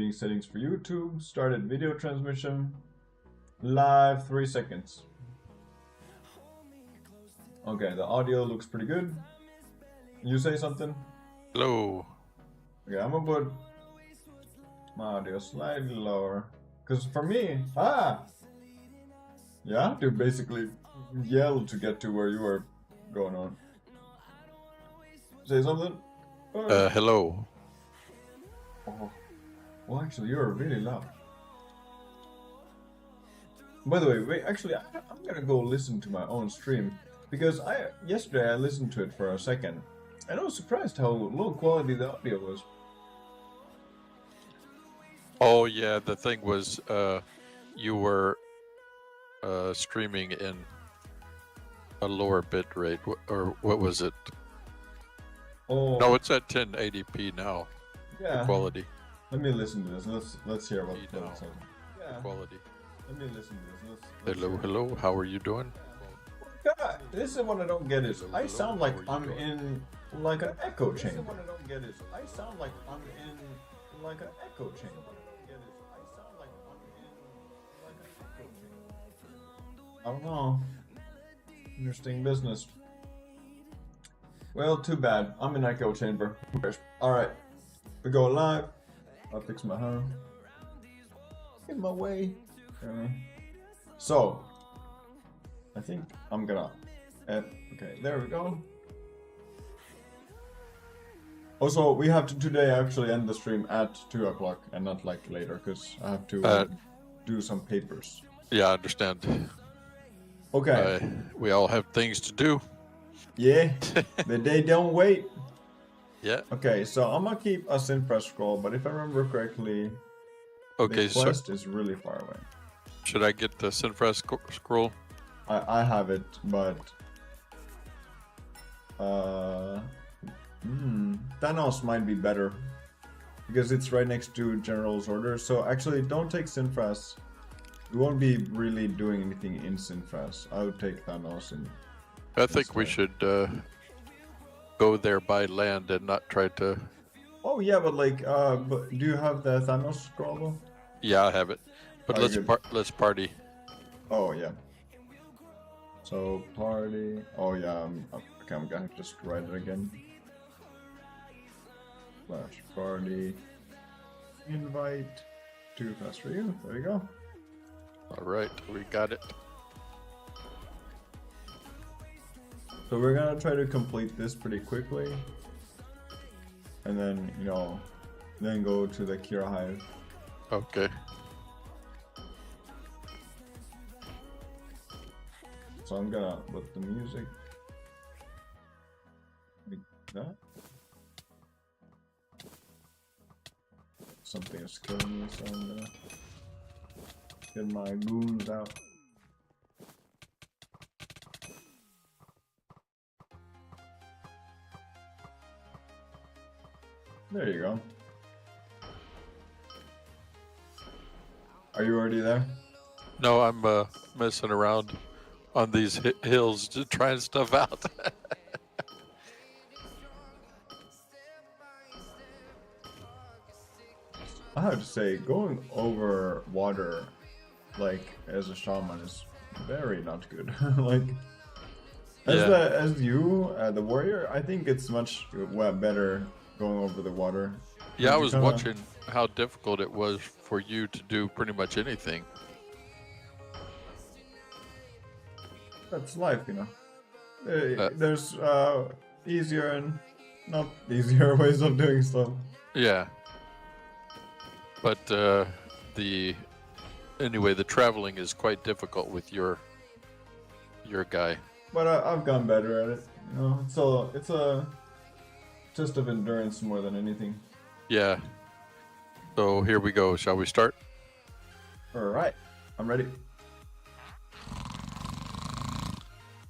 Updating settings for YouTube. Started video transmission. Live 3 seconds. Okay, the audio looks pretty good. You say something? Hello. Okay, I'm gonna put my audio slightly lower. Because for me, you have to basically yell to get to where you are going on. Say something? Hello. Oh. Well, actually, you're really loud. By the way, wait, actually, I'm gonna go listen to my own stream. Because yesterday I listened to it for a second. And I was surprised how low quality the audio was. Oh yeah, the thing was, you were streaming in a lower bit rate, or what was it? Oh. No, it's at 1080p now. Yeah. The quality. Let me listen to this. Let's hear what it says. Yeah. Quality. Let me listen to this. Hello. How are you doing? God, this is what I don't get is I sound like I'm in like an echo chamber. What I don't get is I sound like I'm in like an echo chamber. I don't know. Interesting business. Well, too bad. I'm in echo chamber. Alright. We go live. I'll fix my home. In my way. So, I think I'm gonna. Okay, there we go. Also, we have to today actually end the stream at 2 o'clock and not like later because I have to do some papers. Yeah, I understand. Okay. We all have things to do. Yeah, the day don't wait. Yeah. Okay, so I'm gonna keep a Synpress scroll, but if I remember correctly, okay, the quest is really far away. Should I get the Synpress scroll? I have it, but Thanos might be better because it's right next to General's Order. So actually, don't take Synpress. We won't be really doing anything in Synpress. I would take Thanos in. I think we should go there by land and not try to. Oh yeah, but like, but do you have the Thanos scroll? Yeah, I have it. But let's party. Oh yeah. So party. Oh yeah. Okay, I'm gonna just write it again. Slash party. Invite. Too fast for you. There you go. All right, we got it. So we're gonna try to complete this pretty quickly, and then then go to the Qira Hive. Okay. So I'm gonna put the music like that. Something is killing me, so I'm gonna get my goons out. There you go. Are you already there? No, I'm messing around on these hills, just trying stuff out. I have to say, going over water, like as a shaman, is very not good. Like, as the warrior, I think it's much better going over the water. Yeah, I was watching how difficult it was for you to do pretty much anything. That's life, There's easier and not easier ways of doing stuff. Yeah. But the traveling is quite difficult with your guy. But I've gotten better at it. It's a test of endurance more than anything. Yeah. So here we go. Shall we start? All right, I'm ready.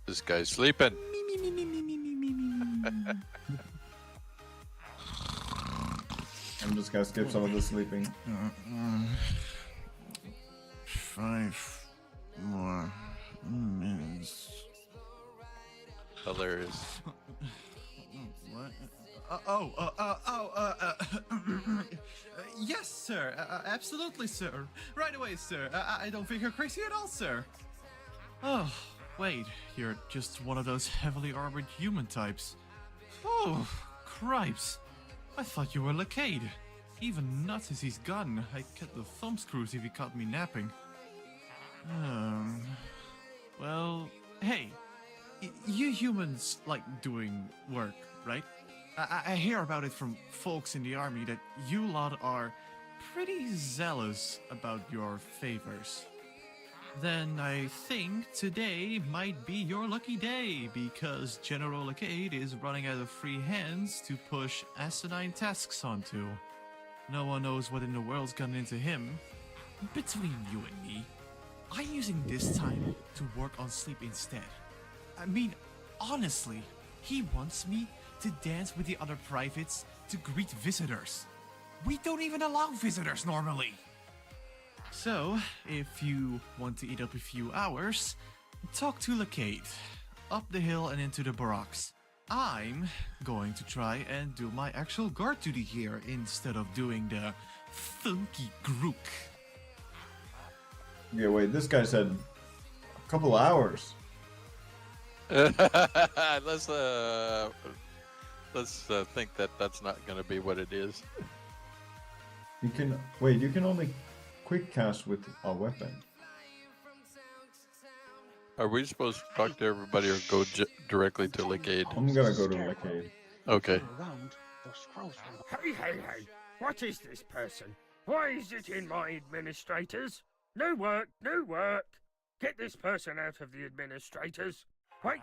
This guy's sleeping. I'm just gonna skip some of the sleeping. 5 more minutes. Hilarious. What? Yes, sir. Absolutely, sir. Right away, sir. I don't think you're crazy at all, sir. Oh, wait. You're just one of those heavily armored human types. Oh, cripes. I thought you were Lacade. Even nuts is his gun. I'd cut the thumb screws if he caught me napping. Well, hey. You humans like doing work, right? I hear about it from folks in the army that you lot are pretty zealous about your favors. Then I think today might be your lucky day, because General Lacade is running out of free hands to push asinine tasks onto. No one knows what in the world's gotten into him. Between you and me, I'm using this time to work on sleep instead. I mean, honestly, he wants me to dance with the other privates to greet visitors. We don't even allow visitors normally. So, if you want to eat up a few hours, talk to Lacade. Up the hill and into the barracks. I'm going to try and do my actual guard duty here instead of doing the funky grook. Yeah, wait, this guy said a couple hours. Let's think that that's not going to be what it is. You can wait. You can only quick cast with a weapon. Are we supposed to talk to everybody or go directly to Lacade? I'm gonna go to Lacade. Okay. Hey, what is this person? Why is it in my administrators? No work, no work. Get this person out of the administrators. Wait,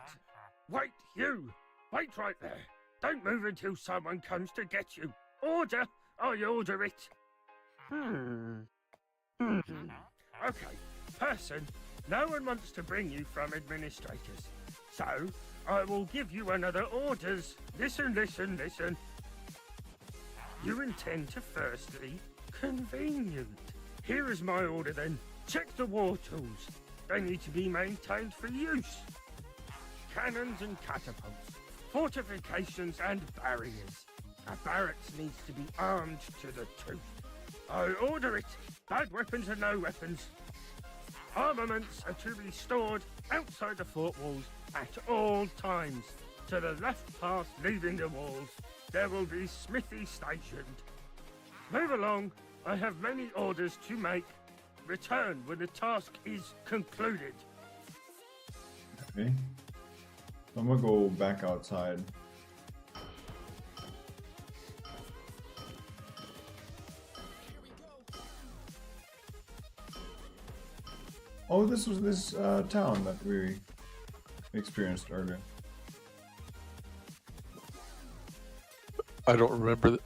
you. Wait right there. Don't move until someone comes to get you. Order, I order it. Okay, person, no one wants to bring you from administrators. So, I will give you another orders. Listen. You intend to firstly, convenient. Here is my order then. Check the war tools. They need to be maintained for use. Cannons and catapults, fortifications and barriers. A barracks needs to be armed to the tooth. I order it. Bad weapons and no weapons. Armaments are to be stored outside the fort walls at all times. To the left path leaving the walls, there will be smithy stationed. Move along. I have many orders to make. Return when the task is concluded. Okay. I'm gonna go back outside. Oh, this was this town that we experienced earlier. I don't remember.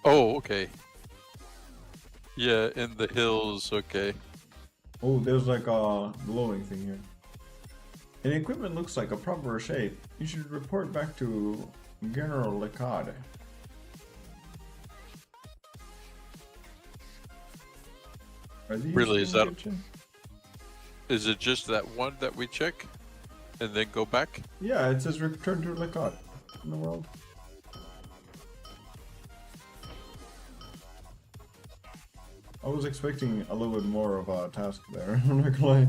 Oh, okay. Yeah, in the hills, okay. Oh, there's like a glowing thing here. And equipment looks like a proper shape. You should report back to General Lacade. Are these Really, is in that- good shape? Is it just that one that we check and then go back? Yeah, it says return to Lacade in the world. I was expecting a little bit more of a task there, I'm not gonna lie.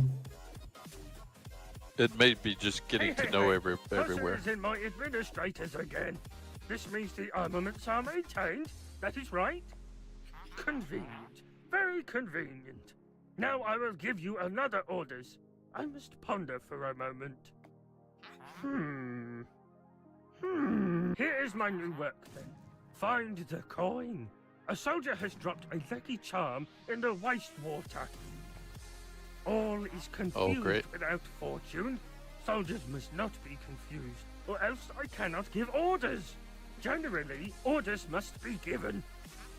It may be just getting to know everywhere. Person is in my administrators again. This means the armaments are maintained. That is right. Convenient. Very convenient. Now I will give you another orders. I must ponder for a moment. Here is my new work then. Find the coin. A soldier has dropped a lucky charm in the wastewater. All is confused without fortune. Soldiers must not be confused, or else I cannot give orders. Generally, orders must be given.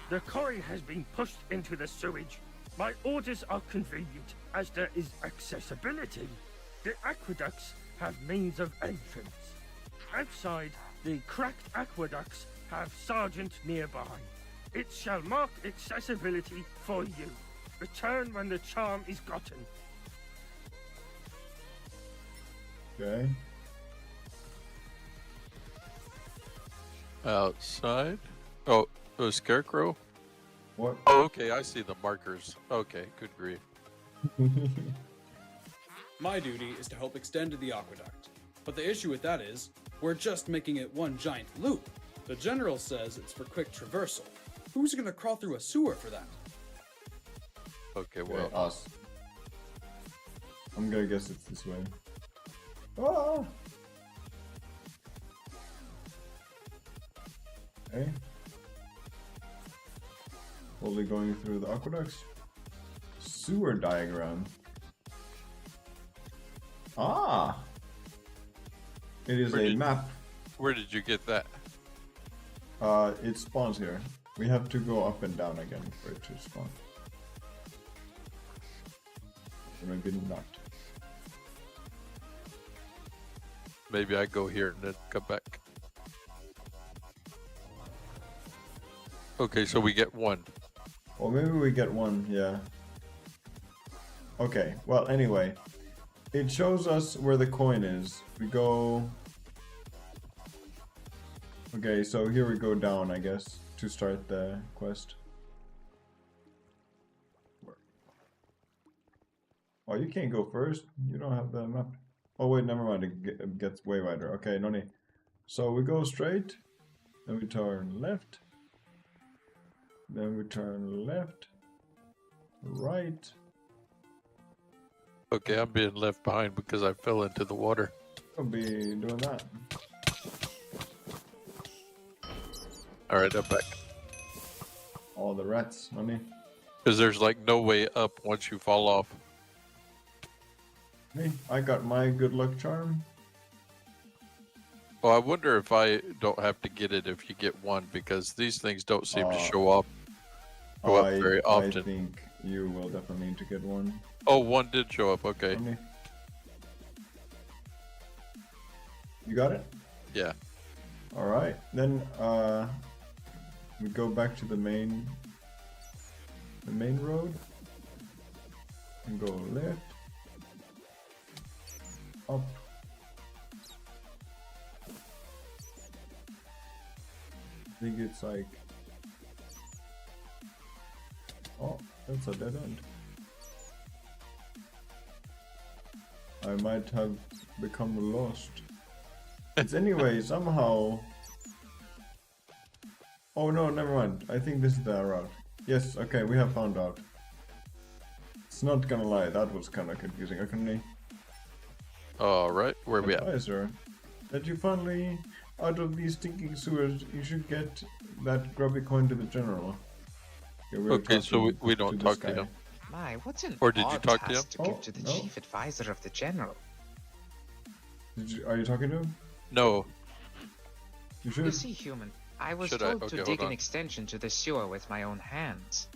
The coin has been pushed into the sewage. My orders are convenient, as there is accessibility. The aqueducts have means of entrance. Outside, the cracked aqueducts have sergeant nearby. It shall mark accessibility for you. Return when the charm is gotten. Okay. Outside? Oh, a scarecrow? What? Oh, okay, I see the markers. Okay, good grief. My duty is to help extend the aqueduct. But the issue with that is, we're just making it one giant loop. The general says it's for quick traversal. Who's gonna crawl through a sewer for that? Okay, Okay, well, us. I'm gonna guess it's this way. Ah! Okay. Slowly going through the aqueducts. Sewer diagram. Ah! It is a map. where did you get that? It spawns here. We have to go up and down again for it to spawn. Or maybe not. Maybe I go here and then come back. Okay, so we get one. Or maybe we get one, yeah. Okay, well, anyway. It shows us where the coin is. We go... Okay, so here we go down, I guess, to start the quest. Oh, you can't go first. You don't have the map. Oh, wait, never mind. It gets way wider. Okay, no need. So we go straight. Then we turn left. Then we turn left. Right. Okay, I'm being left behind because I fell into the water. I'll be doing that. Alright, I'm back. All the rats, honey. Because there's like no way up once you fall off. Hey, I got my good luck charm. Oh, I wonder if I don't have to get it if you get one, because these things don't seem to show up very often. I think you will definitely need to get one. Oh, one did show up, okay. Honey. You got it? Yeah. Alright, then we go back to the main road and go left, up, I think it's like, oh, that's a dead end. I might have become lost. It's anyway, somehow... Oh no, never mind. I think this is the route. Yes, okay, we have found out. It's not gonna lie, that was kinda confusing, okay? Alright, where we at? Advisor, that you finally, out of these stinking sewers, you should get that grubby coin to the general. Okay, so we don't talk to him. My, what's an Or did you odd talk to him? task to give to the no. chief advisor of the general? Are you talking to him? No. You should. You see, human, I was Should told okay, to hold dig an on. extension to the sewer with my own hands.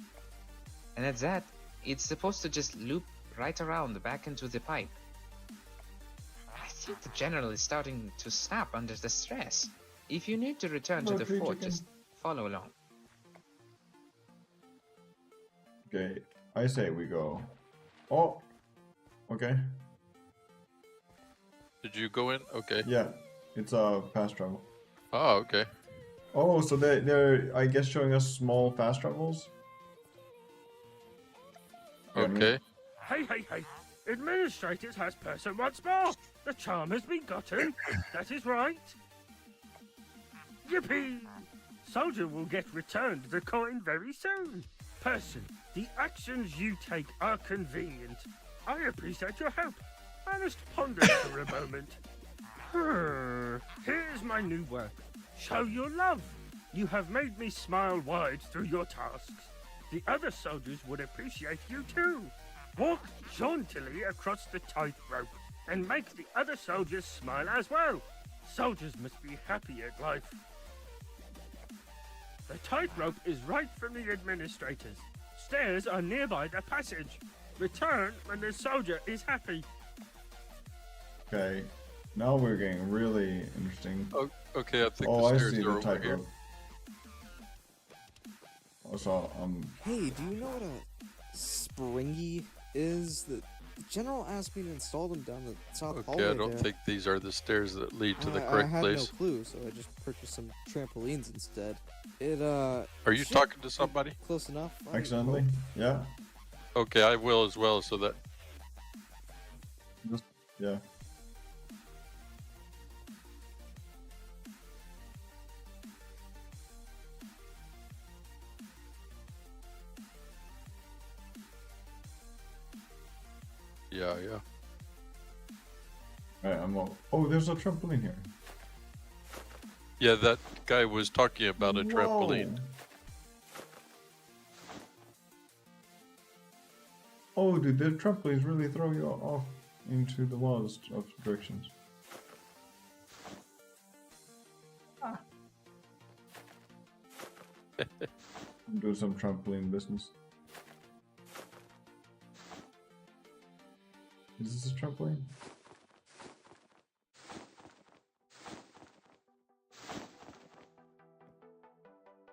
And at that, it's supposed to just loop right around back into the pipe. I think the general is starting to snap under the stress. If you need to return to the Okay, fort, chicken. just follow along. Okay, I say we go. Oh, okay. Did you go in? Okay. Yeah, it's a fast travel. Oh, okay. Oh, so they're I guess showing us small fast travels. Okay. Hey, hey, hey! Administrators has person once more! The charm has been gotten. That is right. Yippee! Soldier will get returned the coin very soon. Person, the actions you take are convenient. I appreciate your help. I must ponder for a moment. Here's my new work. Show your love. You have made me smile wide through your tasks. The other soldiers would appreciate you too. Walk jauntily across the tightrope and make the other soldiers smile as well. Soldiers must be happy at life. The tightrope is right from the administrators. Stairs are nearby the passage. Return when the soldier is happy. Okay, now we're getting really interesting. Oh, okay, I think Oh, the I stairs see are the over here. tightrope. Also, Hey, do you know what a springy is? That The general asked me to install them down the south hallway Okay, I don't there. think these are the stairs that lead to the I correct had place. no clue, so I just purchased some trampolines instead. It Are you should talking to be somebody? Close enough. I Accidentally? hope. Yeah. Okay, I will as well, so that... Just, yeah. Yeah, yeah. Alright, I'm all... Oh, there's a trampoline here. Yeah, that guy was talking about a trampoline. Whoa. Oh, dude, the trampolines really throw you off into the walls of directions. I'm doing some trampoline business. Is this a trampoline?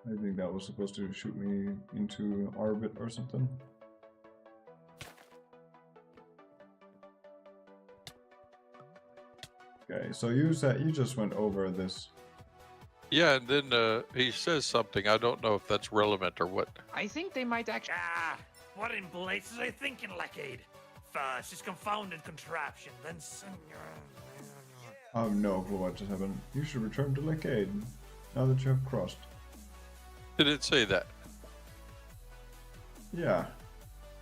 I think that was supposed to shoot me into orbit or something. Okay, so you said you just went over this. Yeah, and then he says something. I don't know if that's relevant or what. I think they might actually. Ah, what in blazes are you thinking, Lackade? First, this confounded contraption, then I have no clue what just happened. You should return to Lacade, now that you have crossed. Did it say that? Yeah.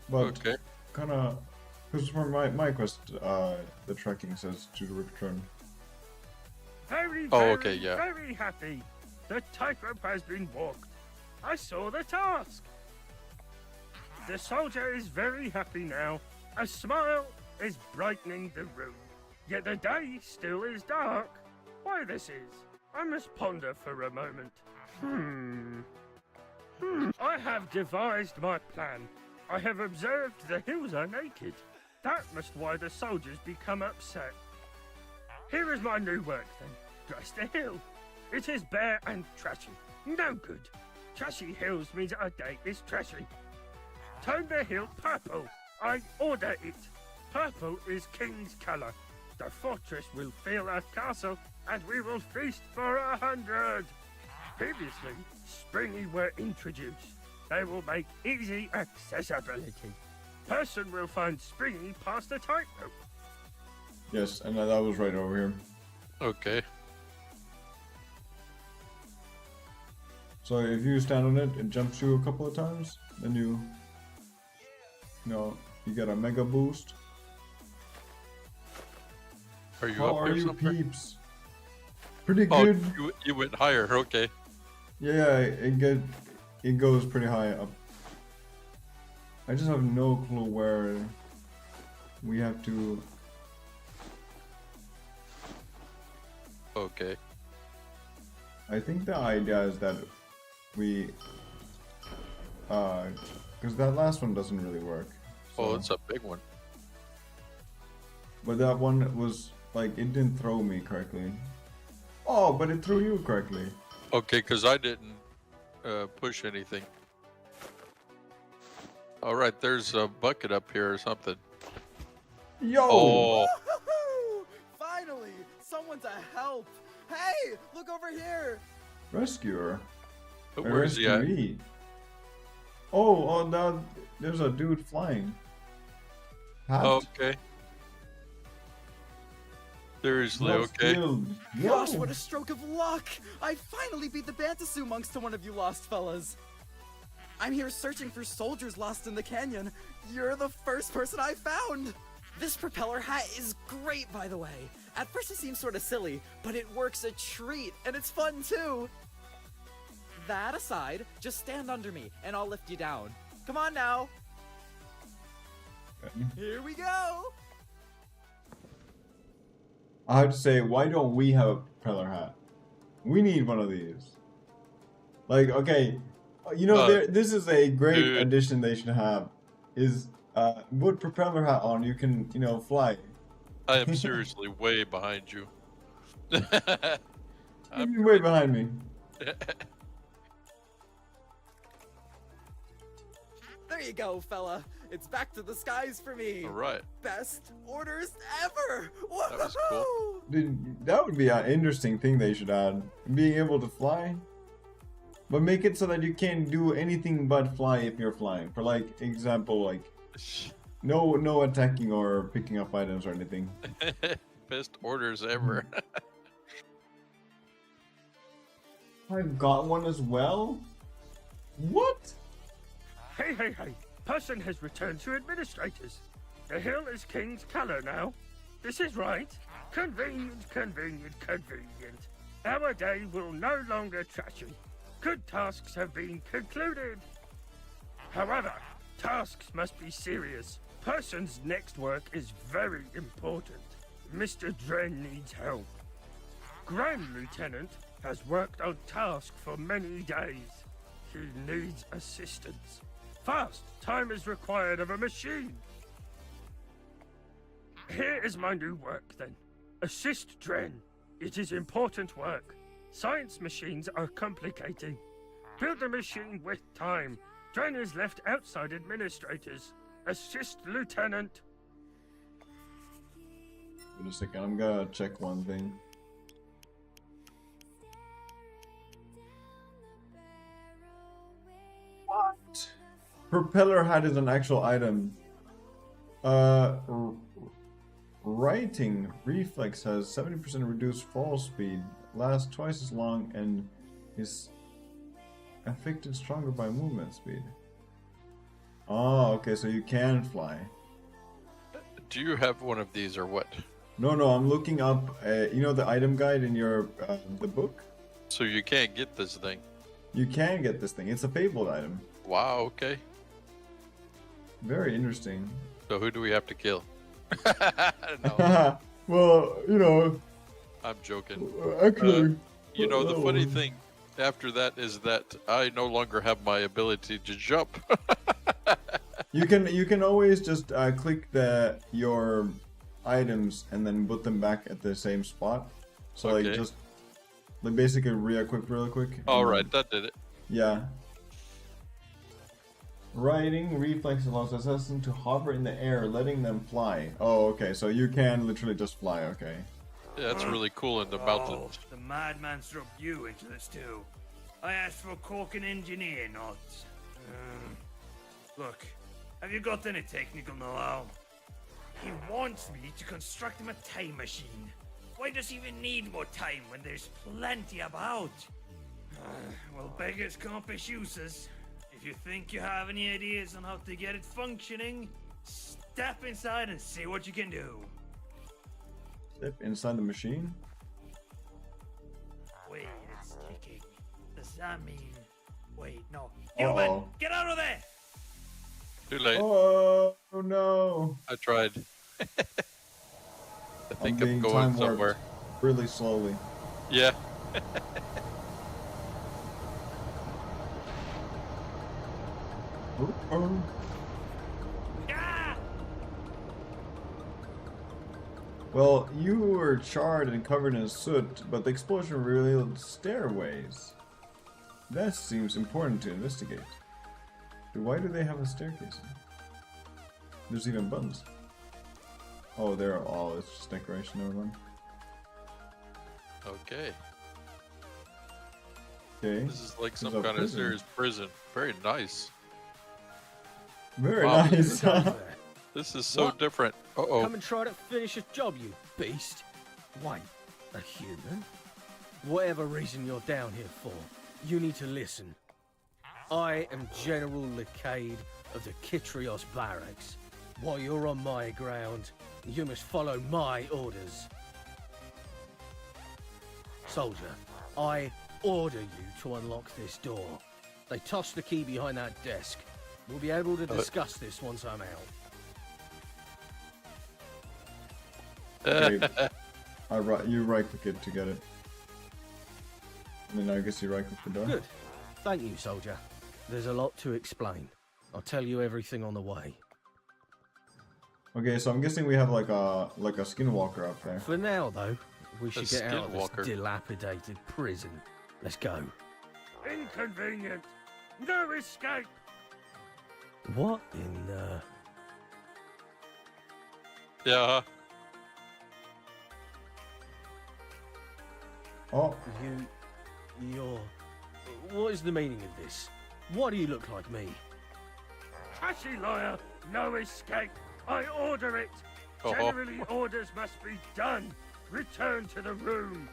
But Okay. kinda... Because for my quest, the tracking says to return. Very, Oh, very, okay, yeah. very happy. The tightrope has been walked. I saw the task. The soldier is very happy now. A smile is brightening the room. Yet the day still is dark. Why this is? I must ponder for a moment. I have devised my plan. I have observed the hills are naked. That must why the soldiers become upset. Here is my new work then. Dress the hill. It is bare and trashy. No good. Trashy hills means a day is trashy. Turn the hill purple. I order it. Purple is king's color. The fortress will feel a castle and we will feast for 100. Previously, springy were introduced. They will make easy accessibility. Person will find springy past the tightrope. Yes, and that was right over here. Okay. So if you stand on it, it jumps you a couple of times, then you get a mega boost. Are you How up are here you, somewhere? peeps? Pretty Oh, good. you went higher. Okay. Yeah, it goes pretty high up. I just have no clue where we have to. Okay. I think the idea is that we, because that last one doesn't really work. Oh, so- it's a big one. But that one was like it didn't throw me correctly. Oh, but it threw you correctly. Okay, because I didn't push anything. All right, there's a bucket up here or something. Yo! Oh, Woohoo! Finally, someone to help. Hey, look over here. Rescuer. where's he at? Rescuee. Oh, now there's a dude flying. Hat? Okay. Seriously, Not okay. skilled. Gosh, Whoa. what a stroke of luck! I finally beat the Bantasu monks to one of you lost fellas. I'm here searching for soldiers lost in the canyon. You're the first person I found! This propeller hat is great, by the way. At first it seems sort of silly, but it works a treat, and it's fun too. That aside, just stand under me, and I'll lift you down. Come on now. Okay. Here we go! I have to say, why don't we have a propeller hat? We need one of these. Like, okay, this is a great dude. addition they should have. Is with propeller hat on, you can, fly. I am seriously way behind you. You're way behind me. There you go, fella. It's back to the skies for me. All right. Best orders ever. That was cool. Woohoo! Dude, that would be an interesting thing they should add. Being able to fly. But make it so that you can't do anything but fly if you're flying. For like example, like no attacking or picking up items or anything. Best orders ever. I've got one as well? What? Hey, hey, hey. Person has returned to administrators. The hill is King's color now. This is right. Convenient, convenient, convenient. Our day will no longer trash you. Good tasks have been concluded. However, tasks must be serious. Person's next work is very important. Mr. Dren needs help. Grand Lieutenant has worked on task for many days. He needs assistance. Fast, time is required of a machine. Here is my new work then. Assist Dren. It is important work. Science machines are complicating. Build a machine with time. Dren is left outside administrators. Assist Lieutenant. Wait a second, I'm gonna check one thing. What? Propeller hat is an actual item. Writing reflex has 70% reduced fall speed, lasts twice as long, and is affected stronger by movement speed. Oh, okay, so you can fly. Do you have one of these or what? No, I'm looking up, you know the item guide in your, the book? So you can't get this thing? You can get this thing. It's a fabled item. Wow, okay. Very interesting. So who do we have to kill? No. Well, you know. I'm joking. Actually. You know, the funny thing after that is that I no longer have my ability to jump. You can always just click your items and then put them back at the same spot. So Okay. like just like basically re-equip real quick. All right, that did it. Yeah. Riding reflex allows assassin to hover in the air, letting them fly. Oh, okay. So you can literally just fly. Okay. Yeah, that's really cool in the mountains. The madman's roped you into this too. I asked for cork and engineer, not. Look, have you got any technical know-how? He wants me to construct him a time machine. Why does he even need more time when there's plenty about? Well, beggars can't be choosers. If you think you have any ideas on how to get it functioning, step inside and see what you can do. Step inside the machine. Wait, it's ticking. Does that mean... Wait, no. Human, get out of there! Too late. Oh no! I tried. I think I'm being going time warped somewhere. really slowly. Yeah. Well, you were charred and covered in soot, but the explosion revealed stairways. That seems important to investigate. Why do they have a staircase? There's even buttons. Oh, they're all, it's just decoration, never mind. Okay. Okay. This is like some This is a kind of prison. serious prison. Very nice. Very Wow. nice. This is so What? different. Uh-oh. Come and try to finish a job, you beast. Wait, a human? Whatever reason you're down here for, you need to listen. I am General Lecade of the Kitrios Barracks. While you're on my ground, you must follow my orders. Soldier, I order you to unlock this door. They tossed the key behind that desk. We'll be able to discuss this once I'm out. Okay. You right click it to get it. And then I guess you right click the door. Good. Thank you, soldier. There's a lot to explain. I'll tell you everything on the way. Okay, so I'm guessing we have like a skinwalker up there. For now, though, we should get out of skinwalker. this dilapidated prison. Let's go. Inconvenient. No escape. What in Yeah. Oh. You're... What is the meaning of this? Why do you look like me? Trashy lawyer, no escape. I order it. Generally, orders must be done. Return to the room.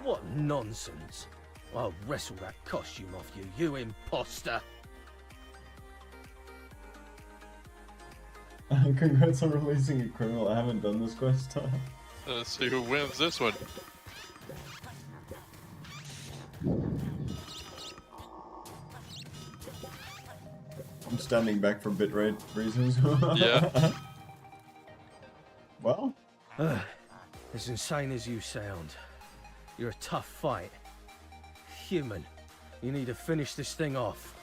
What nonsense. I'll wrestle that costume off you, you imposter. Congrats on releasing a criminal. I haven't done this quest. Let's see who wins this one. I'm standing back for bitrate reasons. Yeah. Well? As insane as you sound, you're a tough fight. Human, you need to finish this thing off.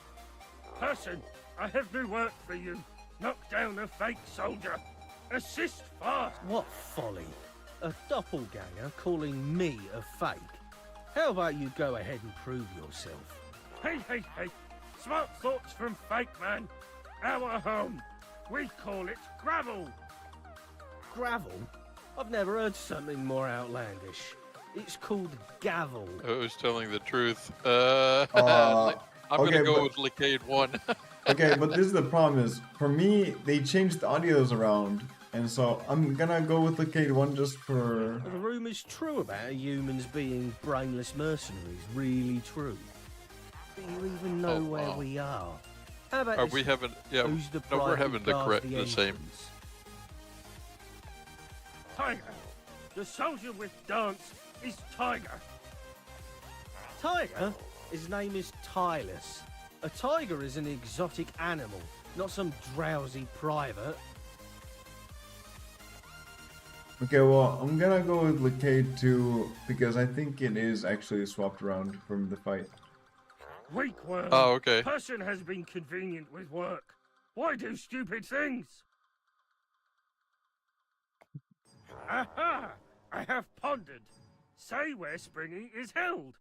Person, I have new work for you. Knock down a fake soldier. Assist fast. What folly. A doppelganger calling me a fake. How about you go ahead and prove yourself? Hey. Smart thoughts from fake man. Our home. We call it gravel. Gravel? I've never heard something more outlandish. It's called gavel. Who's telling the truth? I'm gonna go with Licade 1. Okay, but this is the problem is, for me, they changed the audios around, and so I'm gonna go with Licade 1 just for... The rumour's true about humans being brainless mercenaries, really true. Do you even know where we are? How about we having... Yeah, no, we're having the same. Tiger. The soldier with dance is Tiger. Tiger? His name is Tylus. A tiger is an exotic animal, not some drowsy private. Okay, well, I'm gonna go with Licade 2, because I think it is actually swapped around from the fight. Weak worm. Oh, okay. Person has been convenient with work. Why do stupid things? Aha! I have pondered. Say where Springy is held.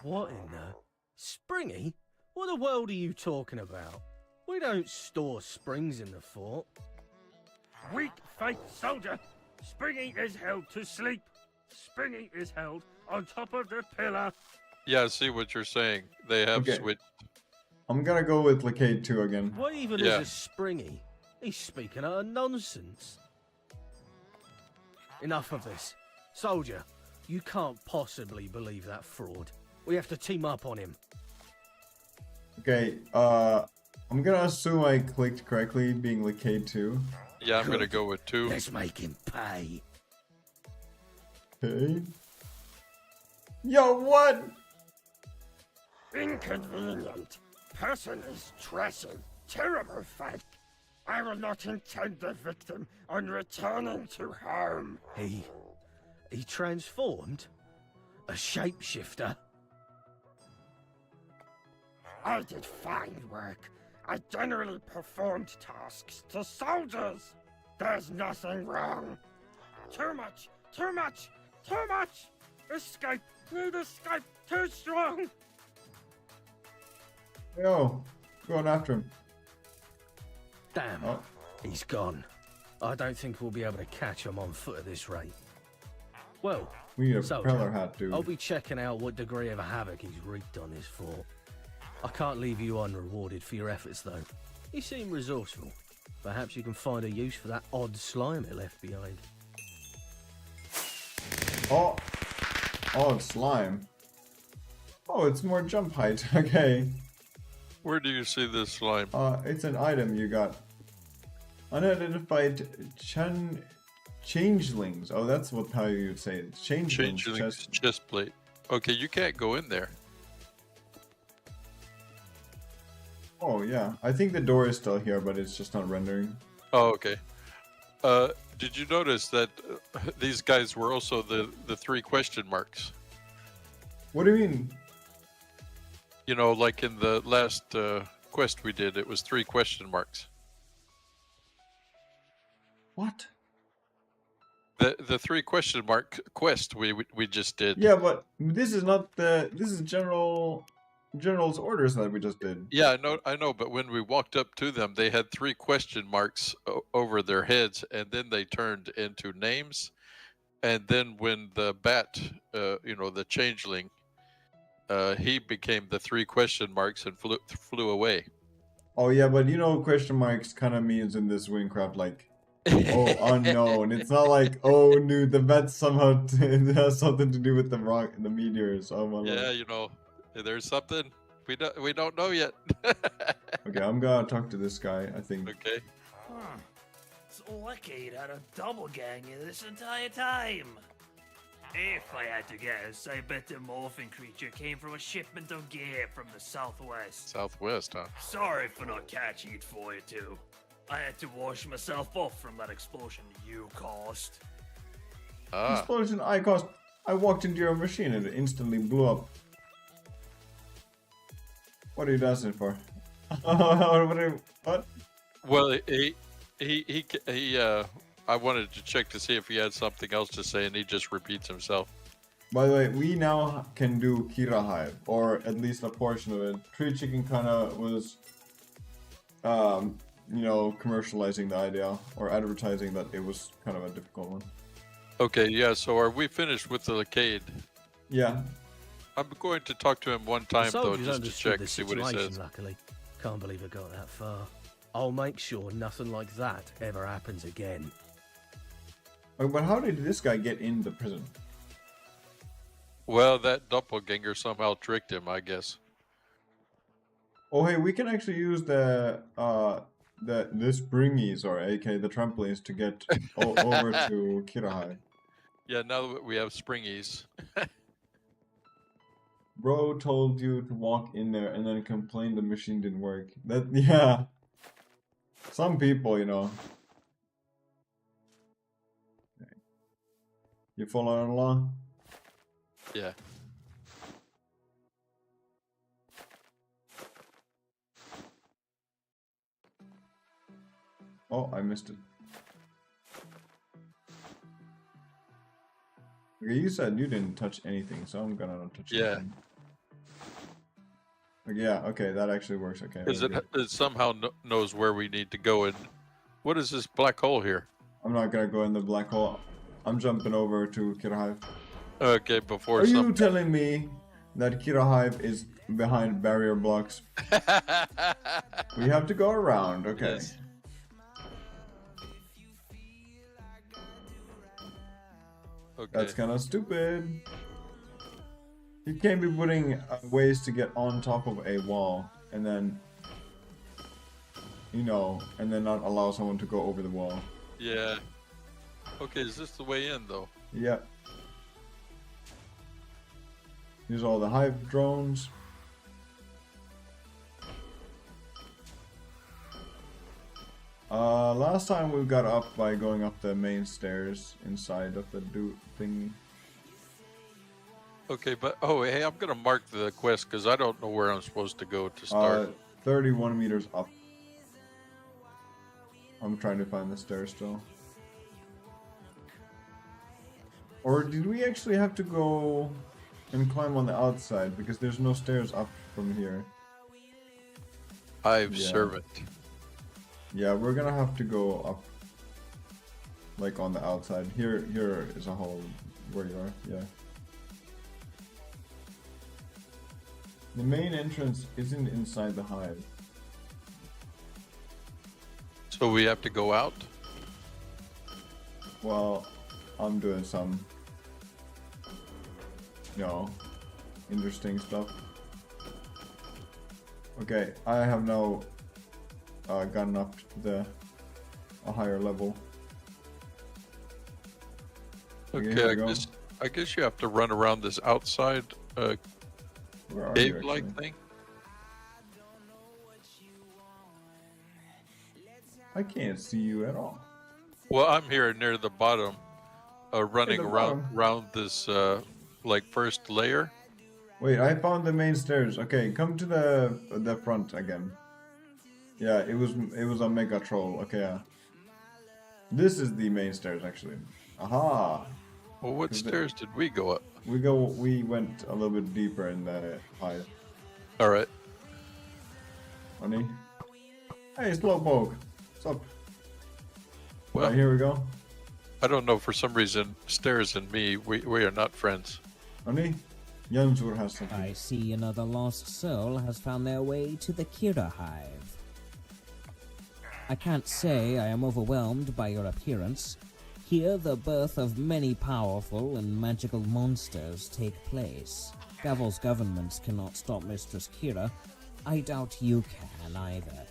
What in the... Springy? What the world are you talking about? We don't store springs in the fort. Weak faith soldier. Springy is held to sleep. Springy is held on top of the pillar. Yeah, I see what you're saying. They have switched. I'm gonna go with Licade 2 again. What even is a Springy? He's speaking utter nonsense. Enough of this. Soldier, you can't possibly believe that fraud. We have to team up on him. Okay, I'm gonna assume I clicked correctly, being Licade 2. Yeah, I'm gonna go with 2. Let's make him pay. Okay. Yo, what? Inconvenient. Person is dressing. Terrible fate. I will not intend the victim on returning to home. He transformed? A shapeshifter? I did fine work. I generally performed tasks to soldiers. There's nothing wrong. Too much. Escape. Need escape. Too strong. Yo, going after him. Damn, he's gone. I don't think we'll be able to catch him on foot at this rate. Well, we need a propeller hat, dude. I'll be checking out what degree of havoc he's wreaked on this fort. I can't leave you unrewarded for your efforts, though. You seem resourceful. Perhaps you can find a use for that odd slime it left behind. Oh, it's slime. Oh, it's more jump height. Okay. Where do you see this slime? It's an item you got. Unidentified changelings. Oh, that's how you would say it. Changelings chest plate. Okay, you can't go in there. Oh, yeah. I think the door is still here, but it's just not rendering. Oh, okay. Did you notice that these guys were also the 3 question marks? What do you mean? You know, like in the last quest we did, it was 3 question marks. What? The 3 question mark quest we just did. Yeah, but this is not this is general General's orders that we just did. Yeah, I know. But when we walked up to them, they had 3 question marks over their heads, and then they turned into names. And then when the bat, the changeling, he became the 3 question marks and flew away. Oh yeah, but question marks kind of means in this WynnCraft like, oh, unknown. It's not like, oh, no, the bat somehow it has something to do with the meteors. Oh my Yeah, there's something we don't know yet. Okay, I'm gonna talk to this guy, I think. Okay. Huh. So Lucky had a double gang this entire time. If I had to guess, I bet the morphing creature came from a shipment of gear from the southwest. Southwest, huh? Sorry for not catching it for you two. I had to wash myself off from that explosion you caused. Explosion I caused. I walked into your machine and it instantly blew up. What are you dancing for? What? Well, I wanted to check to see if he had something else to say, and he just repeats himself. By the way, we now can do Qira Hive, or at least a portion of it. Tree Chicken kind of was, commercializing the idea, or advertising that it was kind of a difficult one. Okay, yeah, so are we finished with the arcade? Yeah. I'm going to talk to him one time, though, just to check, see what he says. Luckily. Can't believe it got that far. I'll make sure nothing like that ever happens again. But how did this guy get in the prison? Well, that doppelganger somehow tricked him, I guess. Oh, hey, we can actually use the springies, or aka the trampolines, to get over to Qira Hive. Yeah, now that we have springies. Bro told you to walk in there and then complain the machine didn't work. Yeah. Some people, You following along? Yeah. Oh, I missed it. Okay, you said you didn't touch anything, so I'm gonna not touch anything. Okay, yeah, okay, that actually works. Okay. Because it somehow knows where we need to go. And what is this black hole here? I'm not gonna go in the black hole. I'm jumping over to Qira Hive. Okay, before Are you telling me that Qira Hive is behind barrier blocks? We have to go around, okay. Yes. Okay. That's kind of stupid. You can't be putting ways to get on top of a wall and then, and then not allow someone to go over the wall. Yeah. Okay, is this the way in, though? Yeah. Use all the hive drones. Last time we got up by going up the main stairs inside of the thing. Okay, but hey, I'm gonna mark the quest because I don't know where I'm supposed to go to start. 31 meters up. I'm trying to find the stairs still. Or did we actually have to go and climb on the outside because there's no stairs up from here? Hive servant. Yeah, we're gonna have to go up, like on the outside. Here is a hole where you are. Yeah. The main entrance isn't inside the hive. So we have to go out? Well, I'm doing some, interesting stuff. Okay, I have now gotten up to a higher level. Okay, I guess you have to run around this outside cave-like thing. I can't see you at all. Well, I'm here near the bottom, running around this first layer. Wait, I found the main stairs. Okay, come to the front again. Yeah, it was a mega troll. Okay, yeah. This is the main stairs actually. Aha. Well, what stairs did we go up? We went a little bit deeper in the hive. All right. Honey. Hey, Slowpoke. What's up? Well, Alright, here we go. I don't know. For some reason, Stairs and me, we are not friends. Honey, Jansur has something. I see another lost soul has found their way to the Qira Hive. I can't say I am overwhelmed by your appearance. Here the birth of many powerful and magical monsters take place. Devil's governments cannot stop Mistress Qira. I doubt you can either.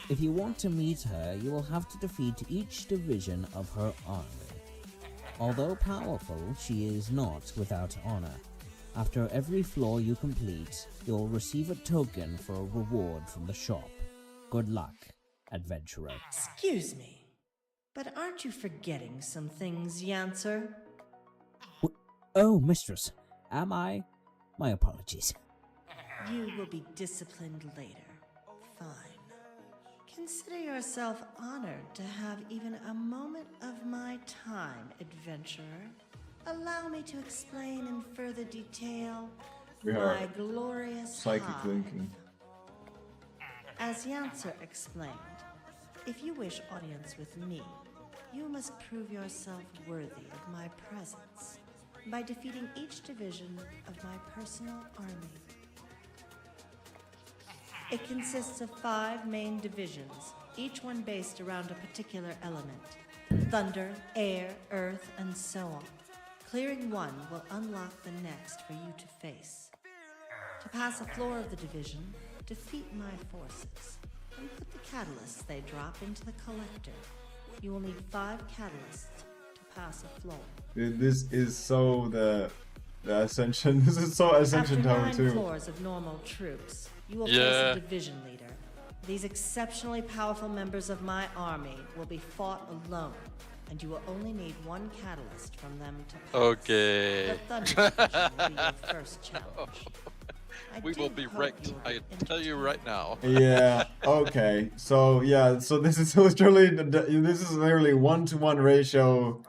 If you want to meet her, you will have to defeat each division of her army. Although powerful, she is not without honor. After every floor you complete, you'll receive a token for a reward from the shop. Good luck, adventurer. Excuse me, but aren't you forgetting some things, Yancer? Oh, mistress, am I? My apologies. You will be disciplined later. Fine. Consider yourself honored to have even a moment of my time, adventurer. Allow me to explain in further detail my glorious psychic hive. linking. As Yancer explained, if you wish audience with me, you must prove yourself worthy of my presence by defeating each division of my personal army. It consists of 5 main divisions, each one based around a particular element: thunder, air, earth, and so on. Clearing one will unlock the next for you to face. To pass a floor of the division, defeat my forces, and put the catalysts they drop into the collector. You will need 5 catalysts to pass a floor. Dude, this is so the Ascension. This is so Ascension After Tower 9 too. floors of normal troops, you will face a division leader. These exceptionally powerful members of my army will be fought alone, and you will only need 1 catalyst from them to pass. Okay. The Thunder Division will be your first challenge. We will be wrecked. I tell you right now. Yeah. Okay. So yeah. So this is literally 1-to-1 ratio.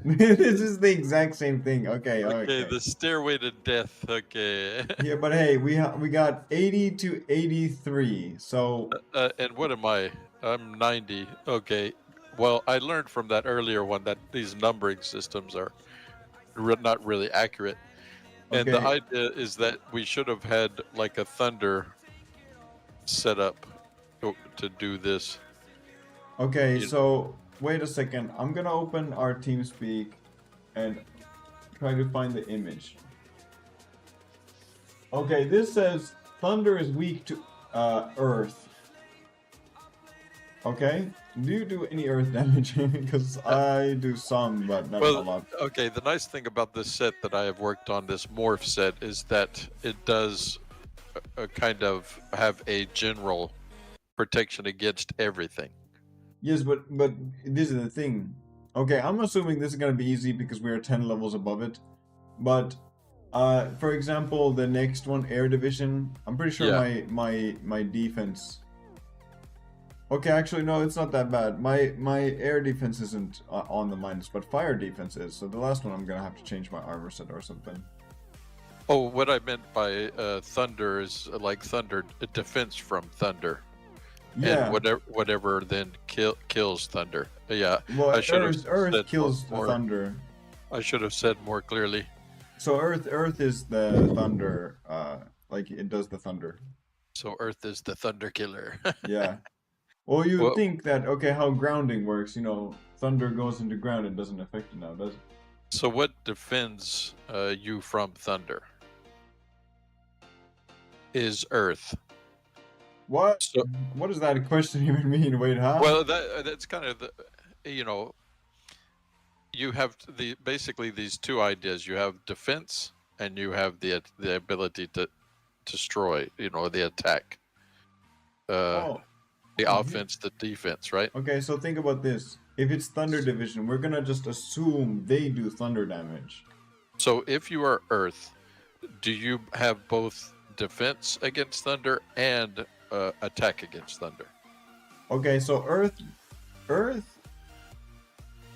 This is the exact same thing. Okay. Okay. The stairway to death. Okay. Yeah, but hey, we got 80 to 83. So. And what am I? I'm 90. Okay. Well, I learned from that earlier one that these numbering systems are not really accurate. And the idea is that we should have had like a thunder set up to do this. Okay, so wait a second. I'm gonna open our TeamSpeak and try to find the image. Okay, this says thunder is weak to earth. Okay, do you do any earth damage? Because I do some, but not a lot. Okay, the nice thing about this set that I have worked on, this morph set, is that it does kind of have a general protection against everything. Yes, but this is the thing. Okay, I'm assuming this is gonna be easy because we are 10 levels above it. But for example, the next one, Air Division, I'm pretty sure my defense. Okay, actually no, it's not that bad. My air defense isn't on the minus, but fire defense is. So the last one I'm gonna have to change my armor set or something. Oh, what I meant by thunder is like thunder defense from thunder. Yeah. And whatever then kills thunder. Yeah. Well, I should Earth have kills the thunder. I should have said more clearly. So Earth is the thunder. Like it does the thunder. So Earth is the thunder killer. Yeah. Well, you would think that, okay, how grounding works, you know, thunder goes into ground, it doesn't affect it now, does it? So what defends you from thunder? Is Earth. What? So, what does that question even mean? Wait, how? Well, that's kind of the, you know, you have basically these 2 ideas. You have defense and you have the ability to destroy, you know, the attack. The offense, the defense, right? Okay, so think about this. If it's Thunder Division, we're gonna just assume they do thunder damage. So if you are Earth, do you have both defense against thunder and attack against thunder? Okay, so Earth.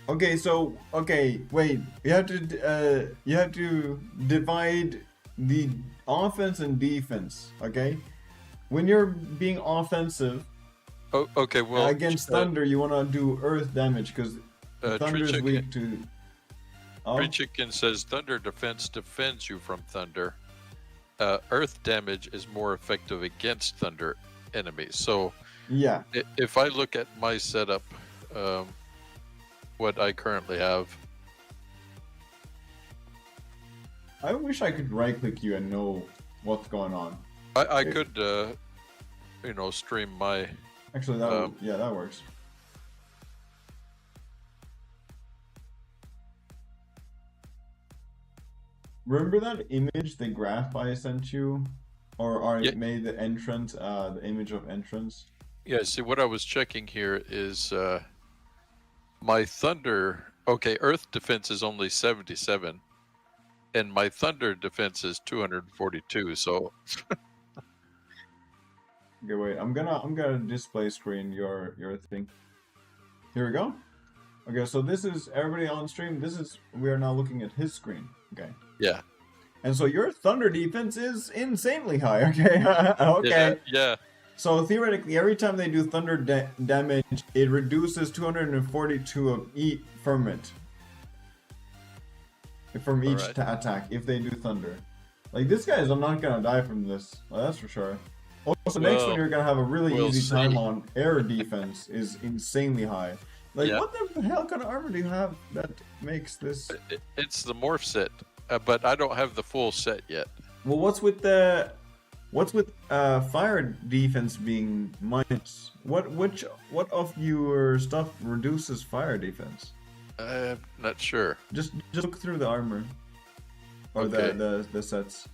Okay, wait. You have to divide the offense and defense. Okay, when you're being offensive. Oh, okay. Well, against thunder, you want to do earth damage because thunder is weak to. Tree Chicken says thunder defense defends you from thunder. Earth damage is more effective against thunder enemies. So yeah, if I look at my setup, what I currently have, I wish I could right click you and know what's going on. I could, you know, stream my. Actually, that yeah, that works. Remember that image, the graph I sent you, or made the entrance, the image of entrance? Yeah. See, what I was checking here is my thunder. Okay, Earth defense is only 77, and my thunder defense is 242. So. Okay, wait. I'm gonna display screen your thing. Here we go. Okay, so this is everybody on stream. We are now looking at his screen. Okay. Yeah. And so your thunder defense is insanely high. Okay. Okay. Yeah. So theoretically, every time they do thunder damage, it reduces 242 of ferment from each attack if they do thunder. Like this guys, I'm not gonna die from this. Well, that's for sure. Also, next one you're gonna have a really easy time on. Air defense is insanely high. Like, what the hell kind of armor do you have that makes this? It's the morph set, but I don't have the full set yet. Well, what's with fire defense being minus? What of your stuff reduces fire defense? I'm not sure. Just look through the armor or the sets.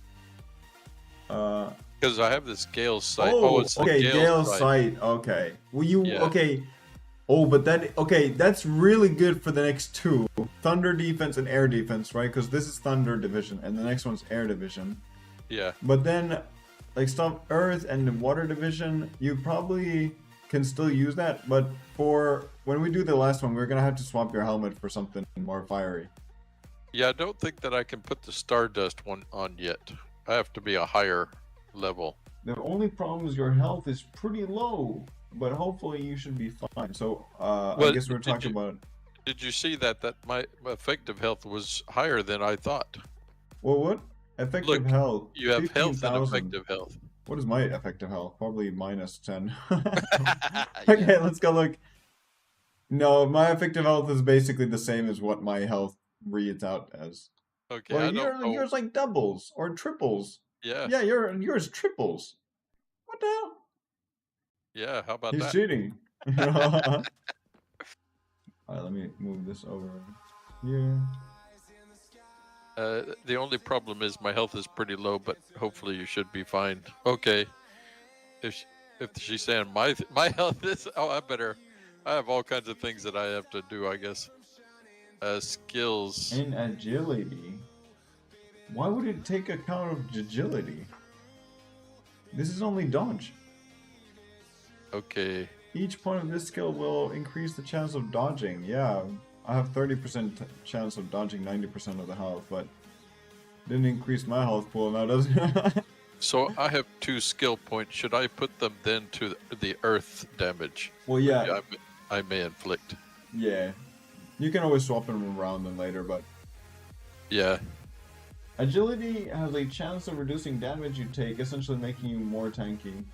Because I have this Gale sight. Oh, it's okay, Gale sight. Okay. Well, okay. Oh, but that's really good for the next two. Thunder defense and air defense, right? Because this is Thunder Division, and the next one's Air Division. Yeah. But then, like, stuff Earth and Water Division, you probably can still use that, but for when we do the last one, we're gonna have to swap your helmet for something more fiery. Yeah, I don't think that I can put the Stardust one on yet. I have to be a higher level. The only problem is your health is pretty low. But hopefully you should be fine. So I guess we're talking about. Did you see that my effective health was higher than I thought? Well, what effective health? You have 15, health and effective health. What is my effective health? Probably minus 10. Okay, let's go look. No, my effective health is basically the same as what my health reads out as. Okay, well, yours like doubles or triples. Yeah. Yeah, yours triples. What the hell? Yeah, how about that? He's cheating. Alright, let me move this over here. The only problem is my health is pretty low, but hopefully you should be fine. Okay. If she's saying my health is... Oh, I have all kinds of things that I have to do, I guess. Skills. In agility? Why would it take account of agility? This is only dodge. Okay. Each point of this skill will increase the chance of dodging. Yeah, I have 30% chance of dodging 90% of the health, but didn't increase my health pool now, does it? So I have 2 skill points. Should I put them then to the earth damage? Well, yeah. I may inflict. Yeah. You can always swap them around then later, but... Yeah. Agility has a chance of reducing damage you take, essentially making you more tanky.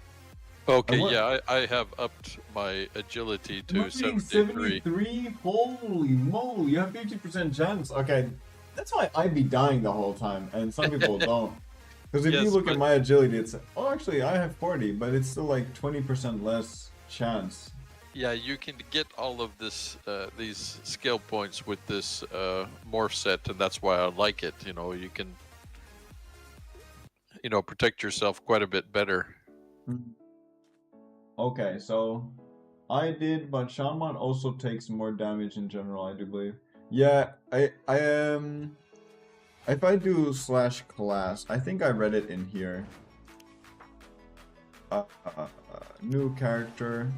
Okay, yeah, I have upped my agility to 73. 73? Holy moly, you have 50% chance. Okay, that's why I'd be dying the whole time, and some people don't. Because if you look at my agility, it's... Oh, actually, I have 40, but it's still like 20% less chance. Yeah, you can get all of this, these skill points with this morph set, and that's why I like it. You know, you can, protect yourself quite a bit better. Okay, so I did, but Shaman also takes more damage in general, I do believe. Yeah, I am. If I do /class, I think I read it in here. New character.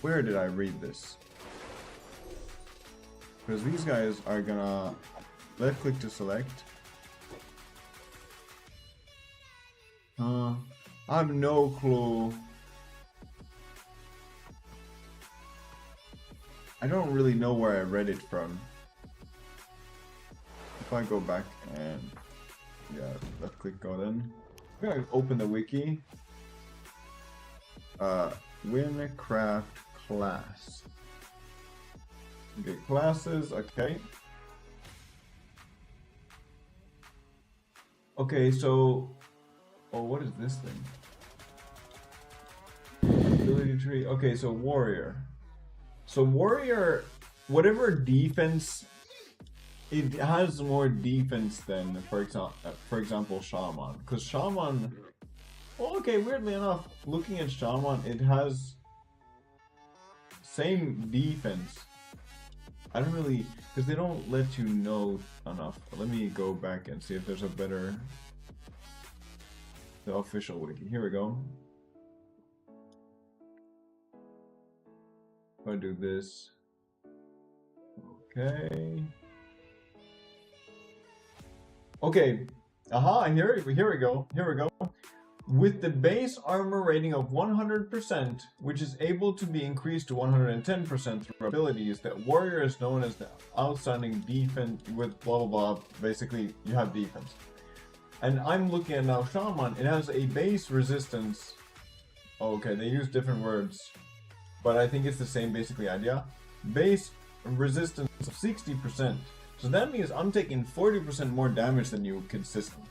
Where did I read this? Because these guys are gonna left click to select. I have no clue. I don't really know where I read it from. If I go back and yeah, left click go then. I'm gonna open the wiki. WynnCraft class. Okay, classes, okay. Okay, so what is this thing? Ability tree. Okay, so warrior. So warrior, whatever defense, it has more defense than, for example, shaman. Because shaman, well, okay, weirdly enough, looking at shaman, it has same defense. I don't really, because they don't let you know enough. Let me go back and see if there's a better, the official wiki. Here we go. If I do this, okay. Okay, aha, here we go, here we go. With the base armor rating of 100%, which is able to be increased to 110% through abilities, that warrior is known as the outstanding defense with blah blah blah. Basically, you have defense. And I'm looking at now shaman, it has a base resistance. Okay, they use different words, but I think it's the same basically idea. Base resistance of 60%. So that means I'm taking 40% more damage than you consistently.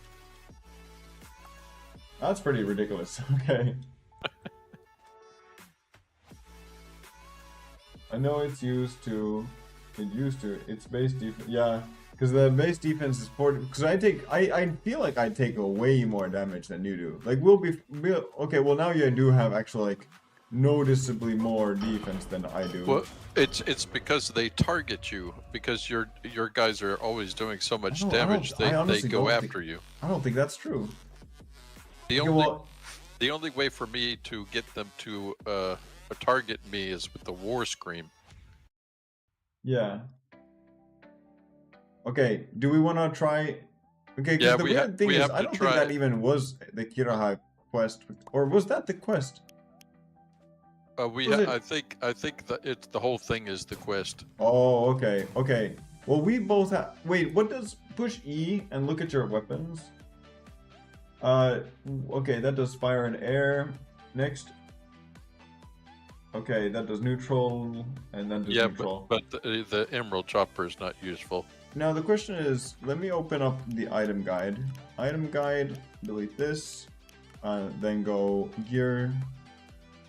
That's pretty ridiculous. Okay. I know it's used to. It's base defense. Yeah, because the base defense is 40. Because I feel like I take way more damage than you do. Like okay. Well, now you do have actually like noticeably more defense than I do. Well, it's because they target you because your guys are always doing so much damage. They go after you. I don't think that's true. The only way for me to get them to target me is with the war scream. Yeah. Okay. Do we want to try? Okay. Because the weird thing is, I don't think that even was the Qira Hive quest, or was that the quest? I think that it's the whole thing is the quest. Oh, okay. Okay. Well, we both have. Wait. What does push E and look at your weapons? Okay, that does fire and air. Next. Okay, that does neutral, and then does neutral. But the emerald chopper is not useful. Now the question is, let me open up the item guide. Item guide, delete this, then go gear.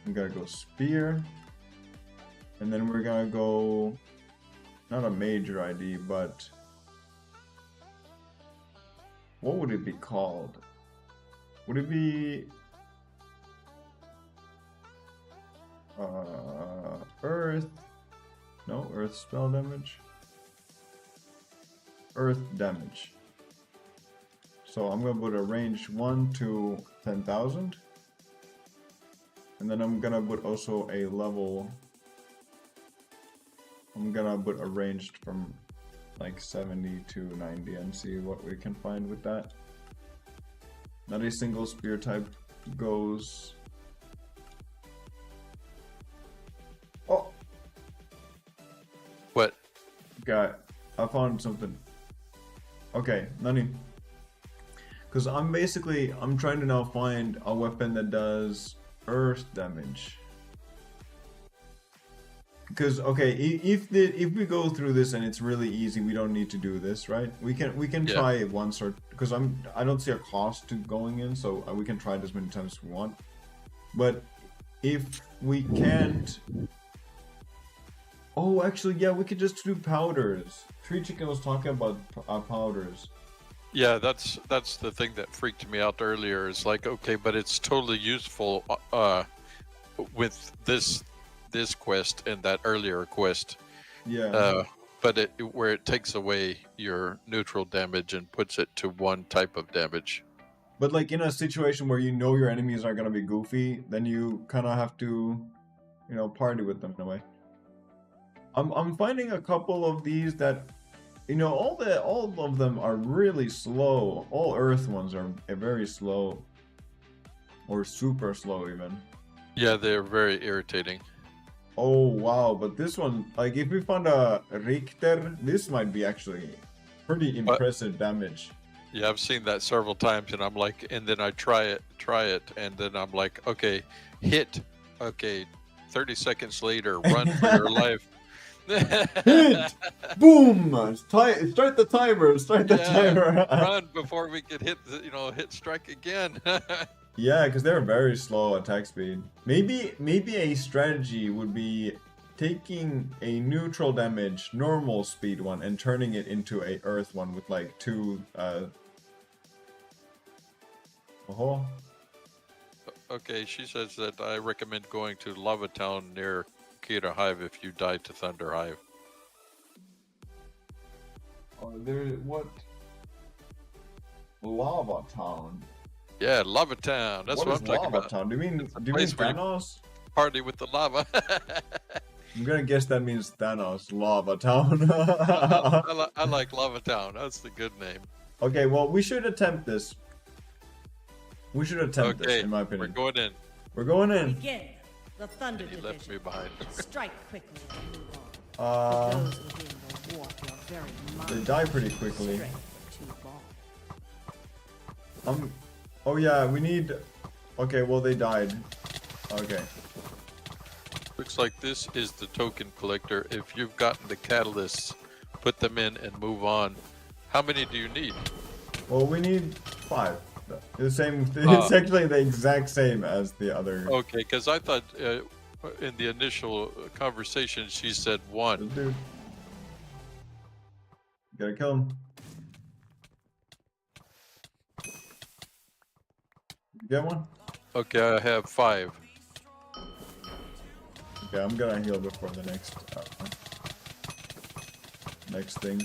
I'm gonna go spear, and then we're gonna go, not a major ID, but what would it be called? Would it be Earth? No, Earth spell damage. Earth damage. So I'm gonna put a range 1 to 10,000, and then I'm gonna put also a level. I'm gonna put a ranged from like 70 to 90 and see what we can find with that. Not a single spear type goes. Oh! What? Okay, I found something. Okay, Nani. Because I'm trying to now find a weapon that does earth damage. Because okay, if we go through this and it's really easy, we don't need to do this, right? We can try it once, or because I don't see a cost to going in, so we can try it as many times as we want. But if we can't, oh, actually, yeah, we could just do powders. Tree Chicken was talking about powders. Yeah, that's the thing that freaked me out earlier. Is like, okay, but it's totally useful with this quest and that earlier quest. Yeah. But where it takes away your neutral damage and puts it to one type of damage. But like in a situation where you know your enemies are gonna be goofy, then you kind of have to, party with them in a way. I'm finding a couple of these that, all of them are really slow. All Earth ones are very slow. Or super slow even. Yeah, they're very irritating. Oh wow, but this one, like if we found a Richter, this might be actually pretty impressive damage. Yeah, I've seen that several times, and I'm like, and then I try it, and then I'm like, okay, hit, okay, 30 seconds later, run for your life. Hit! Boom! Start the timer. Start the timer. Run before we get hit. Hit strike again. Yeah, because they're very slow attack speed. Maybe a strategy would be taking a neutral damage normal speed one and turning it into a earth one with like 2 Okay, she says that I recommend going to Lava Town near Qira Hive if you die to Thunder Hive. Oh, what? Lava Town. Yeah, Lava Town. That's what I'm talking about. Town? Do you mean Thanos? Party with the lava. I'm gonna guess that means Thanos. Lava Town. I like Lava Town. That's the good name. Okay, well, we should attempt this. We should attempt this, in my opinion. We're going in. We're going in. Begin. The Thunder He Division. left me behind. Strike quickly and move on. For those within will warp your very mind. They die pretty quickly. Strength to ball. Oh yeah, we need... Okay, well they died. Okay. Looks like this is the token collector. If you've gotten the catalysts, put them in and move on. How many do you need? Well, we need 5. The same. It's actually the exact same as the other. Okay, because I thought in the initial conversation she said 1. Dude, you gotta kill him. You get one? Okay, I have 5. Okay, I'm gonna heal before the next thing,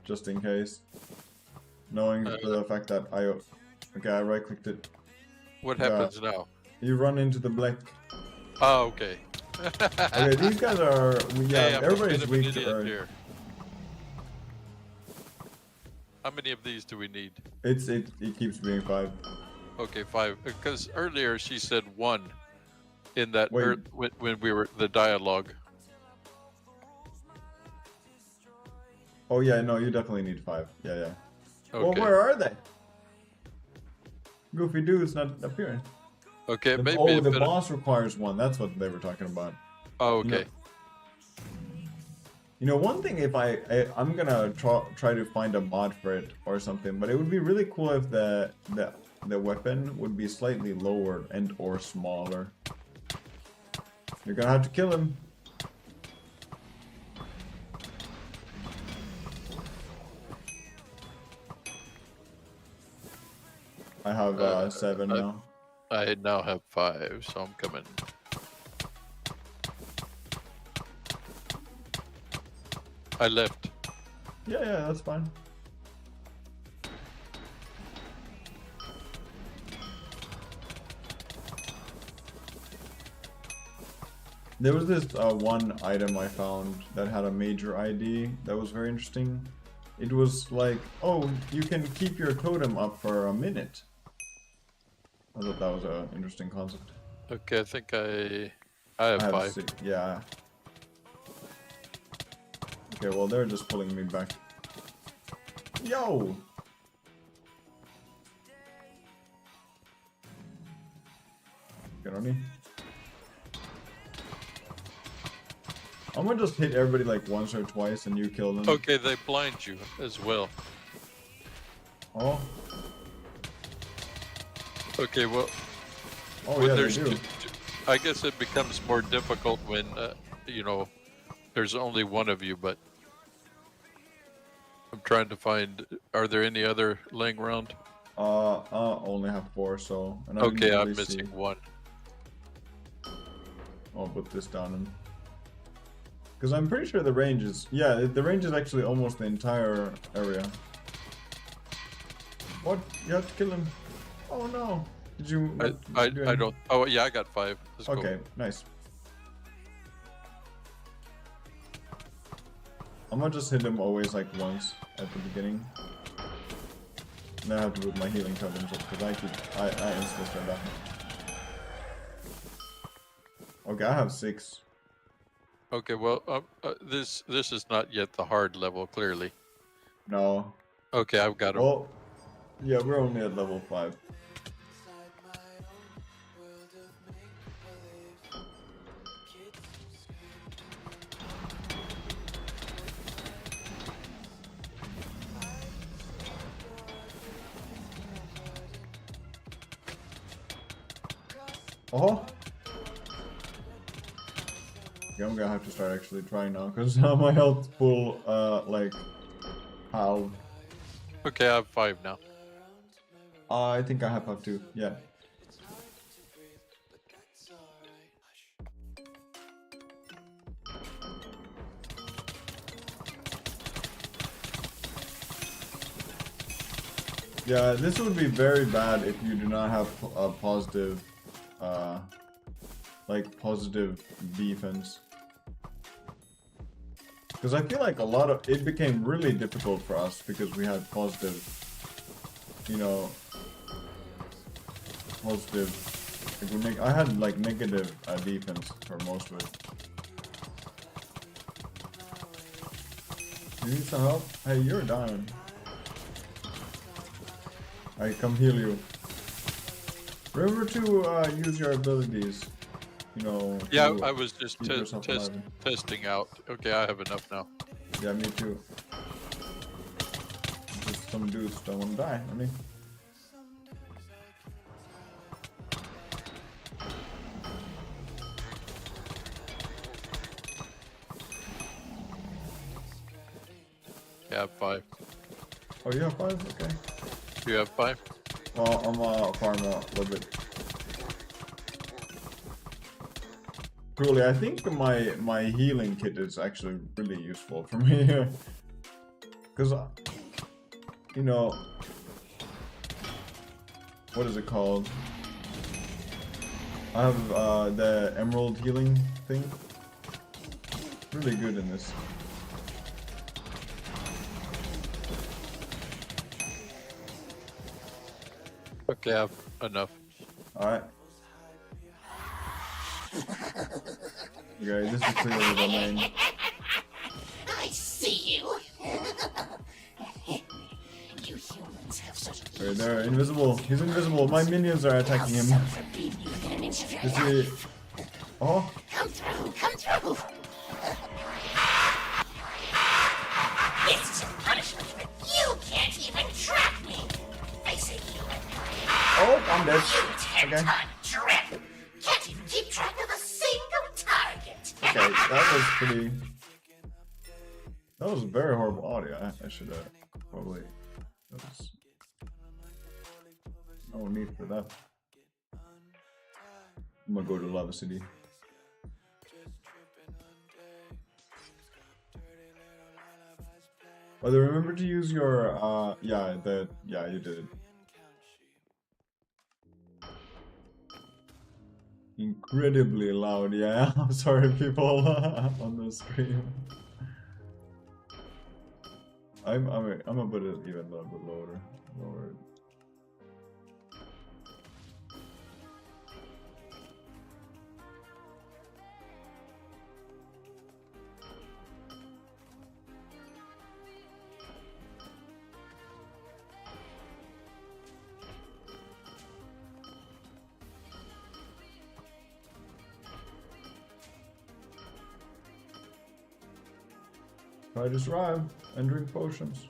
just in case. Knowing the fact that okay, I right clicked it. What happens now? You run into the black. Oh, okay. Okay, these guys are Hey, everybody's weak to earth. here. How many of these do we need? It keeps being 5. Okay, 5. Because earlier she said 1 in that when we were the dialogue. Oh yeah, no, you definitely need 5. Yeah. Okay. Well, where are they? Goofy dude's not appearing. Okay, maybe. Oh, the boss requires 1. That's what they were talking about. Oh, okay. You know, one thing, if I'm gonna try to find a mod for it or something, but it would be really cool if the weapon would be slightly lower and or smaller. You're gonna have to kill him. I have 7 now. I now have 5, so I'm coming. I left. Yeah, that's fine. There was this one item I found that had a major ID that was very interesting. It was like, oh, you can keep your totem up for a minute. I thought that was an interesting concept. Okay, I think I have 5. 6, yeah. Okay, well they're just pulling me back. Yo! Get on me. I'm gonna just hit everybody like once or twice and you kill them. Okay, they blind you as well. Oh. Okay, well. Oh yeah, they do. I guess it becomes more difficult when, you know, there's only one of you, but I'm trying to find, are there any other laying around? I only have 4, so. And okay, I'm missing 1. I'll put this down. Because I'm pretty sure the range is, yeah, the range is actually almost the entire area. What? You have to kill him. Oh no. Did you? I don't. Oh yeah, I got 5. Let's okay, go. Nice. I'm gonna just hit him always like once at the beginning. Now I have to put my healing tokens up because I insta-start that. Okay, I have 6. Okay, well, this is not yet the hard level, clearly. No. Okay, I've got 'em. Well, yeah, we're only at level 5. Oh. Yeah, I'm gonna have to start actually trying now, because now my health full, like, halved. Okay, I have 5 now. I think I have 2, yeah. Yeah, this would be very bad if you do not have a positive, like, positive defense. Because I feel like it became really difficult for us because we had positive, you know, positive, like I had like negative defense for most of it. You need some help? Hey, you're down. I come heal you. Remember to use your abilities. You know. Yeah, I was just alive. testing out. Okay, I have enough now. Yeah, me too. Just some dudes don't want to die. I mean. Yeah, I have 5. Oh, you have 5? Okay. You have 5? Well, I'm farm a little bit. Truly, I think my healing kit is actually really useful for me here. Because, you know, what is it called? I have the emerald healing thing. Really good in this. Okay, I have enough. Alright. Okay, this is clearly the main. I see you. You humans have such. Okay, they're invisible. He's invisible. My minions are attacking him. Is he? Oh. Come through, come through. This is a punishment, but you can't even track me. Face it, human. Oh, I'm dead. You 10-ton drip. Can't even keep track of a single target. Okay, that was pretty. That was very horrible audio. I should have probably. That was no need for that. I'm gonna go to Lava City. But remember to use your yeah, you did it. Incredibly loud, yeah. I'm sorry, people on the stream. I'm gonna put it even a little bit lower. Try to survive and drink potions.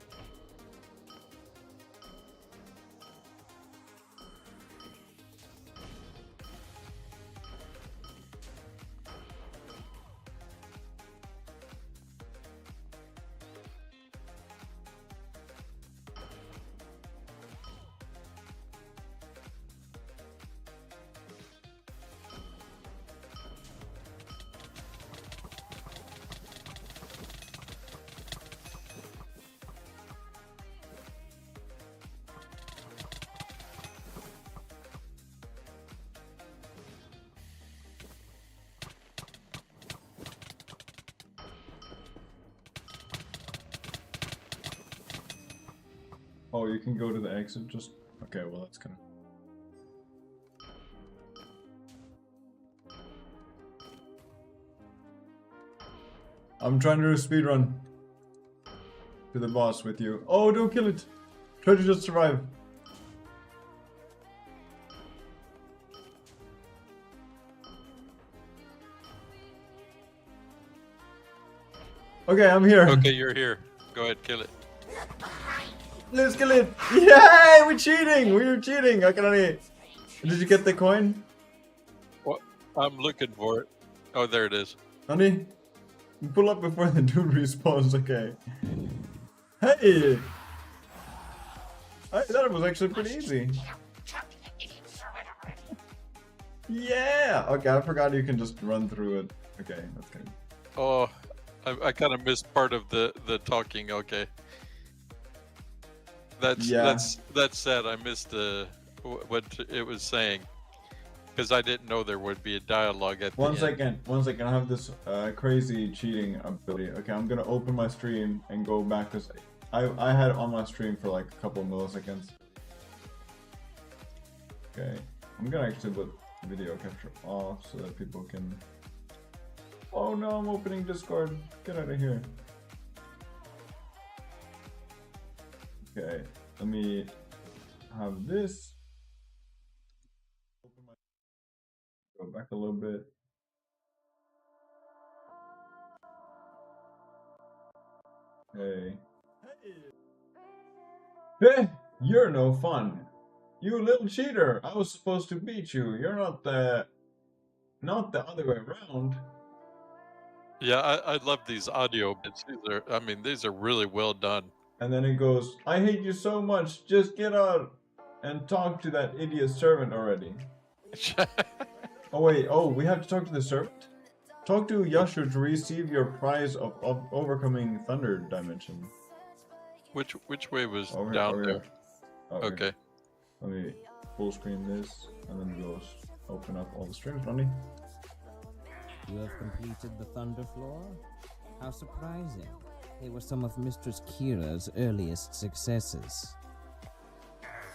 Oh, you can go to the exit just... Okay, well that's kind of... I'm trying to do a speed run to the boss with you. Oh, don't kill it. Try to just survive. Okay, I'm here. Okay, you're here. Go ahead, kill it. Let's kill it. Yay, we're cheating. We're cheating. Did you get the coin? What? I'm looking for it. Oh, there it is. Honey, pull up before the dude respawns. Okay. Hey. I thought it was actually pretty easy. Yeah. Okay, I forgot you can just run through it. Okay, that's good. Oh, I kind of missed part of the talking. Okay. That's sad. I missed what it was saying because I didn't know there would be a dialogue at the end. One second. I have this crazy cheating ability. Okay, I'm gonna open my stream and go back because I had it on my stream for like a couple of milliseconds. Okay, I'm gonna actually put video capture off so that people can. Oh no, I'm opening Discord. Get out of here. Okay, let me have this. Go back a little bit. Hey. Hey, you're no fun. You little cheater. I was supposed to beat you. You're not the other way around. Yeah, I love these audio bits. These are really well done. And then it goes, I hate you so much, just get out and talk to that idiot servant already. Oh wait, we have to talk to the servant? Talk to Yashu to receive your prize of overcoming Thunder Dimension. Which way was Over down here, there? Okay. Okay. Let me full screen this, and then we'll open up all the streams, Ronnie. You have completed the Thunder Floor? How surprising. They were some of Mistress Qira's earliest successes.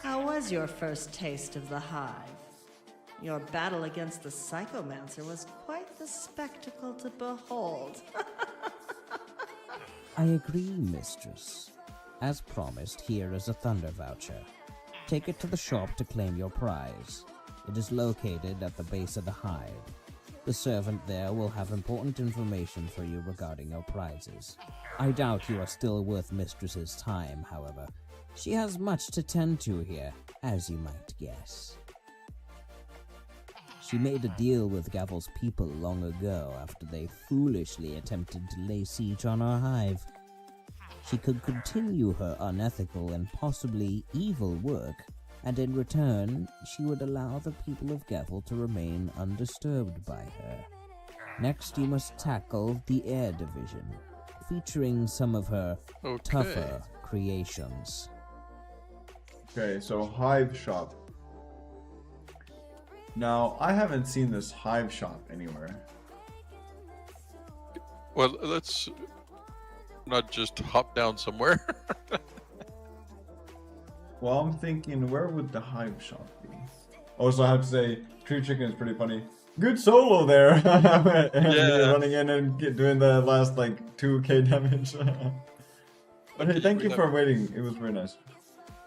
How was your first taste of the Hive? Your battle against the Psychomancer was quite the spectacle to behold. I agree, Mistress. As promised, here is a Thunder Voucher. Take it to the shop to claim your prize. It is located at the base of the Hive. The servant there will have important information for you regarding your prizes. I doubt you are still worth Mistress's time, however. She has much to tend to here, as you might guess. She made a deal with Gavel's people long ago after they foolishly attempted to lay siege on our hive. She could continue her unethical and possibly evil work, and in return, she would allow the people of Gavel to remain undisturbed by her. Next, you must tackle the Air Division, featuring some of her tougher creations. Okay, so Hive Shop. Now, I haven't seen this Hive Shop anywhere. Well, let's not just hop down somewhere. Well, I'm thinking, where would the Hive Shop be? Also, I have to say, Tree Chicken is pretty funny. Good solo there! Yeah. Running in and doing the last, like, 2k damage. But hey, thank you for waiting. It was very nice.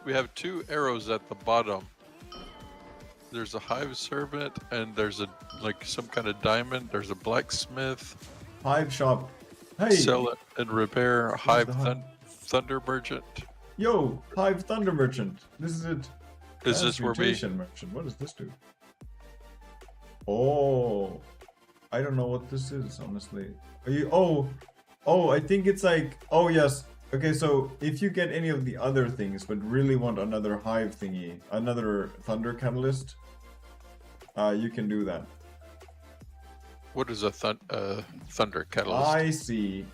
We have 2 arrows at the bottom. There's a Hive Servant, and there's some kind of diamond. There's a blacksmith. Hive Shop. Hey! Sell it and repair. Hive Thunder Merchant. Yo, Hive Thunder Merchant. This is it. Is this where we... Merchant. What does this do? Oh, I don't know what this is, honestly. Are you? Oh, I think it's like. Oh yes. Okay, so if you get any of the other things, but really want another Hive thingy, another Thunder Catalyst, you can do that. What is a Thunder Catalyst? I see.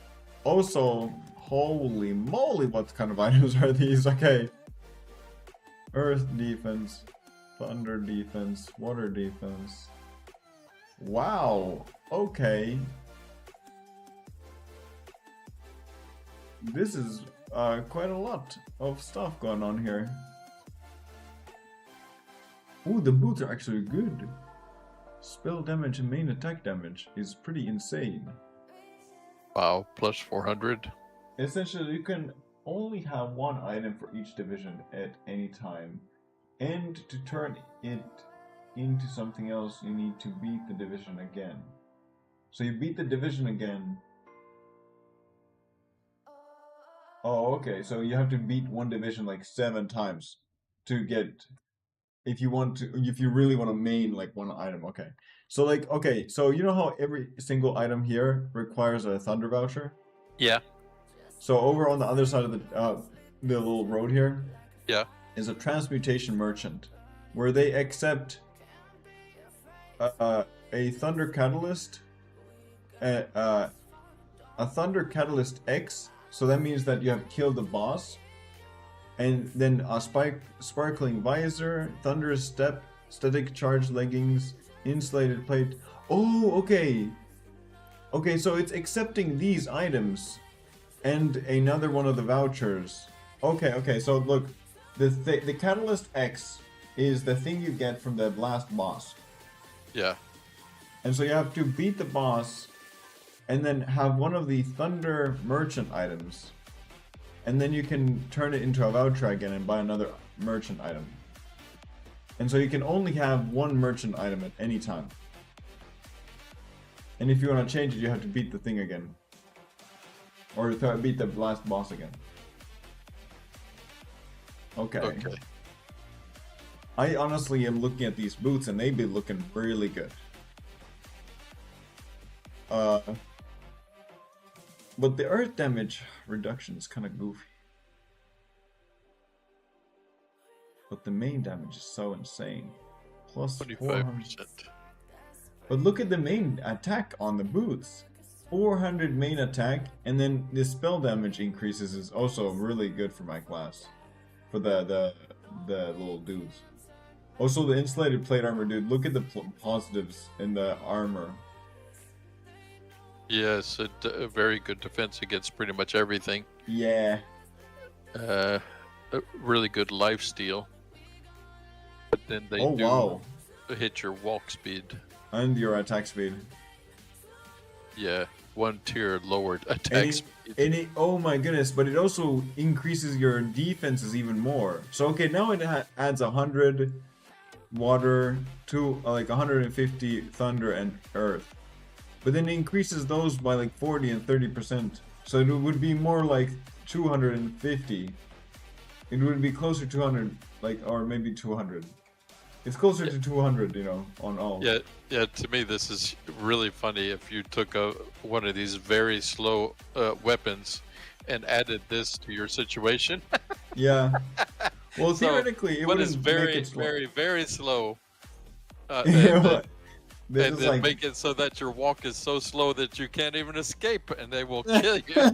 Also, holy moly, what kind of items are these? Okay. Earth defense, Thunder defense, Water defense. Wow. Okay. This is quite a lot of stuff going on here. Ooh, the boots are actually good. Spell damage and main attack damage is pretty insane. Wow, plus 400. Essentially, you can only have one item for each division at any time, and to turn it into something else, you need to beat the division again. So you beat the division again. Oh, okay. So you have to beat one division like 7 times to get, if you really want to main like one item. Okay. So like, okay, so you know how every single item here requires a thunder voucher? Yeah. So over on the other side of the little road here, yeah, is a transmutation merchant, where they accept a thunder catalyst, a thunder catalyst X. So that means that you have killed the boss, and then a sparkling visor, thunderous step, static charge leggings, insulated plate. Oh, okay. Okay, so it's accepting these items. And another one of the vouchers. Okay, so look, the Catalyst X is the thing you get from the last boss. Yeah. And so you have to beat the boss, and then have one of the Thunder Merchant items. And then you can turn it into a voucher again and buy another merchant item. And so you can only have one merchant item at any time. And if you want to change it, you have to beat the thing again. Or beat the last boss again. Okay. I honestly am looking at these boots and they've been looking really good. But the earth damage reduction is kind of goofy. But the main damage is so insane. Plus 25%. But look at the main attack on the boots. 400 main attack, and then the spell damage increases is also really good for my class. For the little dudes. Also the insulated plate armor, dude. Look at the positives in the armor. Yes, a very good defense against pretty much everything. Yeah. A really good lifesteal. But then they hit your walk speed. And your attack speed. Yeah, 1 tier lowered attack speed. Oh my goodness, but it also increases your defenses even more. So okay, now it adds 100 water to like 150 thunder and earth. But then it increases those by like 40 and 30%. So it would be more like 250. It would be closer to 200, like, or maybe 200. It's closer to 200, you know, on all. Yeah. To me, this is really funny. If you took one of these very slow weapons and added this to your situation. Yeah. Well, theoretically, it would is very, very slow. And then make it so that your walk is so slow that you can't even escape, and they will kill you.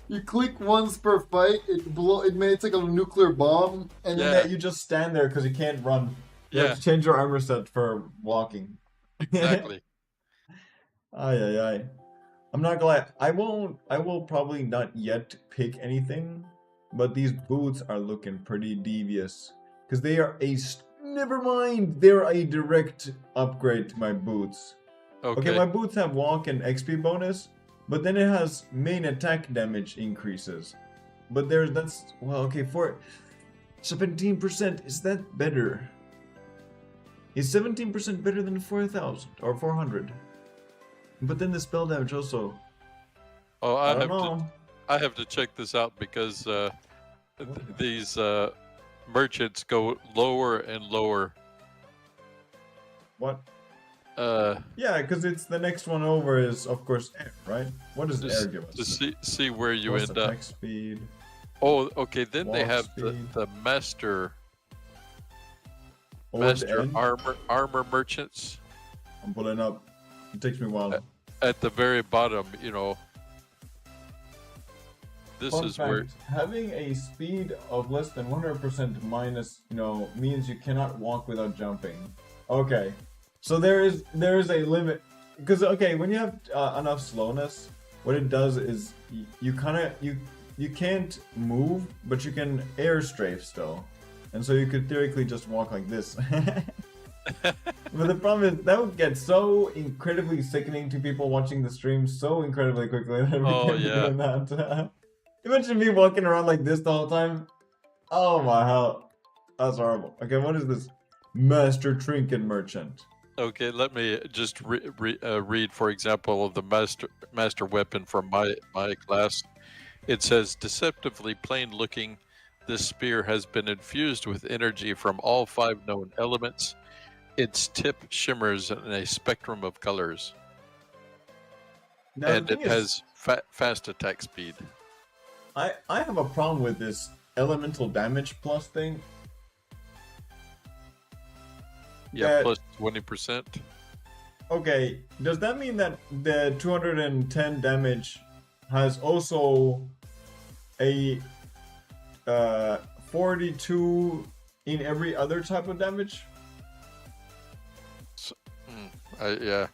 You click once per fight, it's like a nuclear bomb, and then you just stand there because you can't run. You have to change your armor set for walking. Exactly. Ay. I'm not gonna lie, I will probably not yet pick anything, but these boots are looking pretty devious. Because they are never mind, they're a direct upgrade to my boots. Okay, my boots have walk and XP bonus, but then it has main attack damage increases. But for 17%, is that better? Is 17% better than 4,000 or 400? But then the spell damage also. Oh, I have to check this out because these merchants go lower and lower. What? Yeah, because it's the next one over is of course air, right? What does air give us? To see where you Plus end up. Attack speed. Oh, okay. Then they have the master armor merchants. I'm pulling up. It takes me a while. At the very bottom, you know. This Fun is fact, where having a speed of less than 100% minus, means you cannot walk without jumping. Okay, so there is a limit because when you have enough slowness, what it does is you can't move, but you can air strafe still, and so you could theoretically just walk like this. But the problem is that would get so incredibly sickening to people watching the stream so incredibly quickly that we can't be doing that. Imagine me walking around like this the whole time. Oh my hell. That's horrible. Okay, what is this? Master Trinket Merchant. Okay, let me just read, for example, of the master weapon from my class. It says, deceptively plain looking, this spear has been infused with energy from all 5 known elements. Its tip shimmers in a spectrum of colors. Now, and it has fast attack speed. I have a problem with this elemental damage plus thing. Yeah, plus 20%. Okay, does that mean that the 210 damage has also a 42 in every other type of damage? Yeah,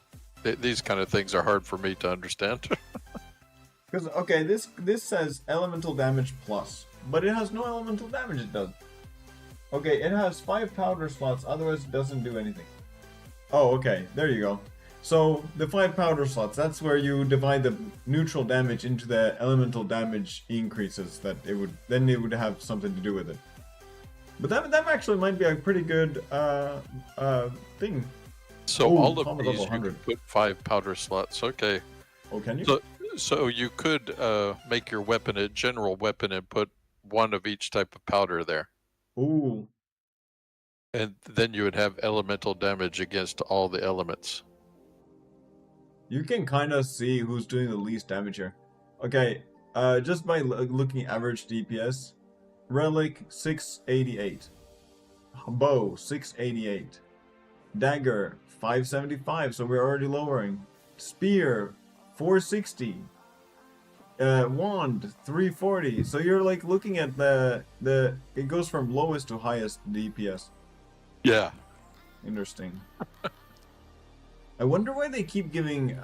these kind of things are hard for me to understand. Because, okay, this says elemental damage plus, but it has no elemental damage, it does. Okay, it has 5 powder slots, otherwise it doesn't do anything. Oh, okay, there you go. So, the 5 powder slots, that's where you divide the neutral damage into the elemental damage increases that it would, then it would have something to do with it. But that actually might be a pretty good thing. So all of these, you can put 5 powder slots, okay. Oh, can you? So you could make your weapon a general weapon and put 1 of each type of powder there. Ooh. And then you would have elemental damage against all the elements. You can kind of see who's doing the least damage here. Okay, just by looking average DPS, Relic 688, Bow 688, Dagger 575, so we're already lowering, Spear 460, Wand 340. So you're like looking at the it goes from lowest to highest DPS. Yeah. Interesting. I wonder why they keep giving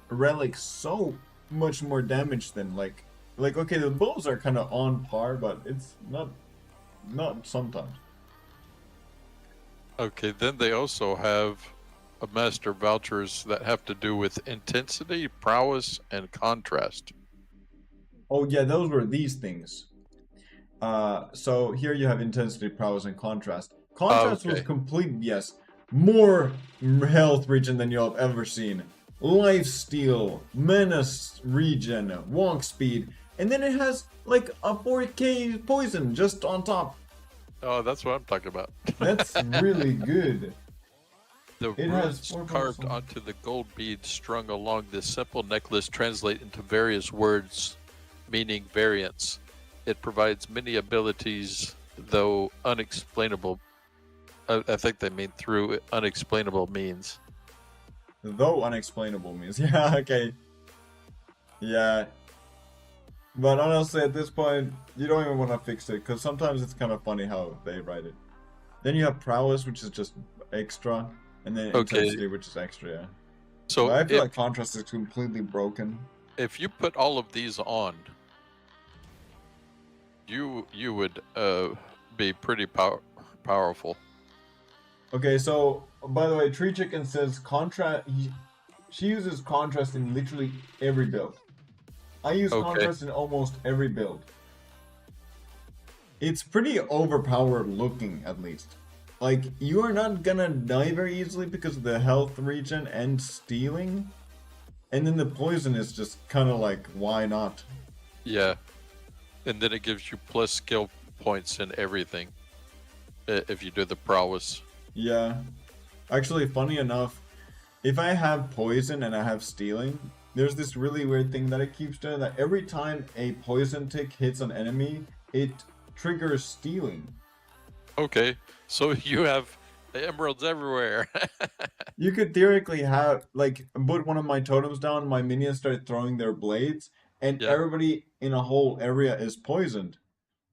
Relic so much more damage than like okay, the bows are kind of on par, but it's not sometimes. Okay, then they also have a master vouchers that have to do with intensity, prowess, and contrast. Oh yeah, those were these things. So here you have intensity, prowess, and contrast. Contrast was complete BS. More health regen than you'll have ever seen. Life steal, menace regen, walk speed, and then it has like a 4k poison just on top. Oh, that's what I'm talking about. That's really good. The runes carved onto the gold beads strung along this simple necklace translate into various words meaning variants. It provides many abilities, though unexplainable. I think they mean through unexplainable means. Though unexplainable means. Yeah, okay. Yeah. But honestly, at this point, you don't even want to fix it, because sometimes it's kind of funny how they write it. Then you have prowess, which is just extra, and then intensity, which is extra, yeah. So but I feel like contrast is completely broken. If you put all of these on, you would be pretty powerful. Okay, so by the way, Tree Chicken says contrast. She uses contrast in literally every build. I use contrast in almost every build. It's pretty overpowered looking, at least. Like, you are not gonna die very easily because of the health regen and stealing. And then the poison is just kind of like, why not? Yeah. And then it gives you plus skill points in everything. If you do the prowess. Yeah. Actually, funny enough, if I have poison and I have stealing, there's this really weird thing that it keeps doing, that every time a poison tick hits an enemy, it triggers stealing. Okay, so you have emeralds everywhere. You could theoretically have, like, put one of my totems down, my minions start throwing their blades, and everybody in a whole area is poisoned.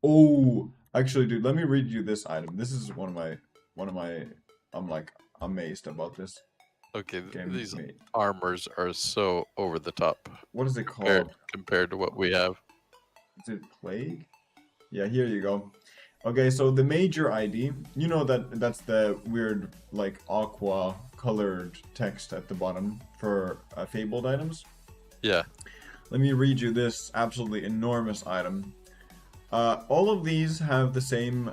Oh, actually, dude, let me read you this item. This is one of my, I'm like amazed about this. Okay, these armors are so over the top. What is it called? Compared to what we have. Is it Plague? Yeah, here you go. Okay, so the major ID, you know that's the weird like aqua colored text at the bottom for fabled items. Yeah. Let me read you this absolutely enormous item. All of these have the same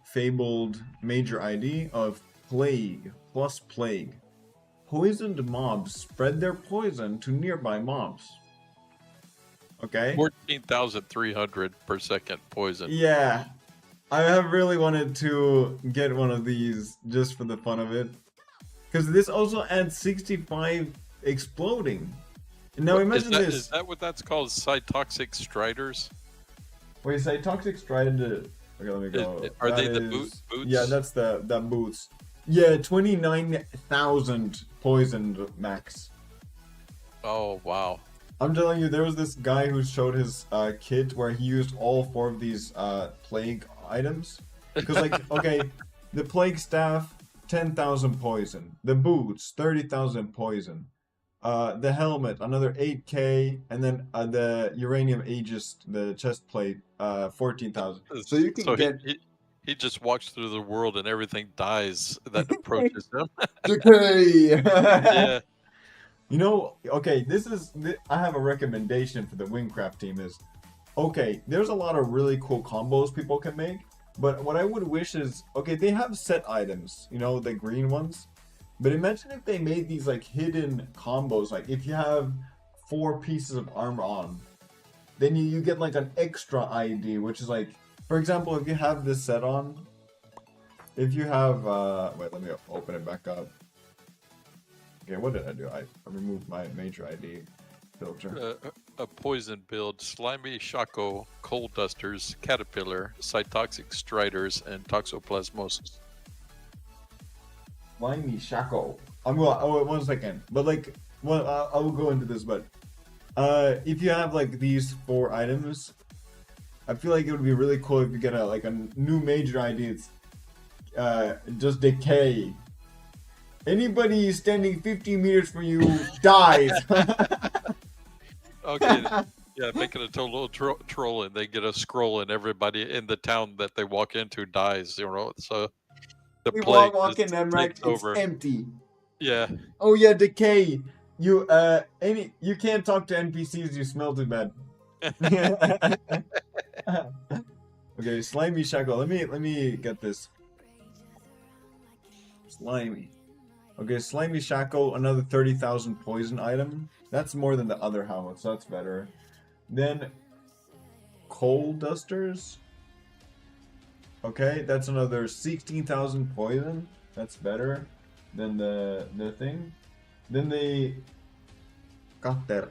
fabled major ID of plague plus plague. Poisoned mobs spread their poison to nearby mobs. Okay? 14,300 per second poison. Yeah. I have really wanted to get one of these just for the fun of it. Because this also adds 65 exploding. Now imagine this. Is that what that's called? Cytoxic striders? Wait, Cytoxic Striders. Okay, let me go. Are they the boots? Yeah, that's the boots. Yeah, 29,000 poisoned max. Oh, wow. I'm telling you, there was this guy who showed his kit where he used all 4 of these plague items. Because, like, okay, the plague staff, 10,000 poison. The boots, 30,000 poison. The helmet, another 8k. And then the uranium aegis, the chest plate, 14,000. So you can get... He just walks through the world and everything dies that approaches him. Decay! Yeah. You know, okay, I have a recommendation for the WynnCraft team is, okay, there's a lot of really cool combos people can make, but what I would wish is, okay, they have set items, you know, the green ones, but imagine if they made these, like, hidden combos, like, if you have 4 pieces of armor on, then you get, like, an extra ID, which is, like, for example, if you have this set on, if you have, wait, let me open it back up. Okay, what did I do? I removed my major ID filter. A poison build, slimy Shaco, coal dusters, caterpillar, cytoxic striders, and toxoplasmosis. Slimy Shaco. I'm going. Oh, 1 second. But like, well, I will go into this. But if you have like these 4 items, I feel like it would be really cool if you get a new major ID. It's just decay. Anybody standing 50 meters from you dies. Okay, yeah, making a total troll and they get a scroll and everybody in the town that they walk into dies, you know, so the we plague walk in them, right? It's over. empty. Yeah. Oh yeah, decay. You you can't talk to NPCs, you smell too bad. Okay, slimy shackle. Let me get this. Slimy. Okay, slimy shackle, another 30,000 poison item. That's more than the other helmet, so that's better. Then coal dusters. Okay, that's another 16,000 poison. That's better than the thing. Then they got that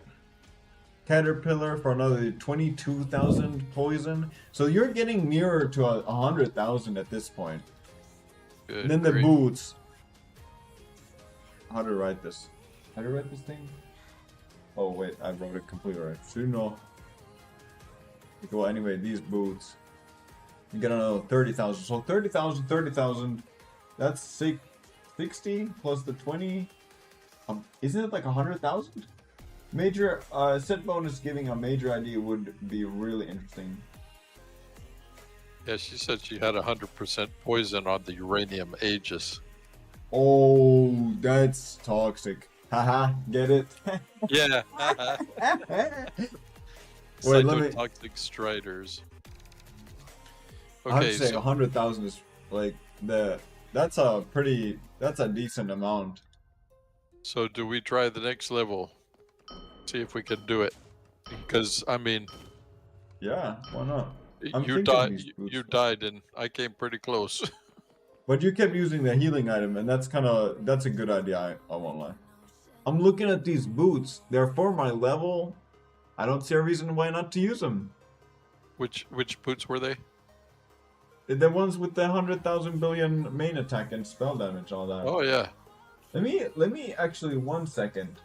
caterpillar for another 22,000 poison. So you're getting nearer to 100,000 at this point. Good Then the grief. boots. How to write this? How to write this thing? Oh wait, I wrote it completely right. Suno. Well, anyway, these boots. You get another 30,000. So 30,000, 30,000. That's 60 plus the 20. Isn't it like 100,000? Major set bonus giving a major ID would be really interesting. Yeah, she said she had 100% poison on the uranium aegis. Oh, that's toxic. Haha, get it? Yeah. Wait, let me. Cytotoxic striders. I have Okay, to say so 100,000 is like that's a decent amount. so do we try the next level? See if we can do it. Because I mean, Yeah, why not? I'm you thinking died. these boots You first. died, and I came pretty close. But you kept using the healing item, and that's a good idea. I won't lie. I'm looking at these boots. They're for my level. I don't see a reason why not to use them. Which boots were they? The ones with the 100,000 billion main attack and spell damage, all that. Oh yeah. Let me actually 1 second.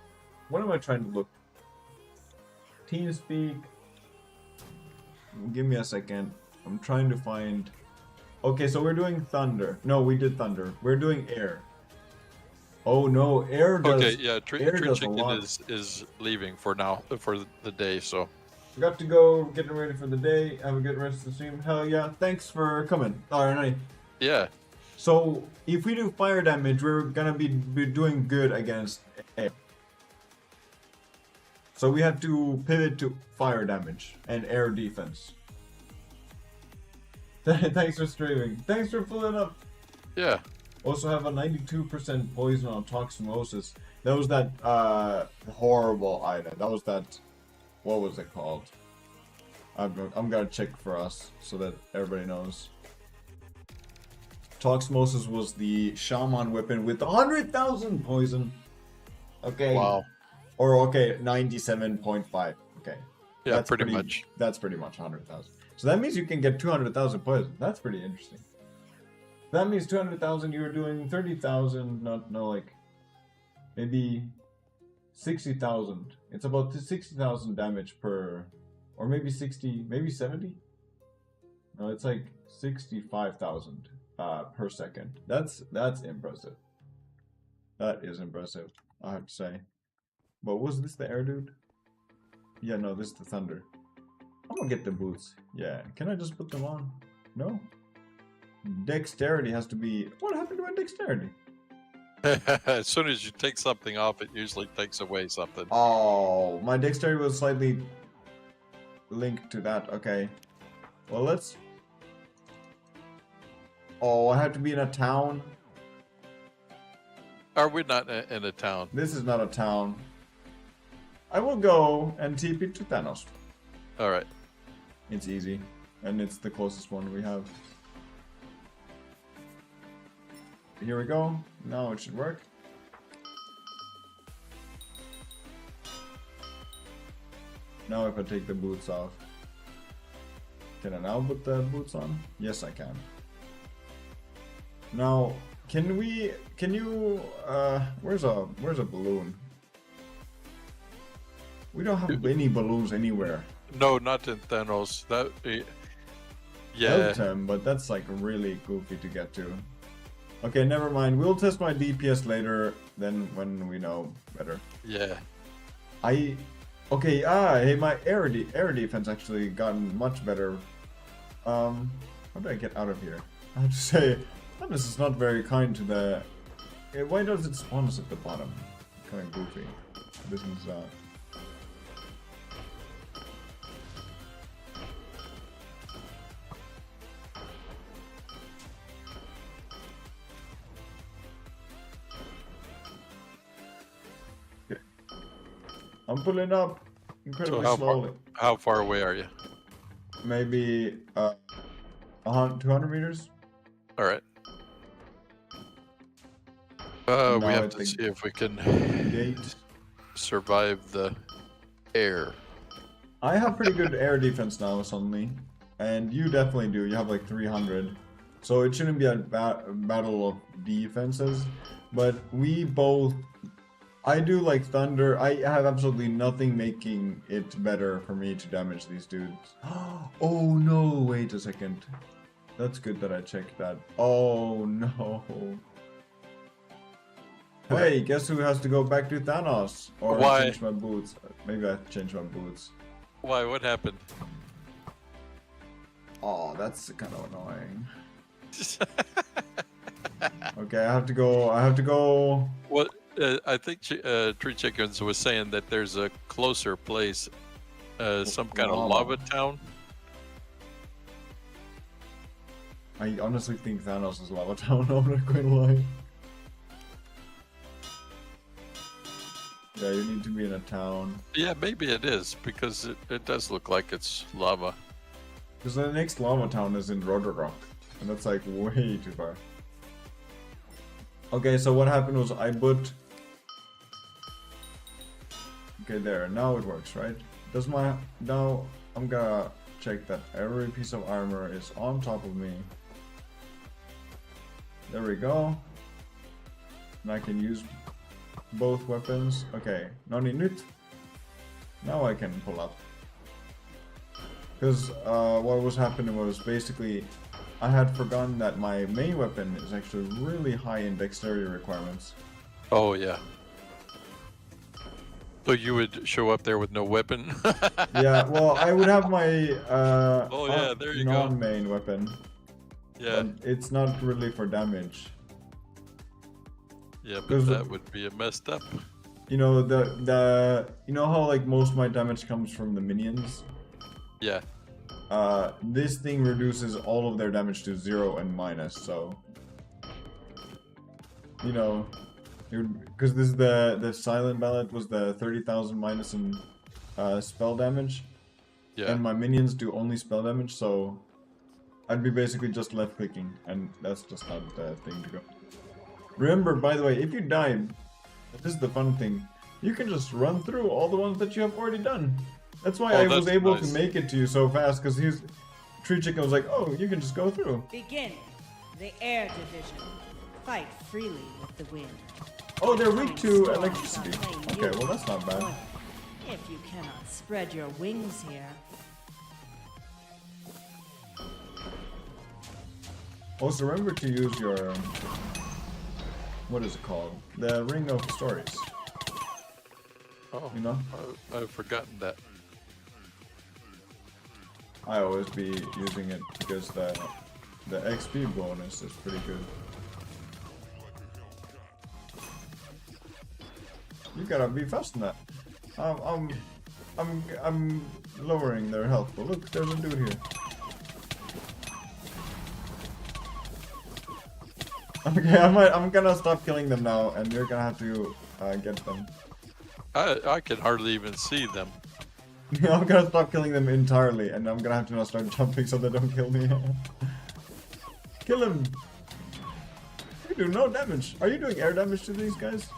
What am I trying to look? TeamSpeak. Give me a second. I'm trying to find. Okay, so we're doing thunder. No, we did thunder. We're doing air. Oh no, air does. Okay, yeah. Tree air does a Chicken lot. is leaving for now for the day. So got to go getting ready for the day. Have a good rest of the stream. Hell yeah. Thanks for coming. Alright. Yeah. So, if we do fire damage, we're gonna be doing good against air. So we have to pivot to fire damage and air defense. Thanks for streaming. Thanks for pulling up. Yeah. Also have a 92% poison on toximosis. That was that horrible item. That was that. What was it called? I'm gonna check for us so that everybody knows. Toximosis was the shaman weapon with 100,000 poison. Okay. Wow. Or okay, 97.5. Okay. Yeah, pretty much. That's pretty much 100,000. So that means you can get 200,000 poison. That's pretty interesting. That means 200,000. You're doing 30,000. No, like maybe 60,000. It's about 60,000 damage per, or maybe 60, maybe 70. No, it's like 65,000 per second. That's impressive. That is impressive, I have to say. But was this the air dude? Yeah, no, this is the thunder. I'm gonna get the boots. Yeah, can I just put them on? No? Dexterity has to be... What happened to my dexterity? As soon as you take something off, it usually takes away something. Oh, my dexterity was slightly linked to that. Okay. Well, let's... Oh, I have to be in a town. Are we not in a town? This is not a town. I will go and TP to Thanos. Alright. It's easy. And it's the closest one we have. Here we go. Now it should work. Now if I take the boots off. Can I now put the boots on? Yes, I can. Now, can you, where's a balloon? We don't have any balloons anywhere. No, not in Thanos. That, yeah. Helped him, but that's like really goofy to get to. Okay, never mind. We'll test my DPS later, then when we know better. Yeah. Okay, hey, my air defense actually gotten much better. How do I get out of here? I have to say, this is not very kind to the... Why does it spawn us at the bottom? Kind of goofy. This is, I'm pulling up incredibly slowly. How far away are you? Maybe 200 meters. All right. We have to see if we can survive the air. I have pretty good air defense now suddenly, and you definitely do. You have like 300, so it shouldn't be a battle of defenses. But we both. I do like thunder. I have absolutely nothing making it better for me to damage these dudes. Oh no, wait a second. That's good that I checked that. Oh no. Hey, guess who has to go back to Thanos? Or Why? change my boots. Maybe I have to change my boots. Why? What happened? Oh, that's kind of annoying. Okay, I have to go. What? I think Tree Chickens was saying that there's a closer place, some kind of lava town. I honestly think Thanos is lava town, I'm not going to lie. Yeah, you need to be in a town. Yeah, maybe it is, because it does look like it's lava. Because the next lava town is in Rock, and that's like way too far. Okay, so what happened was I put... Okay, there, now it works, right? Now I'm gonna check that every piece of armor is on top of me. There we go. And I can use both weapons. Okay, noni nyt. Now I can pull up. Because what was happening was basically I had forgotten that my main weapon is actually really high in dexterity requirements. Oh yeah. So you would show up there with no weapon? Yeah, well, I would have my Oh yeah, there you go. non-main weapon. Yeah. But it's not really for damage. Yeah, but that would be messed up. You know you know how like most of my damage comes from the minions? Yeah. This thing reduces all of their damage to 0 and minus, so you know, because this is the silent ballad was the 30,000 minus in spell damage. Yeah. And my minions do only spell damage, so I'd be basically just left clicking, and that's just not the thing to go. Remember, by the way, if you die, this is the fun thing, you can just run through all the ones that you have already done. That's why I was able to make it to you so fast, because Tree Chicken was like, oh, you can just go through. Begin the air division. Fight freely with the wind. Oh, they're weak to electricity. Okay, well that's not bad. If you cannot spread your wings here. Also, remember to use your... what is it called? The Ring of Stories. Oh, you know? I've forgotten that. I always be using it because the XP bonus is pretty good. You gotta be fast in that. I'm lowering their health, but look, there's a dude here. Okay, I'm gonna stop killing them now, and you're gonna have to get them. I can hardly even see them. I'm gonna stop killing them entirely, and I'm gonna have to now start jumping so they don't kill me. Kill him! You do no damage. Are you doing air damage to these guys?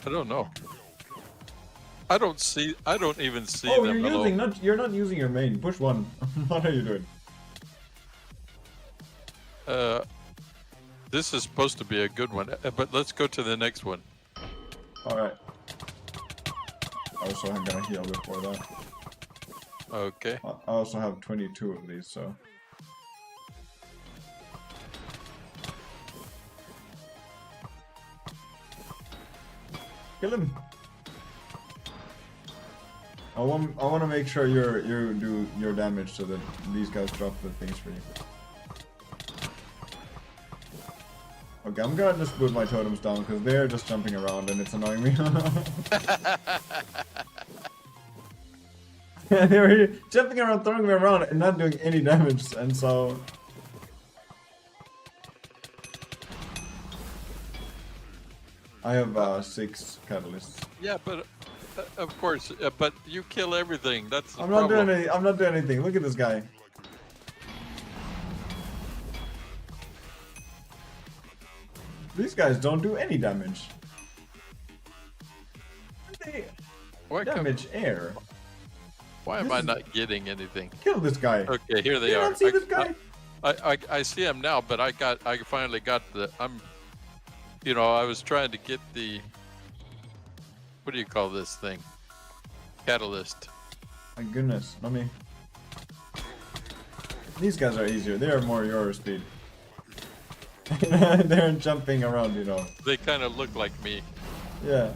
I don't know. I don't even see oh, them. You're not using your main. Push one. What are you doing? This is supposed to be a good one, but let's go to the next one. Alright. Also, I'm gonna heal before that. Okay. I also have 22 of these, so... Kill him! I want to make sure you do your damage so that these guys drop the things for you. Okay, I'm gonna just put my totems down because they're just jumping around and it's annoying me. They were jumping around, throwing me around, and not doing any damage, and so... I have 6 catalysts. Yeah, but of course, but you kill everything. That's the I'm not problem. doing any. I'm not doing anything. Look at this guy. These guys don't do any damage. They damage air. Why am I not getting anything? Kill this guy. Okay, here they you are. Not see this guy? I see him now, but I finally got the. You know, I was trying to get the. What do you call this thing? Catalyst. My goodness, let me. These guys are easier. They are more your speed. They're jumping around, you know. They kind of look like me. Yeah.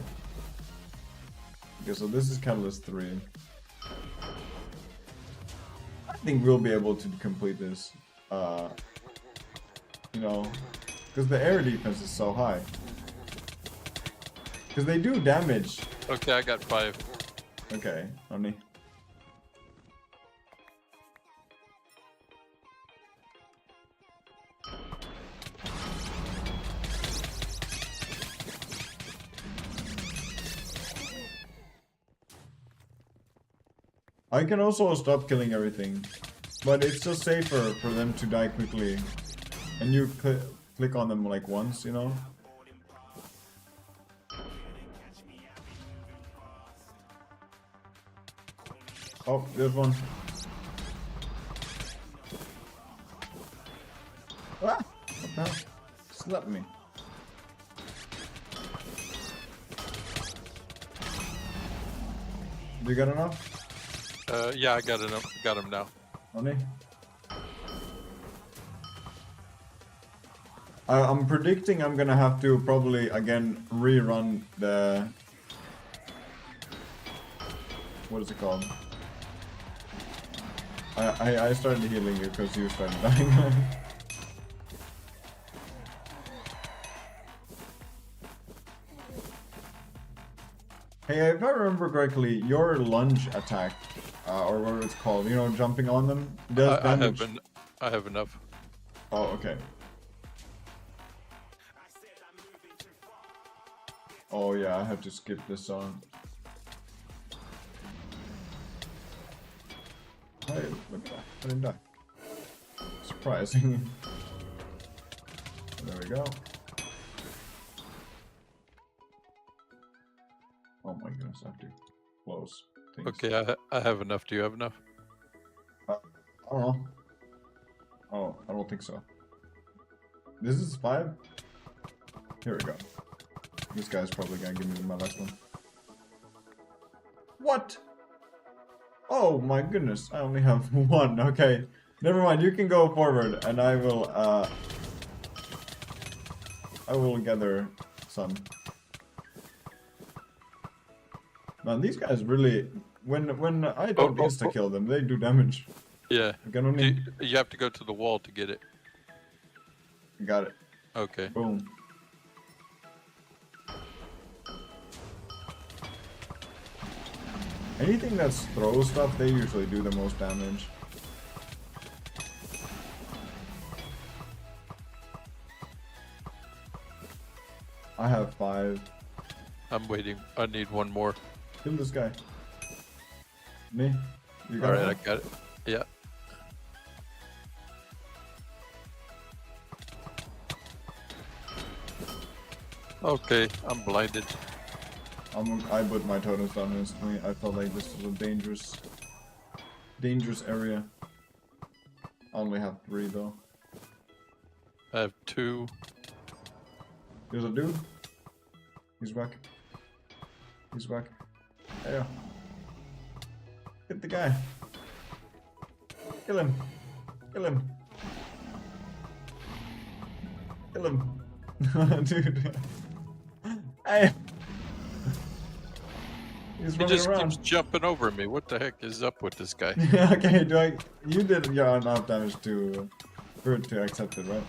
Okay, so this is Catalyst 3. I think we'll be able to complete this. You know, because the air defense is so high. Because they do damage. Okay, I got 5. Okay, only. I can also stop killing everything, but it's just safer for them to die quickly. And you click on them like once, you know? Oh, there's one. Ah! What the hell? Slapped me. You got enough? Yeah, I got enough. Got him now. Only? I'm predicting I'm gonna have to probably again rerun the what is it called? I started healing you because you started dying. Hey, if I remember correctly, your lunge attack, or whatever it's called, you know, jumping on them, does damage. I have enough. Oh, okay. Oh yeah, I have to skip this song. Hey, look at that. I didn't die. Surprising. There we go. Oh my goodness, I have to close things. Okay, I have enough. Do you have enough? I don't know. Oh, I don't think so. This is 5? Here we go. This guy's probably gonna give me my last one. What? Oh my goodness, I only have 1. Okay, never mind. You can go forward, and I will gather some. Man, these guys really, when I don't insta kill them, they do damage. Yeah. I can only... You have to go to the wall to get it. Got it. Okay. Boom. Anything that's throw stuff, they usually do the most damage. I have 5. I'm waiting. I need 1 more. Kill this guy. Me? You got it? Alright, I got it. Yeah. Okay, I'm blinded. I put my totems down instantly. I felt like this was a dangerous area. I only have 3 though. I have 2. There's a dude. He's whack. He's whack. Yeah. Hit the guy. Kill him. Kill him. Kill him. Dude. Hey. He just keeps jumping over me. What the heck is up with this guy? Okay, you did enough damage for it to accept it, right?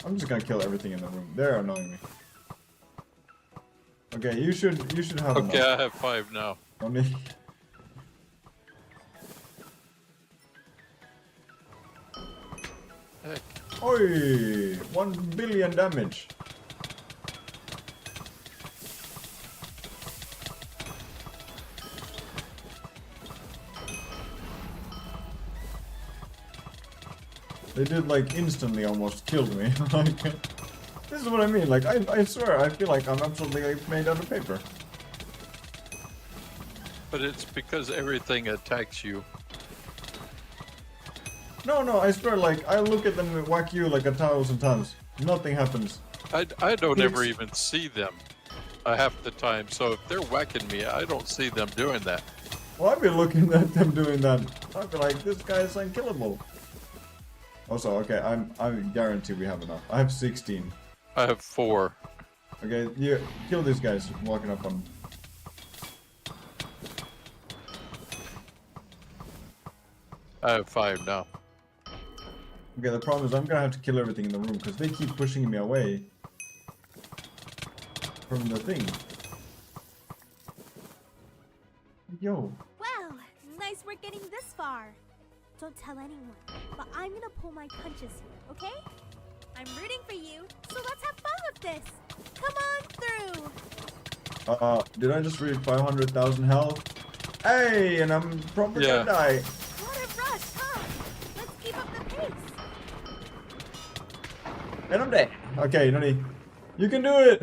I'm just gonna kill everything in the room. They're annoying me. Okay, you should have Okay, enough. I have 5 now. Only. Heck. Oi! 1 billion damage. They did like instantly almost killed me. Like, this is what I mean. Like I swear I feel like I'm absolutely like, made out of paper. But it's because everything attacks you. No, I swear, like, I look at them and whack you like 1,000 times. Nothing happens. I don't ever even see them half the time, so if they're whacking me, I don't see them doing that. Well, I've been looking at them doing that. I'd be like, this guy is unkillable. Also, okay, I guarantee we have enough. I have 16. I have 4. Okay, you kill these guys walking up on. I have 5 now. Okay, the problem is I'm gonna have to kill everything in the room because they keep pushing me away from the thing. Yo. Well, nice work getting this far. Don't tell anyone, but I'm gonna pull my punches here, okay? I'm rooting for you, so let's have fun with this. Come on through. Did I just reach 500,000 health? Hey, and I'm probably gonna die. What a rush, huh? Let's keep up the pace. And I'm dead. Okay, Nani, you can do it.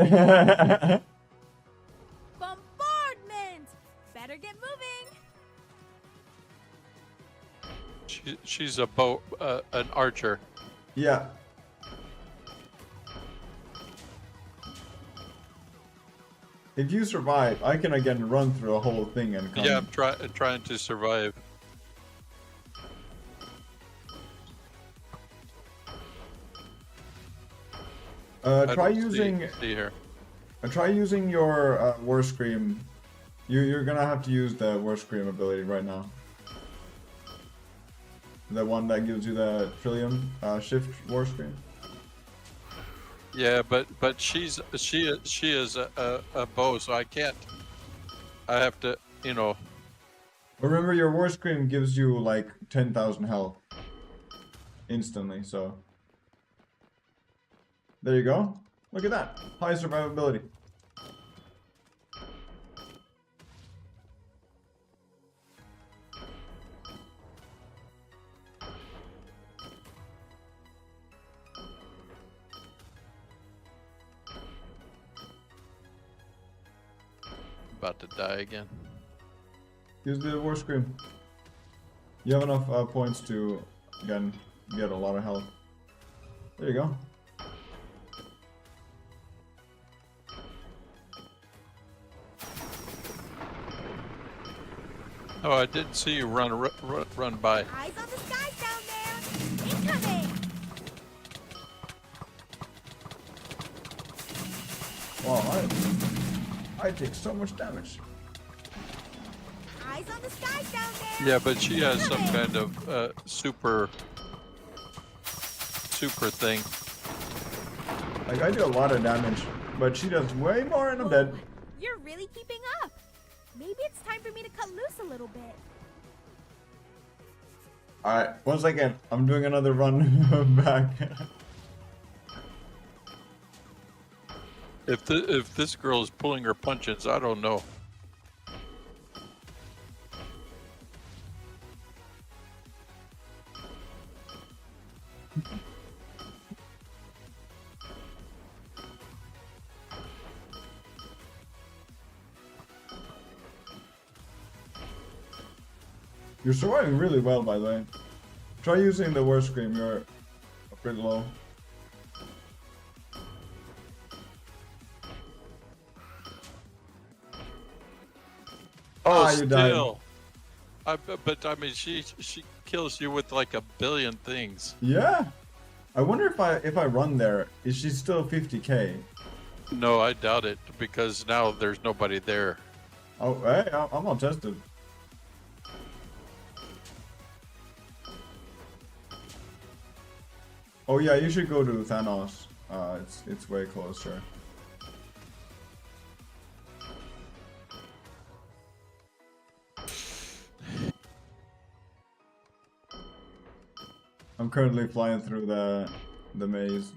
Bombardment! Better get moving. She's an archer. Yeah. If you survive, I can again run through the whole thing and come. Yeah, I'm trying to survive. Try using. See here. Try using your War Scream. You're gonna have to use the War Scream ability right now. The one that gives you the Trillium shift War Scream. Yeah, but she is a bow, so I can't. I have to, you know. Remember, your War Scream gives you like 10,000 health instantly. So there you go. Look at that, high survivability. About to die again. Use the War Scream. You have enough points to, again, get a lot of health. There you go. Oh, I didn't see you run by. Eyes on the skies down there! Incoming! Wow, I take so much damage. Eyes on the skies down there! Yeah, but she has some kind of super thing. Like, I do a lot of damage, but she does way more and I'm dead. You're really keeping up. Maybe it's time for me to cut loose a little bit. Alright, 1 second. I'm doing another run back. If this girl is pulling her punches, I don't know. You're surviving really well, by the way. Try using the War Scream, you're pretty low. Oh, you died. still. But I mean, she kills you with like a billion things. Yeah. I wonder if I run there, is she still 50k? No, I doubt it because now there's nobody there. Oh, hey, I'm all tested. Oh yeah, you should go to Thanos. It's way closer. I'm currently flying through the maze,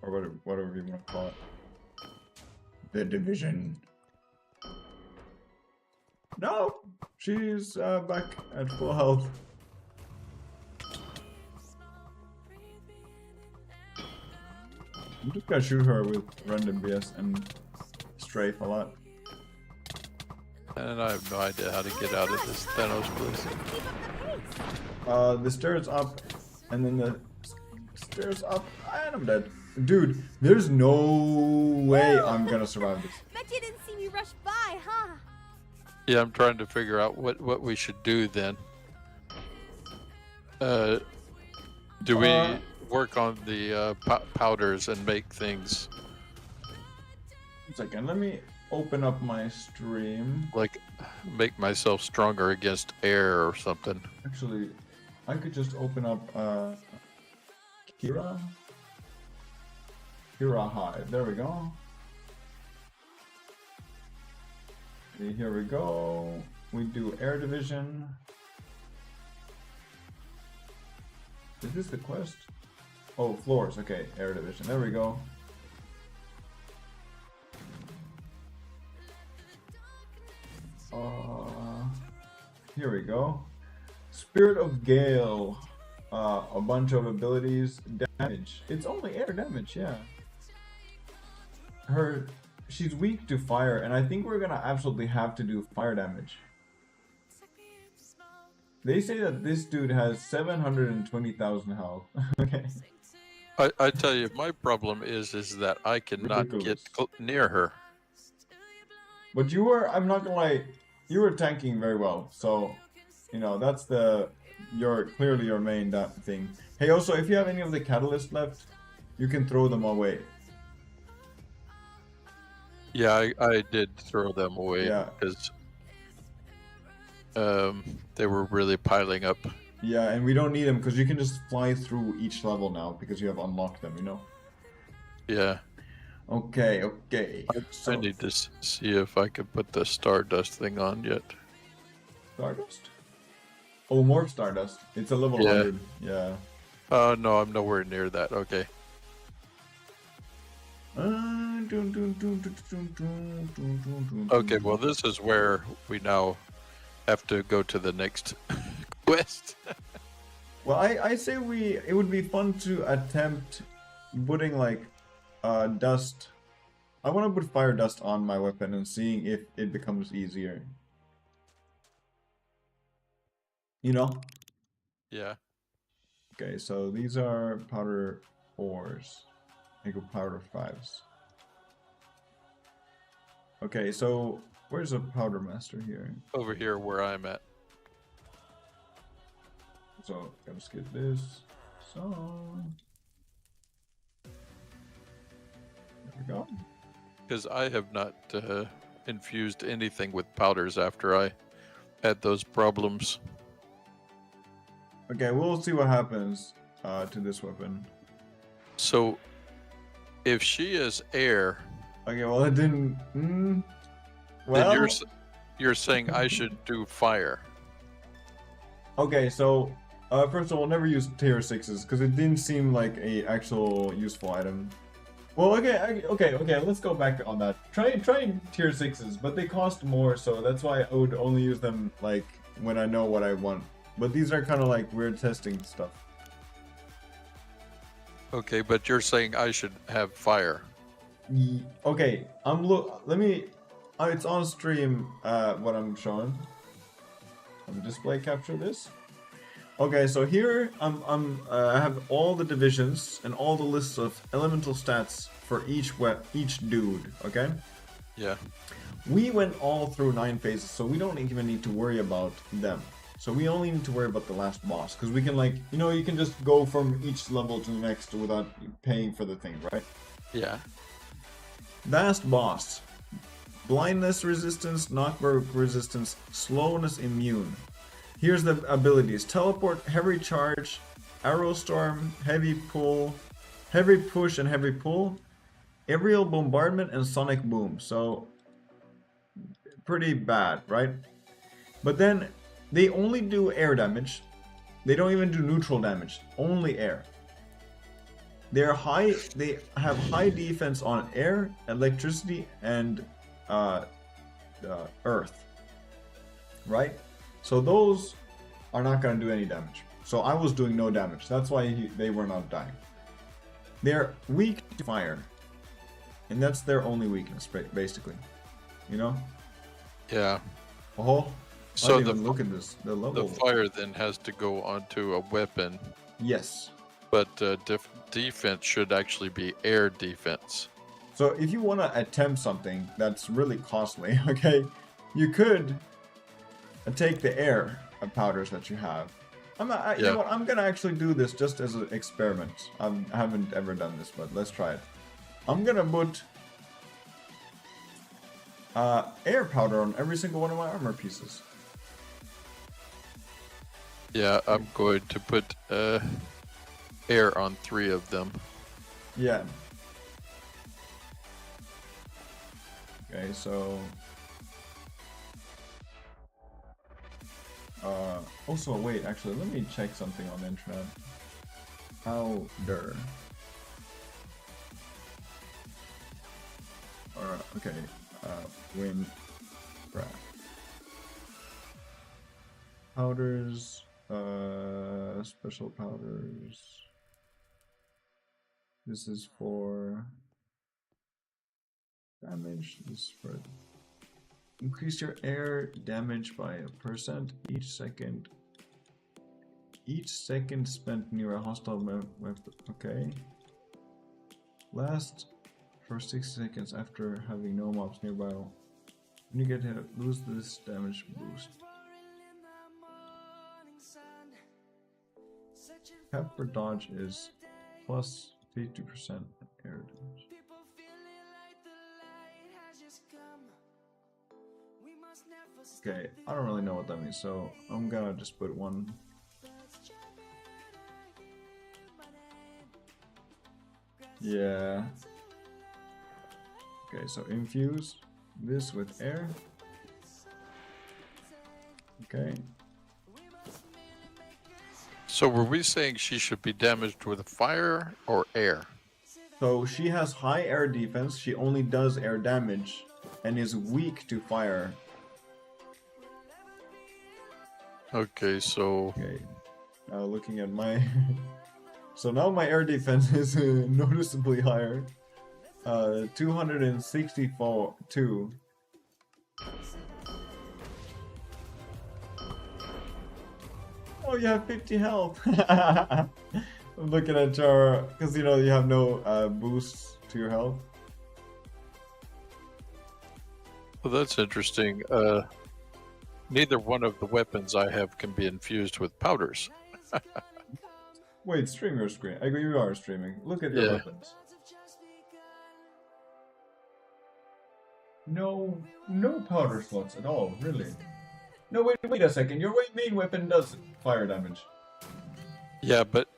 or whatever you want to call it. The division. No, she's back at full health. I'm just gonna shoot her with random BS and strafe a lot. And I have no idea how to get out of this Thanos place. The stairs up, and then the stairs up, and I'm dead. Dude, there's no way I'm gonna survive this. Bet you didn't see me rush by, huh? Yeah, I'm trying to figure out what we should do then. Do we work on the powders and make things? 1 second, let me open up my stream. Like, make myself stronger against air or something. Actually, I could just open up Qira Hive. There we go. Okay, here we go. We do air division. Is this the quest? Oh, floors. Okay, air division. There we go. Here we go. Spirit of Gale. A bunch of abilities. Damage. It's only air damage, yeah. She's weak to fire, and I think we're gonna absolutely have to do fire damage. They say that this dude has 720,000 health. Okay. I tell you, my problem is that I cannot get near her. But you were, I'm not gonna lie, you were tanking very well. So, you know, that's clearly your main thing. Hey, also, if you have any of the catalysts left, you can throw them away. Yeah, I did throw them away Yeah. because they were really piling up. Yeah, and we don't need them because you can just fly through each level now because you have unlocked them, you know? Yeah. Okay, okay. I need to see if I could put the Stardust thing on yet. Stardust? Oh, more Stardust. It's a level 100. Yeah. No, I'm nowhere near that. Okay. Okay, well, this is where we now have to go to the next quest. Well, I say it would be fun to attempt putting like dust. I want to put fire dust on my weapon and seeing if it becomes easier. You know? Yeah. Okay, so these are powder 4s. I go powder 5s. Okay, so where's a powder master here? Over here where I'm at. So, gotta skip this. So... There we go. Because I have not infused anything with powders after I had those problems. Okay, we'll see what happens to this weapon. So, if she is air... Okay, well it didn't... well... Then you're saying I should do fire. Okay, so... first of all, never use tier 6s, because it didn't seem like a actual useful item. Well, okay, let's go back on that. Try tier 6s, but they cost more, so that's why I would only use them, like, when I know what I want. But these are kind of like weird testing stuff. Okay, but you're saying I should have fire. Okay, let me... it's on stream, what I'm showing. Let me display capture this. Okay, so here I have all the divisions and all the lists of elemental stats for each dude, okay? Yeah. We went all through 9 phases, so we don't even need to worry about them. So we only need to worry about the last boss, because we can, like, you know, you can just go from each level to the next without paying for the thing, right? Yeah. Last boss. Blindness resistance, knockback resistance, slowness immune. Here's the abilities. Teleport, heavy charge, arrow storm, heavy pull, heavy push and heavy pull, aerial bombardment, and sonic boom. So, pretty bad, right? But then, they only do air damage. They don't even do neutral damage. Only air. They have high defense on air, electricity, and earth. Right? So those are not going to do any damage. So I was doing no damage. That's why they were not dying. They're weak to fire. And that's their only weakness, basically. You know? Yeah. Oh, so look at this. The level. The fire then has to go onto a weapon. Yes. But defense should actually be air defense. So if you want to attempt something that's really costly, okay, you could take the air powders that you have. You know what, I'm gonna actually do this just as an experiment. I haven't ever done this, but let's try it. I'm gonna put air powder on every single one of my armor pieces. Yeah, I'm going to put air on 3 of them. Yeah. Okay, so... also, wait, actually, let me check something on the internet. Powder. Okay, WynnCraft. Powders, special powders. This is for damage, this is for... Increase your air damage by 1% each second. Each second spent near a hostile weapon. Okay. Last for 60 seconds after having no mobs nearby. When you get hit, lose this damage boost. Cap for dodge is plus 52% air damage. Okay, I don't really know what that means, so I'm gonna just put one. Yeah. Okay, so infuse this with air. Okay. So were we saying she should be damaged with fire or air? So she has high air defense, she only does air damage, and is weak to fire. Okay, so... Okay, looking at my... So now my air defense is noticeably higher. 262. Oh, you have 50 health. I'm looking at your... Because, you know, you have no boosts to your health. Well, that's interesting. Neither one of the weapons I have can be infused with powders. Wait, stream your screen. I agree, you are streaming. Look at your weapons. No powder slots at all, really. No, wait a second. Your main weapon does fire damage. Yeah, but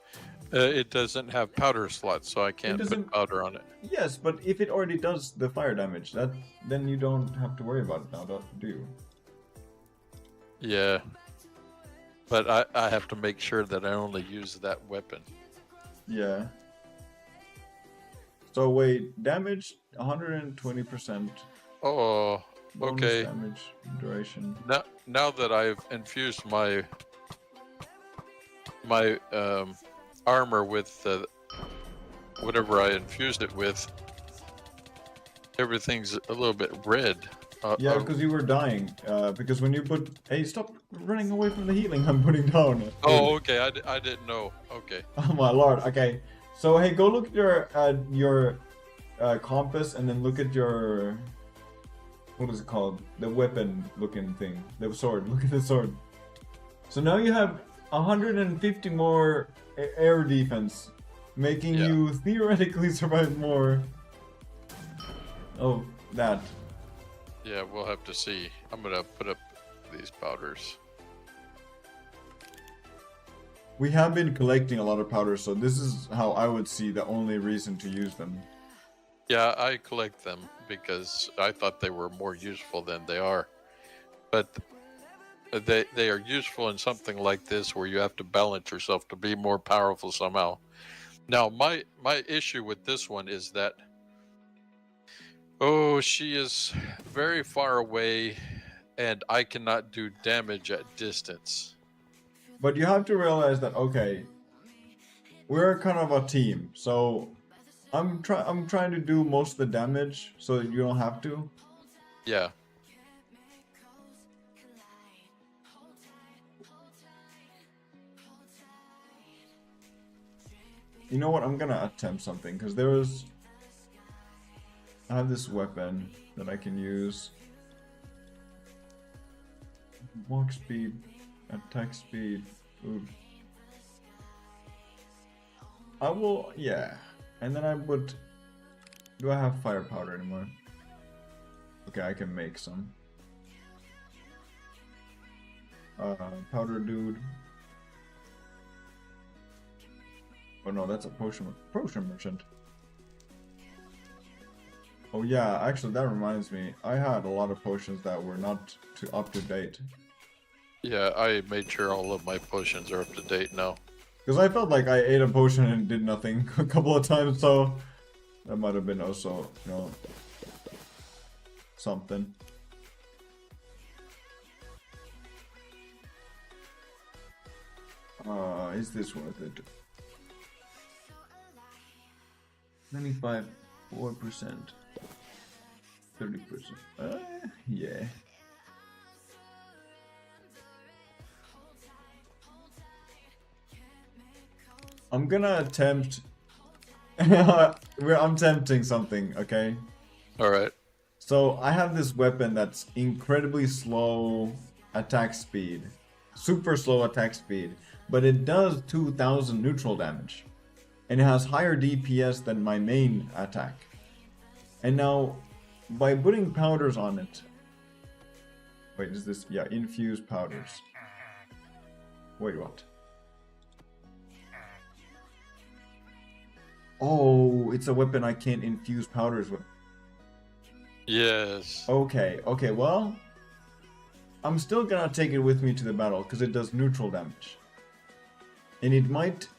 it doesn't have powder slots, so I can't put powder on it. Yes, but if it already does the fire damage, then you don't have to worry about it now, do you? Yeah. But I have to make sure that I only use that weapon. Yeah. So wait, damage 120%. Oh, okay. Damage duration. Now that I've infused my armor with whatever I infused it with, everything's a little bit red. Yeah, because you were dying. Because when you put... Hey, stop running away from the healing I'm putting down. Oh, okay. I didn't know. Okay. Oh my lord. Okay. So, hey, go look at your compass and then look at your... What is it called? The weapon-looking thing. The sword. Look at the sword. So now you have 150 more air defense, making you theoretically survive more of that. Yeah, we'll have to see. I'm gonna put up these powders. We have been collecting a lot of powders, so this is how I would see the only reason to use them. Yeah, I collect them because I thought they were more useful than they are. But they are useful in something like this where you have to balance yourself to be more powerful somehow. Now, my issue with this one is that she is very far away, and I cannot do damage at distance. But you have to realize that, okay, we're kind of a team, so I'm trying to do most of the damage so that you don't have to. Yeah. You know what? I'm gonna attempt something because I have this weapon that I can use. Walk speed, attack speed, food. I will, yeah. And then I would... Do I have fire powder anymore? Okay, I can make some. Powder dude. Oh no, that's a potion merchant. Oh yeah, actually that reminds me. I had a lot of potions that were not up to date. Yeah, I made sure all of my potions are up to date now. Because I felt like I ate a potion and did nothing a couple of times, so that might have been also, you know, something. Is this worth it? 95, 4%, 30%. Yeah. I'm gonna attempt. I'm tempting something, okay? Alright. So I have this weapon that's incredibly slow attack speed. Super slow attack speed. But it does 2000 neutral damage. And it has higher DPS than my main attack. And now, by putting powders on it, Wait, is this? Yeah, infused powders. Wait, what? Oh, it's a weapon I can't infuse powders with. Yes. Okay, okay, well, I'm still gonna take it with me to the battle because it does neutral damage. And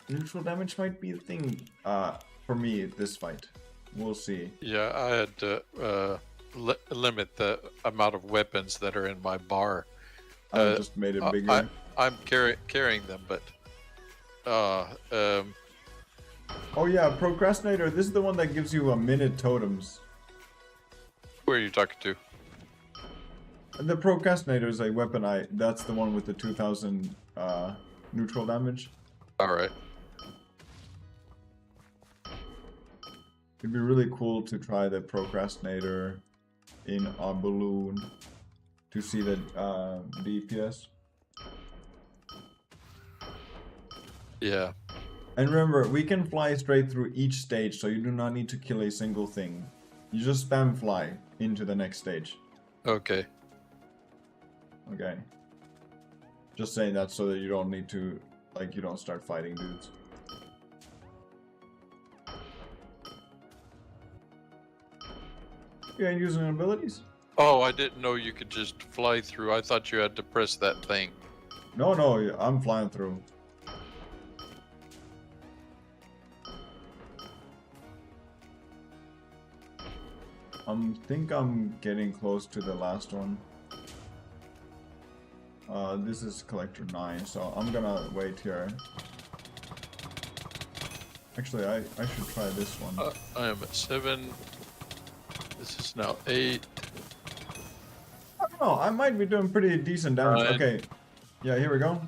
neutral damage might be a thing for me this fight. We'll see. Yeah, I had to limit the amount of weapons that are in my bar. I just made it bigger. I'm carrying them, but oh yeah, Procrastinator. This is the one that gives you a minute totems. Who are you talking to? The Procrastinator is a weapon. That's the one with the 2000 neutral damage. All right. It'd be really cool to try the Procrastinator in a balloon to see the DPS. Yeah. And remember, we can fly straight through each stage, so you do not need to kill a single thing. You just spam fly into the next stage. Okay. Okay. Just saying that so that you don't need to, like, you don't start fighting dudes. You ain't using abilities? Oh, I didn't know you could just fly through. I thought you had to press that thing. No, no, I'm flying through. Think I'm getting close to the last one. This is Collector 9, so I'm gonna wait here. Actually, I should try this one. I am at 7. This is now 8. I don't know, I might be doing pretty decent damage. 9. Okay, yeah, here we go.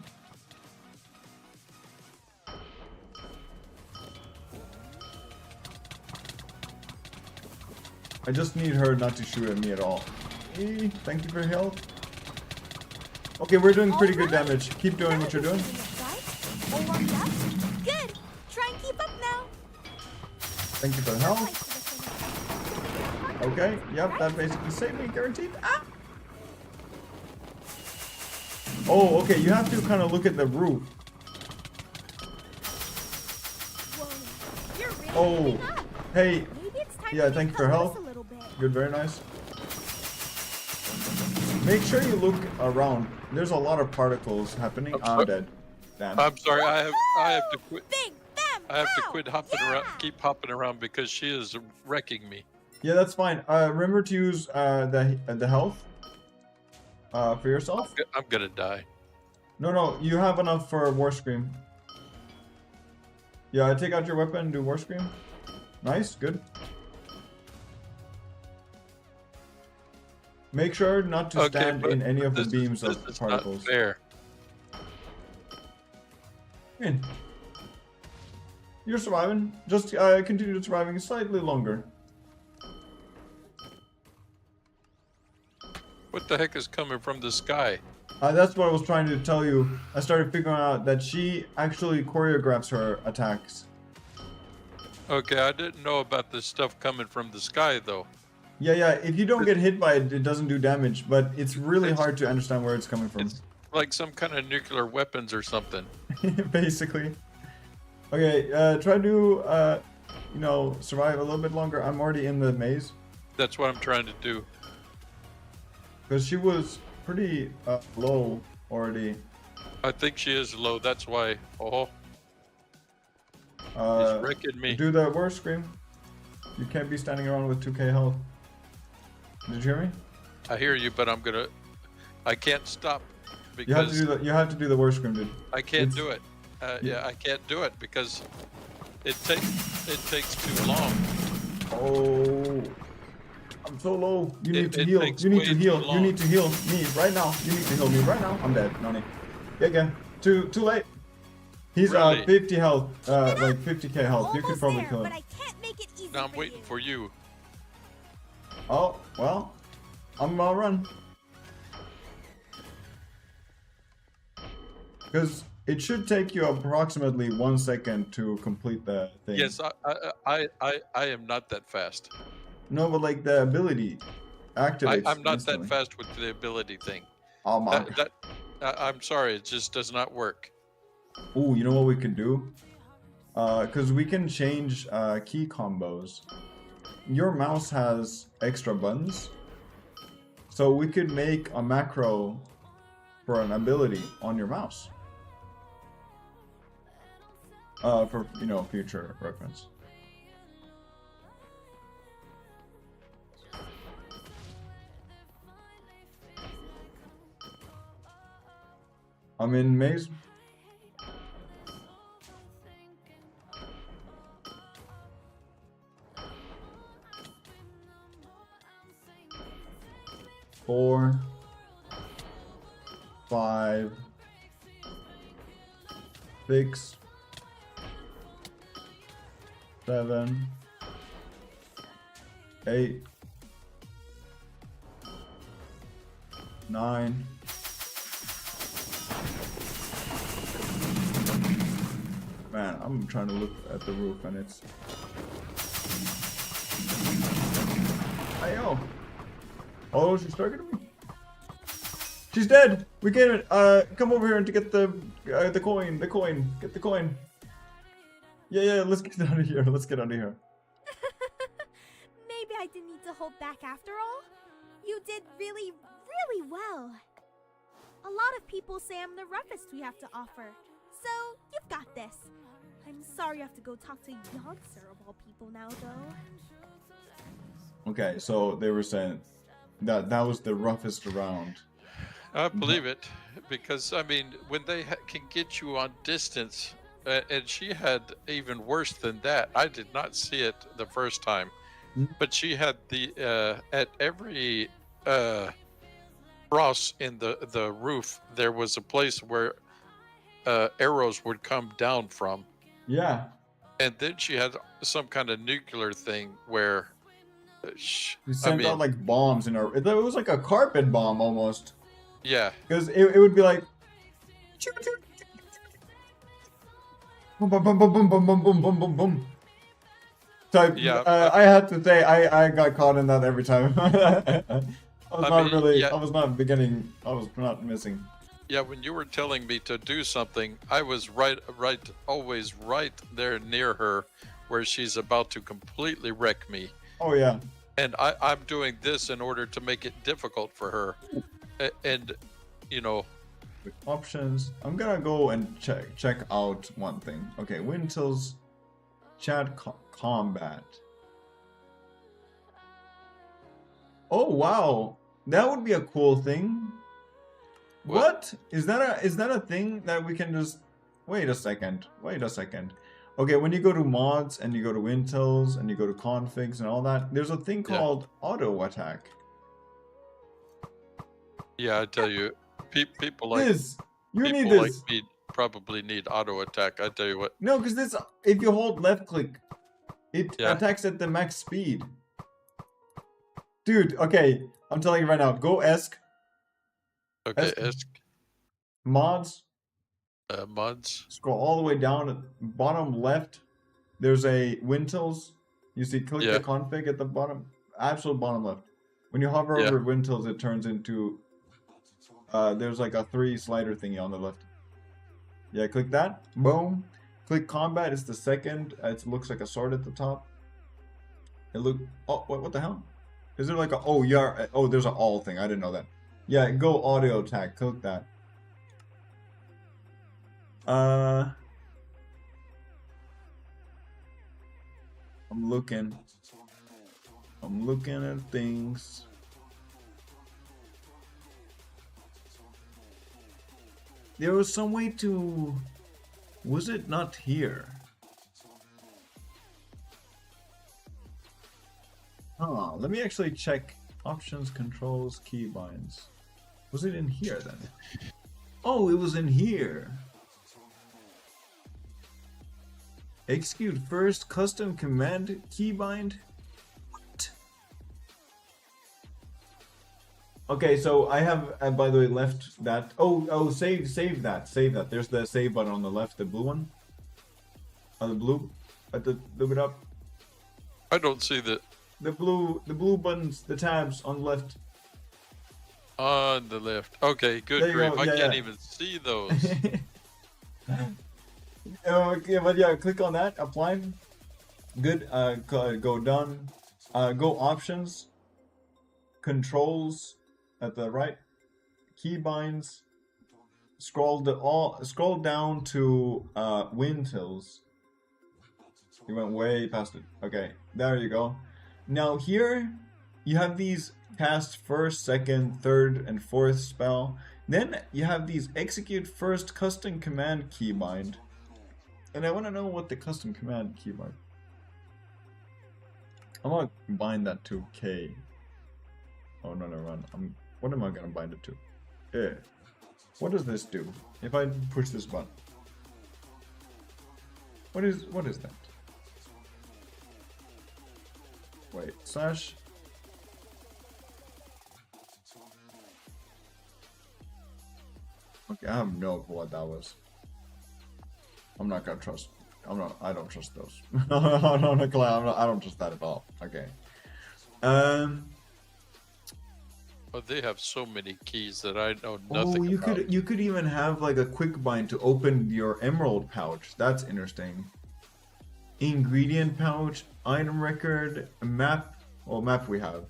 I just need her not to shoot at me at all. Hey, thank you for your help. Okay, we're doing pretty good damage. Keep doing what you're doing. All warmed up? Good. Try and keep up now. Thank you for the help. Okay, yep, that basically saved me, guaranteed. Ah! Oh, okay, you have to kind of look at the roof. Whoa, you're really Oh, moving up. hey, Maybe it's time yeah, to thank you get for loose help. a little bit. Good, very nice. Make sure you look around. There's a lot of particles happening. I'm dead. Damn. I'm sorry. I have to quit. Big, bam, I have to quit hopping around. Keep hopping around because she is wrecking me. Yeah, that's fine. Remember to use the health for yourself. I'm gonna die. No, no, you have enough for War Scream. Yeah, take out your weapon and do War Scream. Nice, good. Make sure not to stand in any of the beams of particles. Not fair. In. You're surviving. Just continue surviving slightly longer. What the heck is coming from the sky? That's what I was trying to tell you. I started figuring out that she actually choreographs her attacks. Okay, I didn't know about this stuff coming from the sky though. Yeah, yeah. If you don't get hit by it, it doesn't do damage, but it's really hard to understand where it's coming from. It's like some kind of nuclear weapons or something. Basically. Okay, try to, you know, survive a little bit longer. I'm already in the maze. That's what I'm trying to do. Because she was pretty low already. I think she is low. That's why. Oh. It's wrecking me. Do the War Scream. You can't be standing around with 2k health. Did you hear me? I hear you, but I can't stop because you have to do the War Scream, dude. I can't do it. Yeah, I can't do it because it takes too long. Oh, I'm so low. You need to heal. takes You need way to heal. too You long. need to heal me right now. You need to heal me right now. I'm dead. No need. Yeah, again. Too late. He's Really? 50 health. Like 50k health. You could probably kill him. Now I'm waiting for you. Oh well, I'm gonna run. Because it should take you approximately 1 second to complete the thing. Yes, I am not that fast. No, but like the ability activates. I'm not instantly. that fast with the ability thing. Oh my god. I'm sorry, it just does not work. Ooh, you know what we could do? Because we can change key combos. Your mouse has extra buttons, so we could make a macro for an ability on your mouse. For, you know, future reference. I'm in maze. Four, 5, 6, 7, 8, 9. Man, I'm trying to look at the roof and it's... Ayo! Oh, she's targeting me. She's dead. We get it. Come over here to get the coin. The coin. Get the coin. Yeah. Let's get out of here. Let's get out of here. Maybe I didn't need to hold back after all. You did really, really well. A lot of people say I'm the roughest we have to offer. So, you've got this. I'm sorry you have to go talk to Yogsir of all people now, though. Okay, so they were saying that was the roughest around. I believe it, because I mean, when they can get you on distance, and she had even worse than that. I did not see it the first time, but she had the at every cross in the roof, there was a place where arrows would come down from. Yeah. And then she had some kind of nuclear thing where We sent out like bombs in our. It was like a carpet bomb almost. Yeah. Because it would be like. Boom, boom, boom, boom, boom, boom, boom, boom, boom, boom, boom. So yeah, I had to say I got caught in that every time. I was not beginning. I was not missing. Yeah, when you were telling me to do something, I was always right there near her, where she's about to completely wreck me. Oh yeah. And I'm doing this in order to make it difficult for her, and you know. Options. I'm gonna go and check out one thing. Okay, Wintel's chat combat. Oh wow, that would be a cool thing. What is that? Is that a thing that we can just? Wait a second. Okay, when you go to mods and you go to Wintel's and you go to configs and all that, there's a thing called auto attack. Yeah, I tell you, people like this. You people need this. Like me probably need auto attack. I tell you what. No, because this, if you hold left click, it attacks at the max speed. Dude, okay, I'm telling you right now. Go ESC. Okay, ESC. Mods. Mods. Scroll all the way down at bottom left. There's a Wintel's. You see, click the config at the bottom, absolute bottom left. When you hover over Wintel's, it turns into. There's like a 3 slider thingy on the left. Yeah, click that. Boom. Click combat. It's the second. It looks like a sword at the top. Oh, what the hell? Is there like a? Oh yeah. Oh, there's an all thing. I didn't know that. Yeah, go audio attack. Click that. I'm looking at things. There was some way to... Was it not here? Huh, let me actually check options, controls, keybinds. Was it in here then? Oh, it was in here. Execute first custom command keybind. What? Okay, so I have, by the way, left that. Oh, save that. There's the save button on the left, the blue one. The blue, at the look it up. I don't see that. The blue buttons, the tabs on the left. On the left. Okay, There good you grief. go. I Yeah, can't yeah. even see those. Okay, but yeah, click on that. Apply. Good. Go done. Go options. Controls at the right. Keybinds. Scroll down to wind hills. You went way past it. Okay, there you go. Now here you have these cast first, second, third, and fourth spell. Then you have these execute first custom command keybind. And I want to know what the custom command keybind. I'm gonna bind that to K. Oh no, never mind. What am I gonna bind it to? Yeah. What does this do? If I push this button. What is that? Wait, slash. Okay, I have no clue what that was. I'm not gonna trust. I don't trust those. I don't trust that at all. Okay. But they have so many keys that I know nothing Oh, you about. you could even have like a quick bind to open your emerald pouch. That's interesting. Ingredient pouch, item record, map. Well, map we have.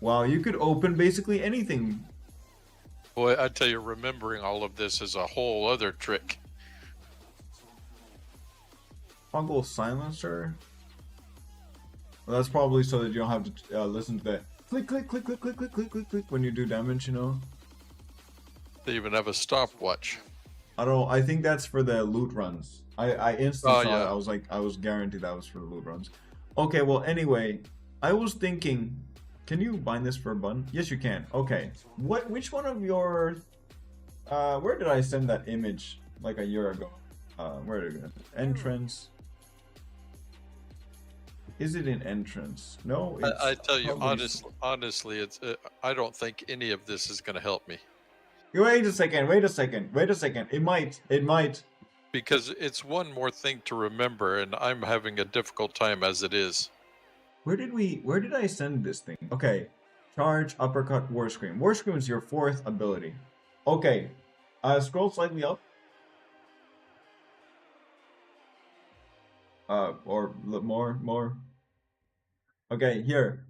Wow, you could open basically anything. Boy, I tell you, remembering all of this is a whole other trick. Toggle silencer. Well, that's probably so that you don't have to listen to that click, click, click, click, click, click, click, click, click when you do damage. You know. They even have a stopwatch. I think that's for the loot runs. I instantly saw yeah. it. I was guaranteed that was for the loot runs. Okay, well anyway, I was thinking, can you bind this for a button? Yes, you can. Okay. Which one of your where did I send that image like a year ago? Where did it go? Entrance. Is it in entrance? No. It's I tell you, probably... honestly, it's. I don't think any of this is going to help me. Wait a second. Wait a second. Wait a second. It might. It might. Because it's one more thing to remember, and I'm having a difficult time as it is. Where did I send this thing? Okay. Charge, uppercut, war scream. War scream is your fourth ability. Okay. Scroll slightly up. Or more. Okay, here.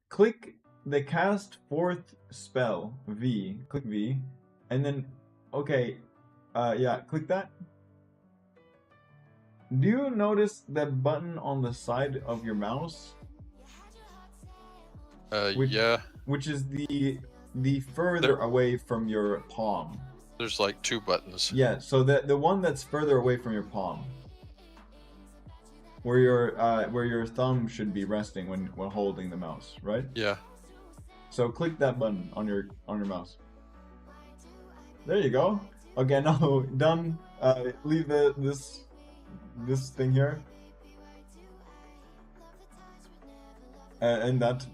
Click the cast fourth spell, V. Click V. And then, okay. Yeah, click that. Do you notice that button on the side of your mouse? Yeah. Which is the further away from your palm. There's like two buttons. Yeah, so the one that's further away from your palm. Where your thumb should be resting when holding the mouse, right? Yeah. So click that button on your mouse. There you go. Okay, now done. Leave this thing here. And that.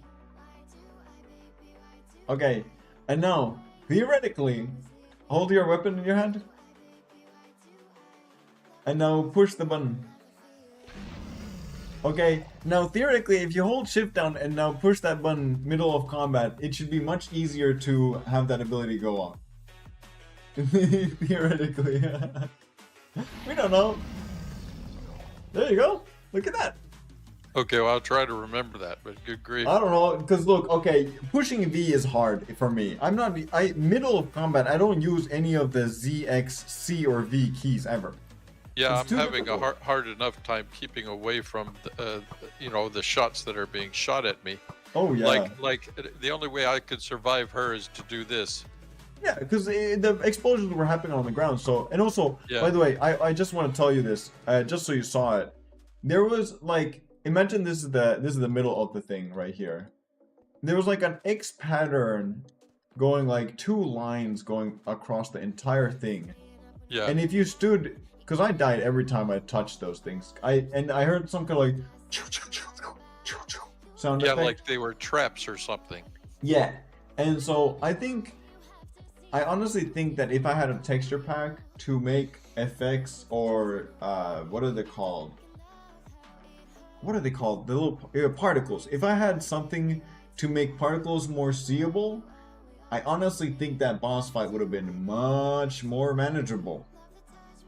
Okay, and now theoretically, hold your weapon in your hand. And now push the button. Okay, now theoretically, if you hold shift down and now push that button middle of combat, it should be much easier to have that ability go on. Theoretically. We don't know. There you go. Look at that. Okay, well, I'll try to remember that, but good grief. I don't know, because look, okay, pushing V is hard for me. Middle of combat, I don't use any of the Z, X, C, or V keys ever. Yeah, It's I'm too having difficult. a hard enough time keeping away from, the shots that are being shot at me. Oh, yeah. Like the only way I could survive her is to do this. Yeah, because the explosions were happening on the ground. So, and also, Yeah. by the way, I just want to tell you this, just so you saw it. There was like, imagine this is the middle of the thing right here. There was like an X pattern going like 2 lines going across the entire thing. Yeah. And if you stood, because I died every time I touched those things. I heard some kind of like sound Yeah, effect. like they were traps or something. Yeah, and so I honestly think that if I had a texture pack to make effects or what are they called? What are they called? The little particles. If I had something to make particles more seeable, I honestly think that boss fight would have been much more manageable.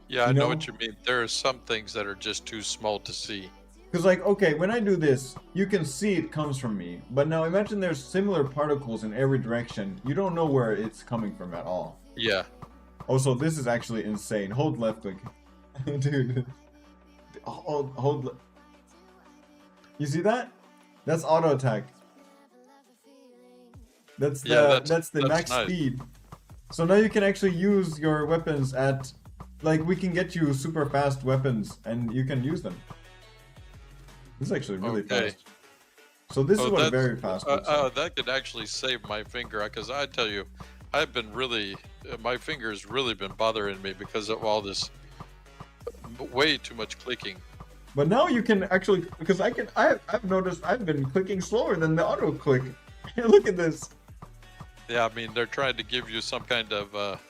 Yeah, I know what you mean. There are some things that are just too small to see. Because, like, okay, when I do this, you can see it comes from me. But now imagine there's similar particles in every direction. You don't know where it's coming from at all. Yeah. Also, this is actually insane. Hold left click. Dude. Hold. You see that? That's auto attack. That's the max nice. speed. So now you can actually use your weapons at, like, we can get you super fast weapons and you can use them. This is actually really fast. So this is what a very fast looks like. That could actually save my finger, because I tell you, I've been really, my finger's really been bothering me because of all this way too much clicking. But now you can actually, because I've noticed I've been clicking slower than the auto click. Look at this. Yeah, I mean, they're trying to give you some kind of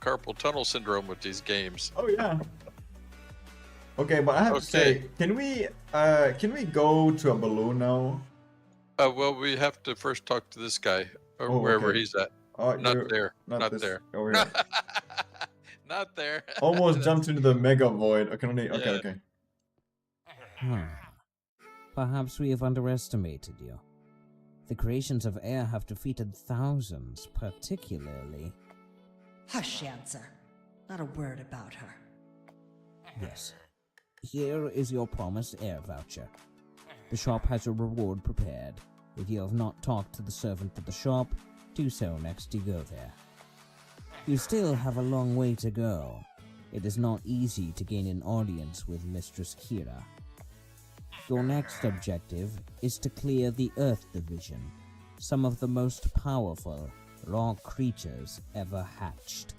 carpal tunnel syndrome with these games. Oh yeah. Okay, but I have to say, can we go to a balloon now? Well, we have to first talk to this guy, or wherever he's at. Not there. Not there. Over here. Not there. Almost jumped into the mega void. Okay. Perhaps we have underestimated you. The creations of air have defeated thousands, particularly... Hush, Answer. Not a word about her. Yes. Here is your promised air voucher. The shop has a reward prepared. If you have not talked to the servant at the shop, do so next you go there. You still have a long way to go. It is not easy to gain an audience with Mistress Qira. Your next objective is to clear the Earth Division, some of the most powerful raw creatures ever hatched.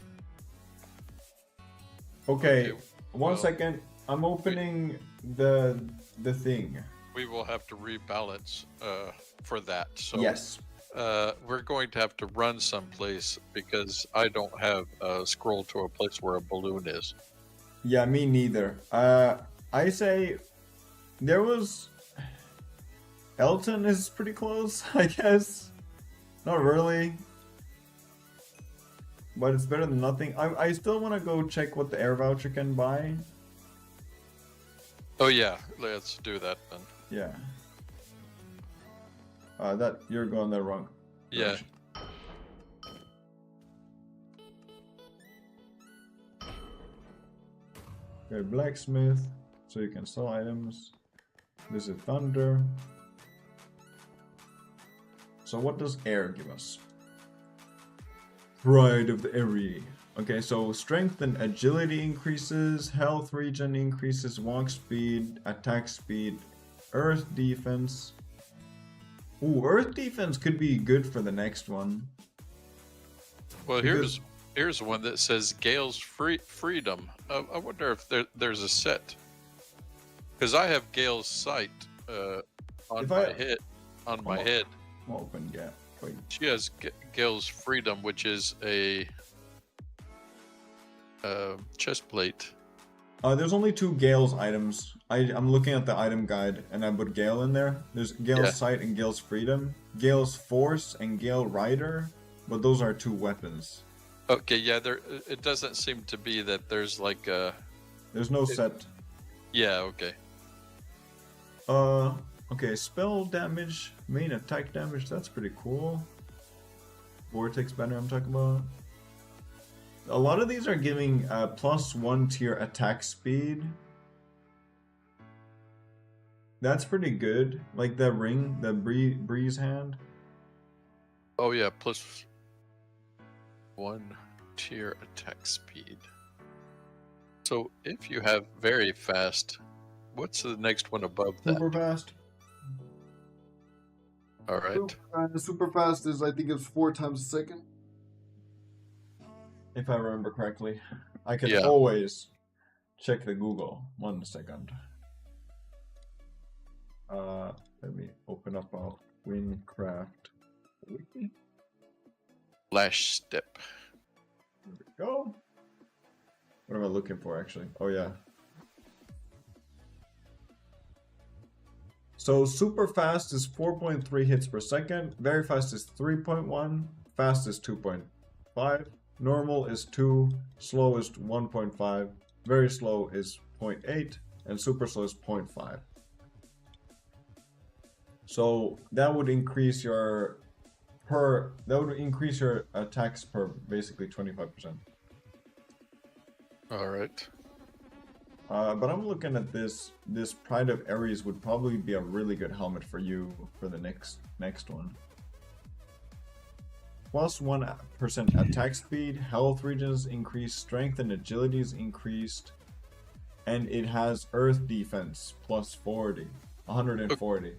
Okay, one second. I'm opening the thing. We will have to rebalance for that. So yes. We're going to have to run someplace because I don't have a scroll to a place where a balloon is. Yeah, me neither. I say there was... Elton is pretty close, I guess. Not really. But it's better than nothing. I still want to go check what the air voucher can buy. Oh yeah, let's do that then. Yeah. That you're going there wrong. Yeah. Okay, blacksmith, so you can sell items. This is thunder. So what does air give us? Pride of the area. Okay, so strength and agility increases, health regen increases, walk speed, attack speed, earth defense. Ooh, earth defense could be good for the next one. Well, here's one that says Gale's freedom. I wonder if there's a set, because I have Gale's sight on my head. On my head. Open gap. Wait. She has Gale's freedom, which is a chest plate. There's only 2 Gale's items. I'm looking at the item guide and I put Gale in there. There's Gale's Sight and Gale's Freedom. Gale's Force and Gale Rider, but those are 2 weapons. Okay, yeah, it doesn't seem to be that there's like a... There's no set. Yeah, okay. Okay, spell damage, main attack damage, that's pretty cool. Vortex banner I'm talking about. A lot of these are giving +1 to your attack speed. That's pretty good. Like the ring, the breeze hand. Oh yeah, +1 to your attack speed. So if you have very fast, what's the next one above that? Super fast. All right. Super fast is, I think it's 4 times a second. If I remember correctly. I can always check the Google. 1 second. Let me open up our WynnCraft wiki. Flash step. There we go. What am I looking for actually? Oh yeah. So super fast is 4.3 hits per second, very fast is 3.1, fast is 2.5, normal is 2, slow is 1.5, very slow is 0.8, and super slow is 0.5. So that would increase your attacks per basically 25%. All right. But I'm looking at this. This Pride of Ares would probably be a really good helmet for you for the next one. Plus 1% attack speed, health regions increased, strength and agility is increased, and it has earth defense plus 40, 140.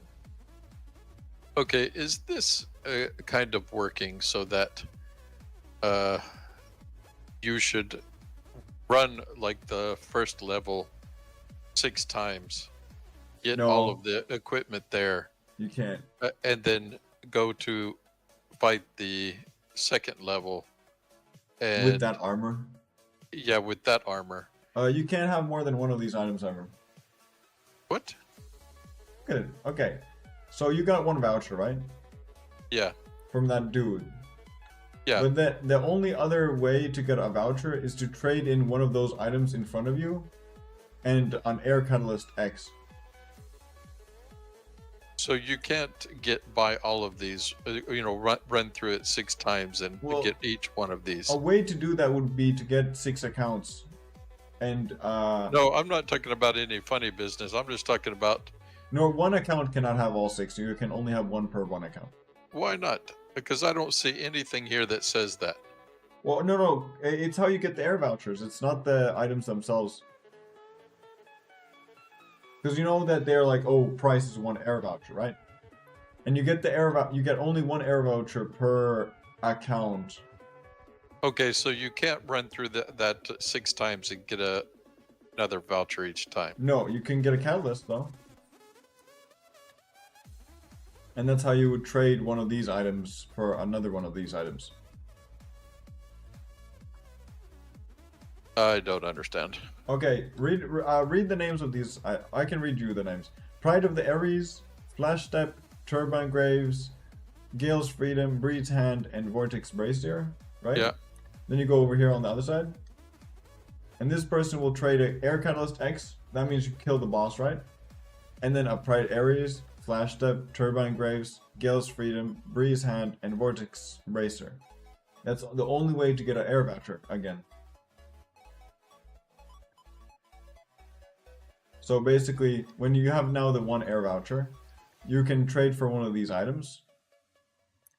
Okay, is this kind of working so that you should run like the first level 6 times, get all of the equipment there? You can't. And then go to fight the second level. And With that armor? Yeah, with that armor. You can't have more than one of these items ever. What? Good. Okay. So you got one voucher, right? Yeah. From that dude. Yeah. But the only other way to get a voucher is to trade in one of those items in front of you and an air catalyst X. So you can't buy all of these, run through it 6 times and get each one of these. A way to do that would be to get 6 accounts. And No, I'm not talking about any funny business. I'm just talking about... No, one account cannot have all 6. You can only have one per one account. Why not? Because I don't see anything here that says that. Well, no. It's how you get the air vouchers. It's not the items themselves. Because you know that they're like, oh, price is 1 air voucher, right? And you get the you get only 1 air voucher per account. Okay, so you can't run through that 6 times and get another voucher each time. No, you can get a catalyst though. And that's how you would trade one of these items for another one of these items. I don't understand. Okay, read the names of these. I can read you the names. Pride of the Ares, Flash Step, Turbine Graves, Gale's Freedom, Breed's Hand, and Vortex Brazier, right? Yeah. Then you go over here on the other side. And this person will trade an Air Catalyst X. That means you kill the boss, right? And then a Pride Ares, Flash Step, Turbine Graves, Gale's Freedom, Breeze Hand, and Vortex Bracer. That's the only way to get an air voucher again. So basically, when you have now the 1 air voucher, you can trade for one of these items.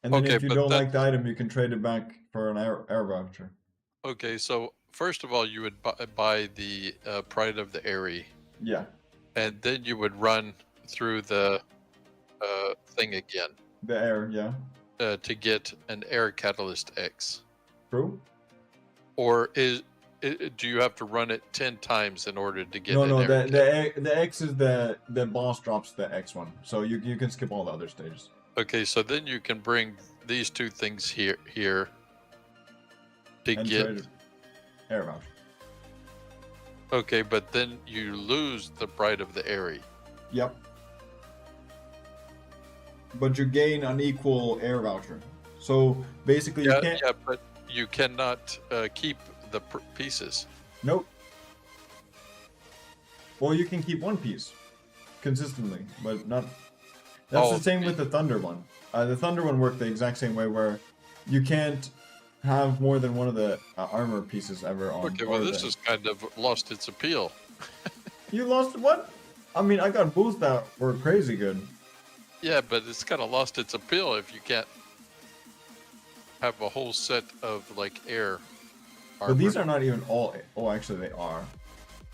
And then if you don't like the item, you can trade it back for an air voucher. Okay, so first of all, you would buy the Pride of the Airy. Yeah. And then you would run through the thing again. The air, yeah. To get an Air Catalyst X. True. Or do you have to run it 10 times in order to get the X is the boss drops the X one. So you can skip all the other stages. Okay, so then you can bring these 2 things here to and get air voucher. Okay, but then you lose the Pride of the Airy. Yep. But you gain an equal air voucher. So basically you can't... Yeah, but you cannot keep the pieces. Nope. Well, you can keep 1 piece consistently, but not... That's the same with the Thunder one. The Thunder one worked the exact same way, where you can't have more than one of the armor pieces ever on. Okay, well, this has kind of lost its appeal. You lost what? I mean, I got boosts that were crazy good. Yeah, but it's kind of lost its appeal if you can't have a whole set of like air armor. But these are not even all. Oh, actually, they are.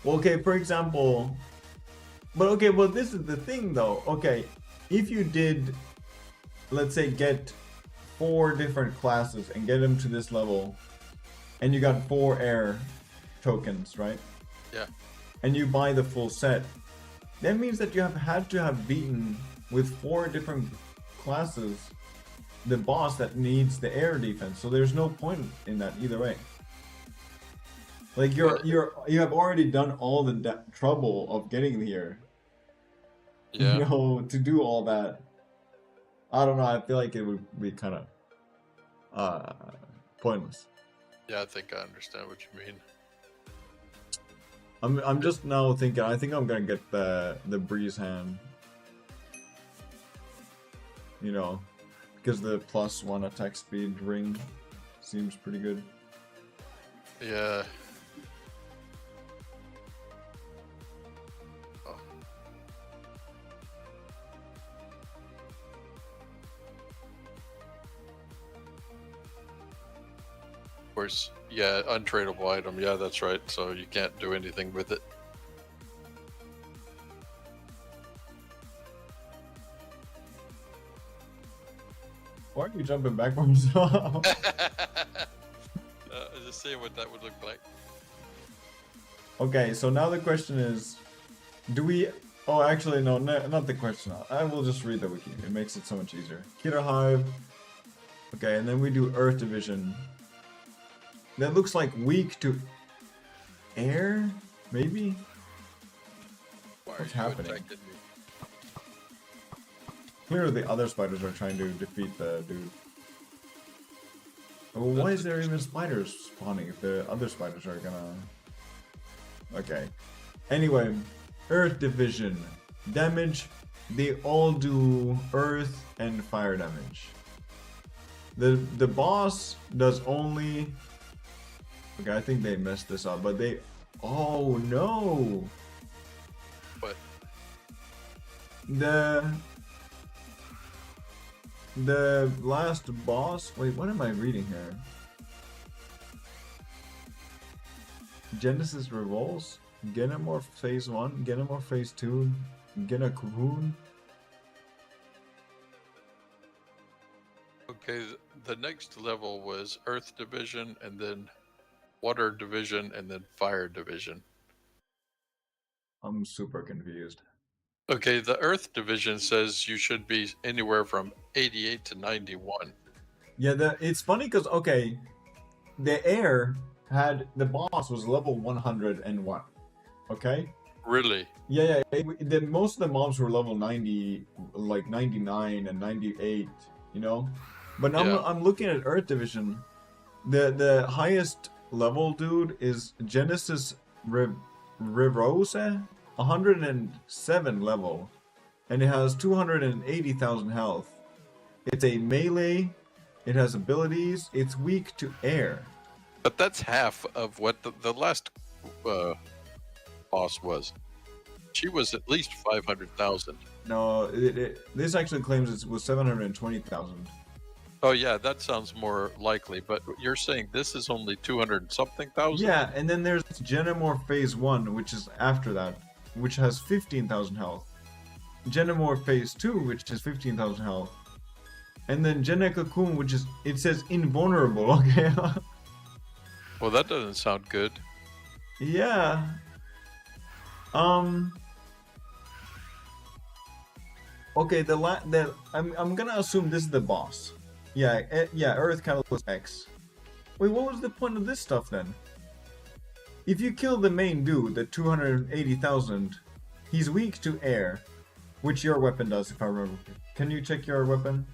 Well, okay, for example. But okay, well, this is the thing, though. Okay, if you did, let's say, get 4 different classes and get them to this level, and you got 4 air tokens, right? Yeah. And you buy the full set, that means that you have had to have beaten with 4 different classes the boss that needs the air defense. So there's no point in that either way. Like you have already done all the trouble of getting here. Yeah. You know, to do all that. I don't know. I feel like it would be kind of pointless. Yeah, I think I understand what you mean. I'm just now thinking. I think I'm gonna get the breeze hand. You know, because the +1 attack speed ring seems pretty good. Yeah. Oh. Of course, yeah, untradeable item. Yeah, that's right. So you can't do anything with it. Why are you jumping backwards? Just seeing what that would look like. Okay, so now the question is, do we... Oh, actually, no, not the question. I will just read the wiki. It makes it so much easier. Qira Hive. Okay, and then we do Earth Division. That looks like weak to air, maybe? What's happening? Clearly the other spiders are trying to defeat the dude. Well, why is there even spiders spawning if the other spiders are gonna... Okay. Anyway, Earth Division. Damage, they all do Earth and Fire damage. The boss does only... Okay, I think they messed this up, but they... Oh no! What? The last boss... Wait, what am I reading here? Genesis Revolts? Genomorph Phase 1? Genomorph Phase 2? Cocoon? Okay, the next level was Earth Division, and then Water Division, and then Fire Division. I'm super confused. Okay, the Earth Division says you should be anywhere from 88 to 91. Yeah, it's funny because, okay, the air had... The boss was level 101. Okay? Really? Yeah. Most of the mobs were level 90, like 99 and 98, you know? But now I'm looking at Earth Division. The highest level dude is Genesis Rivrosa, 107 level, and it has 280,000 health. It's a melee, it has abilities, it's weak to air. But that's half of what the last boss was. She was at least 500,000. No, this actually claims it was 720,000. Oh yeah, that sounds more likely, but you're saying this is only 200 something thousand? Yeah, and then there's Genomorph Phase 1, which is after that, which has 15,000 health. Genomorph Phase 2, which has 15,000 health. And then Cocoon, which is, it says invulnerable, okay? Well, that doesn't sound good. Yeah. Okay, I'm gonna assume this is the boss. Yeah, Earth Catalyst X. Wait, what was the point of this stuff then? If you kill the main dude, the 280,000, he's weak to air, which your weapon does, if I remember. Can you check your weapon?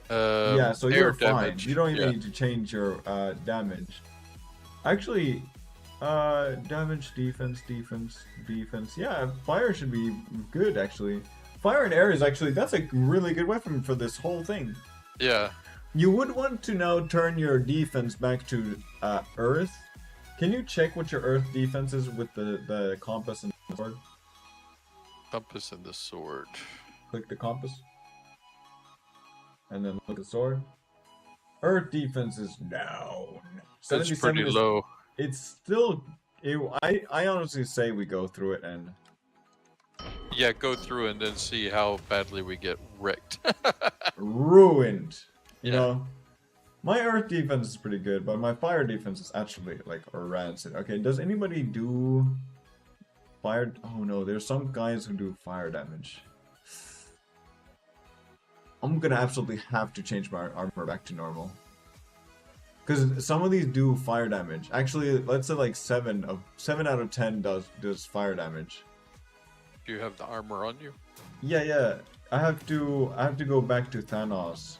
Yeah, so you're fine. Damage. You don't even need to change your damage. Actually, damage, defense. Yeah, fire should be good, actually. Fire and air is actually, that's a really good weapon for this whole thing. Yeah. You would want to now turn your defense back to Earth. Can you check what your Earth defense is with the compass and the sword? Compass and the sword. Click the compass. And then look at the sword. Earth defense is down. That's pretty low. It's still... I honestly say we go through it and... Yeah, go through and then see how badly we get wrecked. Ruined. You know? My Earth defense is pretty good, but my Fire defense is actually, like, rancid. Okay, does anybody do... Fire... Oh no, there's some guys who do fire damage. I'm gonna absolutely have to change my armor back to normal. Because some of these do fire damage. Actually, let's say like 7 out of 10 does fire damage. Do you have the armor on you? Yeah. I have to go back to Thanos.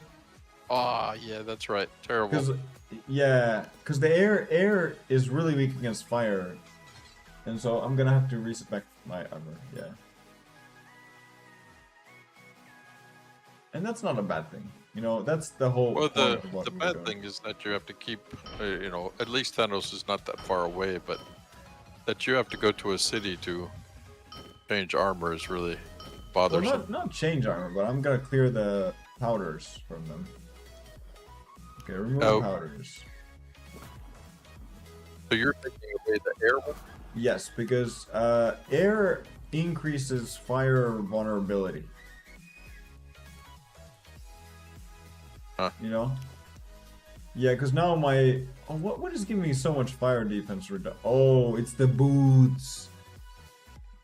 Ah, yeah, that's right. Terrible. Because the air is really weak against fire, and so I'm gonna have to reset back my armor. Yeah, and that's not a bad thing. You know, that's the whole. Well, point of what the we're bad doing. thing is that you have to keep, you know, at least Thanos is not that far away, but that you have to go to a city to change armor is really bothersome. Well, not change armor, but I'm gonna clear the powders from them. Okay, remove powders. So you're taking away the air one? Yes, because air increases fire vulnerability. Huh. You know? Yeah, because now my... Oh, what is giving me so much fire defense reduction? Oh, it's the boots.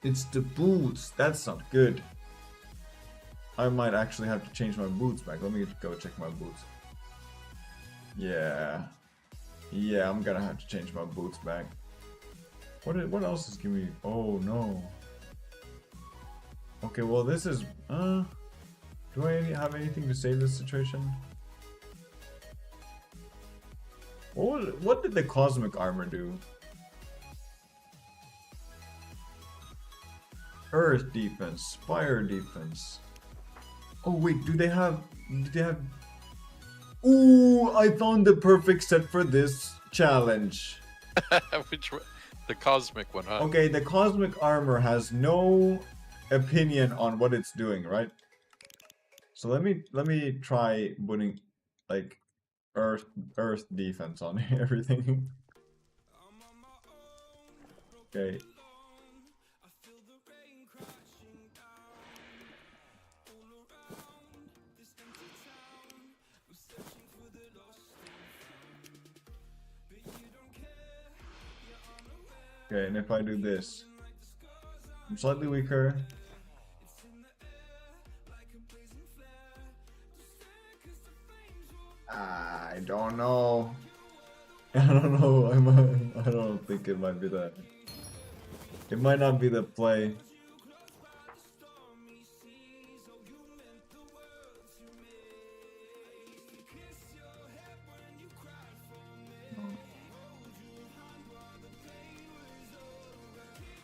It's the boots. That's not good. I might actually have to change my boots back. Let me go check my boots. Yeah. Yeah, I'm gonna have to change my boots back. What else is giving me... Oh, no. Okay, well, this is... do I have anything to save this situation? What did the cosmic armor do? Earth defense, fire defense. Oh wait, do they have... Ooh, I found the perfect set for this challenge. Which one? The cosmic one, huh? Okay, the cosmic armor has no opinion on what it's doing, right? So let me try putting like earth defense on everything. Okay. Okay, and if I do this, I'm slightly weaker. I don't know. I don't know. I don't think it might be that. It might not be the play.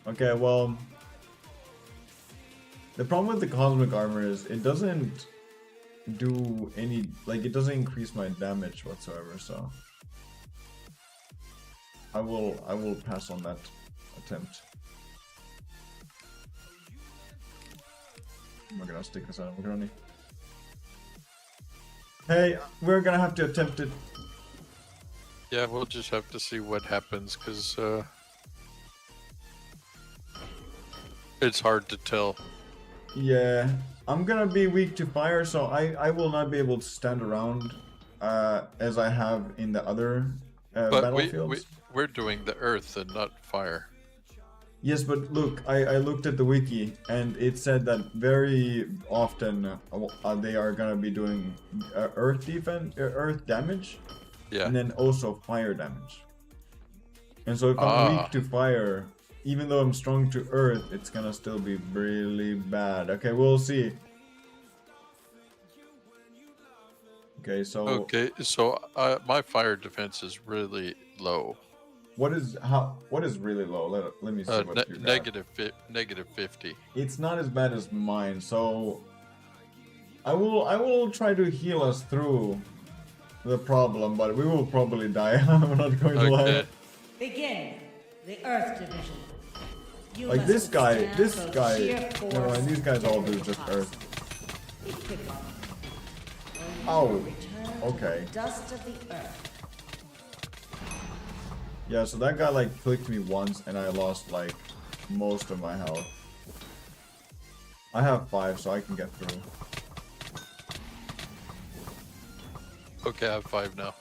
Okay, well, the problem with the cosmic armor is it doesn't do any, like, it doesn't increase my damage whatsoever, so I will pass on that attempt. I'm gonna stick this out, Macaroni. Hey, we're gonna have to attempt it. Yeah, we'll just have to see what happens, because it's hard to tell. Yeah, I'm gonna be weak to fire, so I will not be able to stand around as I have in the other battlefields. We're doing the earth and not fire. Yes, but look, I looked at the wiki and it said that very often they are gonna be doing earth defense, earth damage, yeah, and then also fire damage. And so if I'm weak to fire, even though I'm strong to earth, it's gonna still be really bad. Okay, we'll see. Okay, so my fire defense is really low. What is really low? Let me see what you got. Negative 50. It's not as bad as mine, so I will try to heal us through the problem, but we will probably die. I'm not going to lie. Begin the Earth Division. You like this guy, never mind, these guys all do just Earth. Oh, okay. Dust of the Earth. Yeah, so that guy like clicked me once and I lost like most of my health. I have 5, so I can get through. Okay, I have 5 now.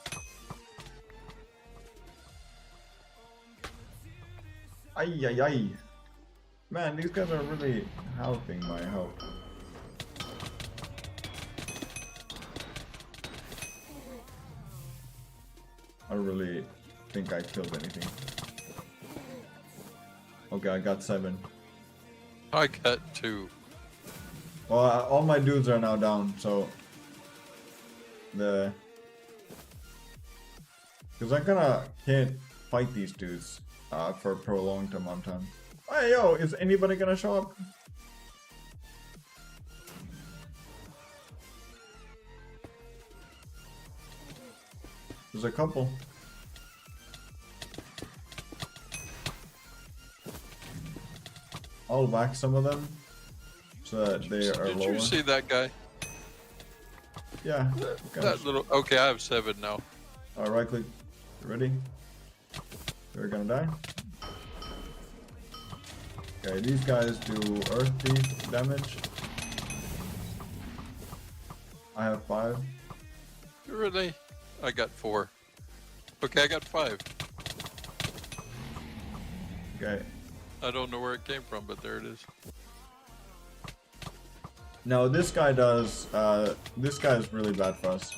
Ay, ay, ay. Man, these guys are really helping my health. I really think I killed anything. Okay, I got 7. I got 2. Well, all my dudes are now down, so because I can't fight these dudes for a prolonged amount of time. Hey yo, is anybody gonna show up? There's a couple. I'll whack some of them so that they are lower. Did you see that guy? Yeah. That little. Okay, I have 7 now. Right click. Ready? They're gonna die. Okay, these guys do earth thief damage. I have 5. Really? I got 4. Okay, I got 5. Okay. I don't know where it came from, but there it is. No, this guy does. This guy is really bad for us.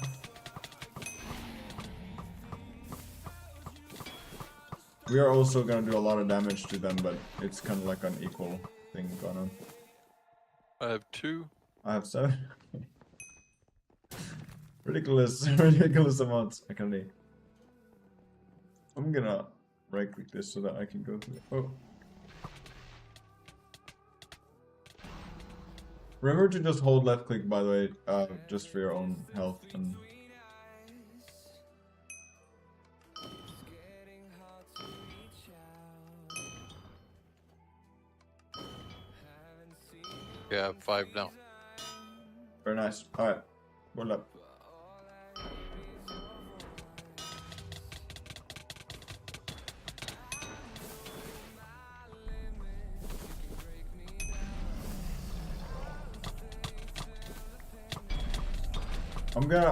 We are also gonna do a lot of damage to them, but it's kind of like an equal thing going on. I have 2. I have 7. Ridiculous, ridiculous amounts. I can leave. I'm gonna right click this so that I can go through. Oh. Remember to just hold left click, by the way, just for your own health and. Yeah, I have 5 now. Very nice. Alright. Roll up.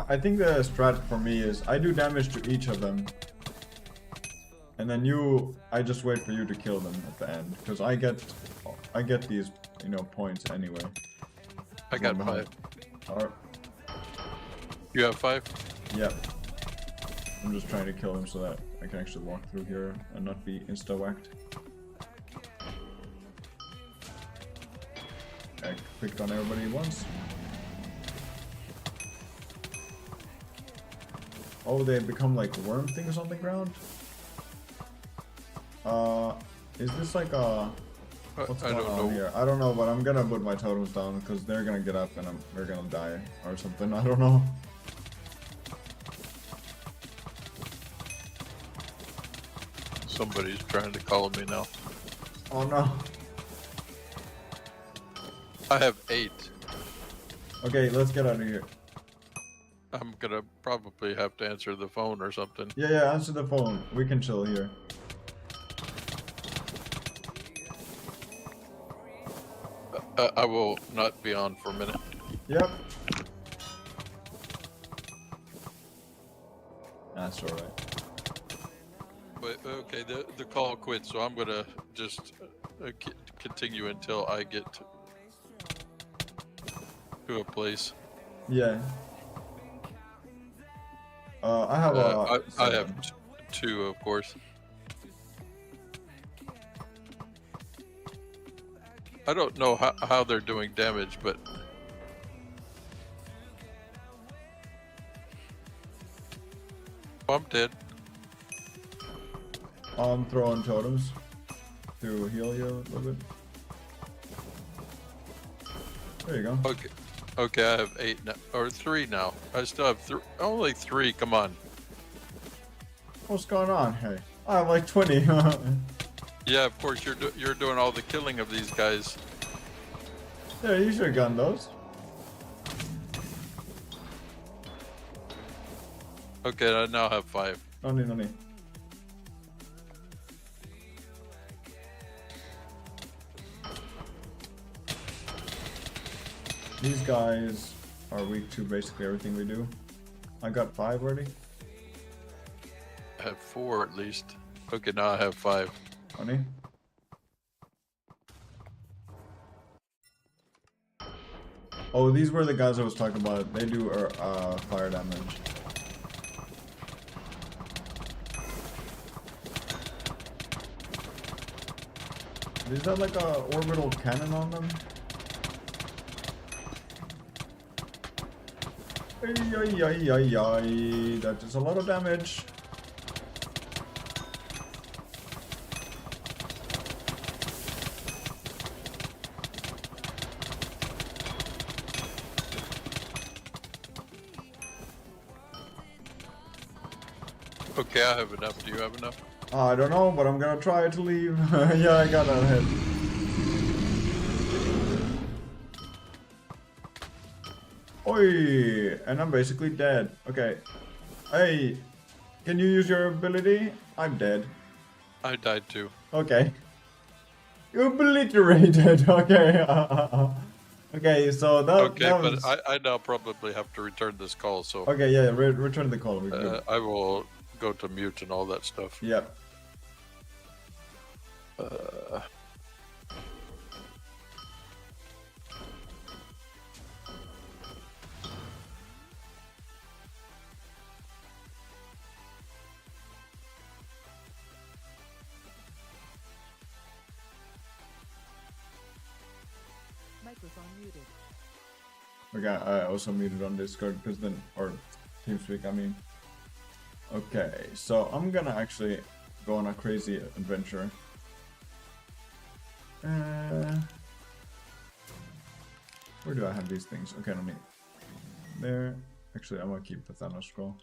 I think the strat for me is I do damage to each of them. And then I just wait for you to kill them at the end. Because I get these, points anyway. I got 5. Alright. You have 5? Yep. I'm just trying to kill him so that I can actually walk through here and not be insta-whacked. I clicked on everybody once. Oh, they become like worm things on the ground? Is this like a... What's going on here? I don't know, but I'm gonna put my totems down because they're gonna get up and they're gonna die or something. I don't know. Somebody's trying to call me now. Oh no. I have 8. Okay, let's get out of here. I'm gonna probably have to answer the phone or something. Yeah, answer the phone. We can chill here. I will not be on for a minute. Yep. That's alright. But okay, the call quit, so I'm gonna just continue until I get to a place. Yeah. I have I have 2, of course. I don't know how they're doing damage, but I'm dead. I'm throwing totems to heal you a little bit. There you go. Okay, I have 8 now, or 3 now. I still have only 3. Come on. What's going on? Hey, I have like 20. Yeah, of course you're doing all the killing of these guys. Yeah, you should have gotten those. Okay, I now have 5. No need. These guys are weak to basically everything we do. I got 5 already. I have 4 at least. Okay, now I have 5. Honey. Oh, these were the guys I was talking about. They do fire damage. Is that like a orbital cannon on them? Ay, that is a lot of damage. Okay, I have enough. Do you have enough? I don't know, but I'm gonna try to leave. Yeah, I got that head. Oi! And I'm basically dead. Okay. Hey, can you use your ability? I'm dead. I died too. Okay. You obliterated. Okay. Okay, so that was... but I now probably have to return this call, so... Okay, yeah, return the call. I will go to mute and all that stuff. Yep. Microphone muted. Okay, I also muted on Discord because then, or TeamSpeak, I mean. Okay, so I'm gonna actually go on a crazy adventure. Where do I have these things? Okay, let me. There. Actually, I'm gonna keep the Thanos scroll.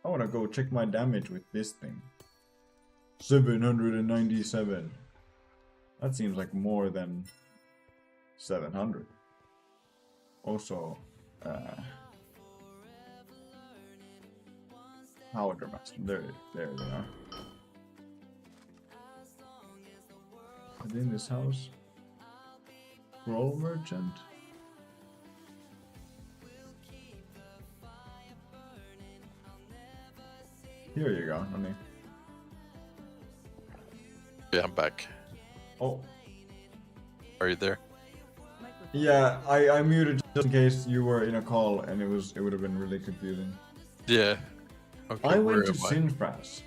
I wanna go check my damage with this thing. 797. That seems like more than 700. Also, Power Master. There they are. Are they in this house? Scroll Merchant? Here you go, honey. Yeah, I'm back. Oh. Are you there? Yeah, I muted just in case you were in a call and it would have been really confusing. Yeah. Okay, I went to Sinfras.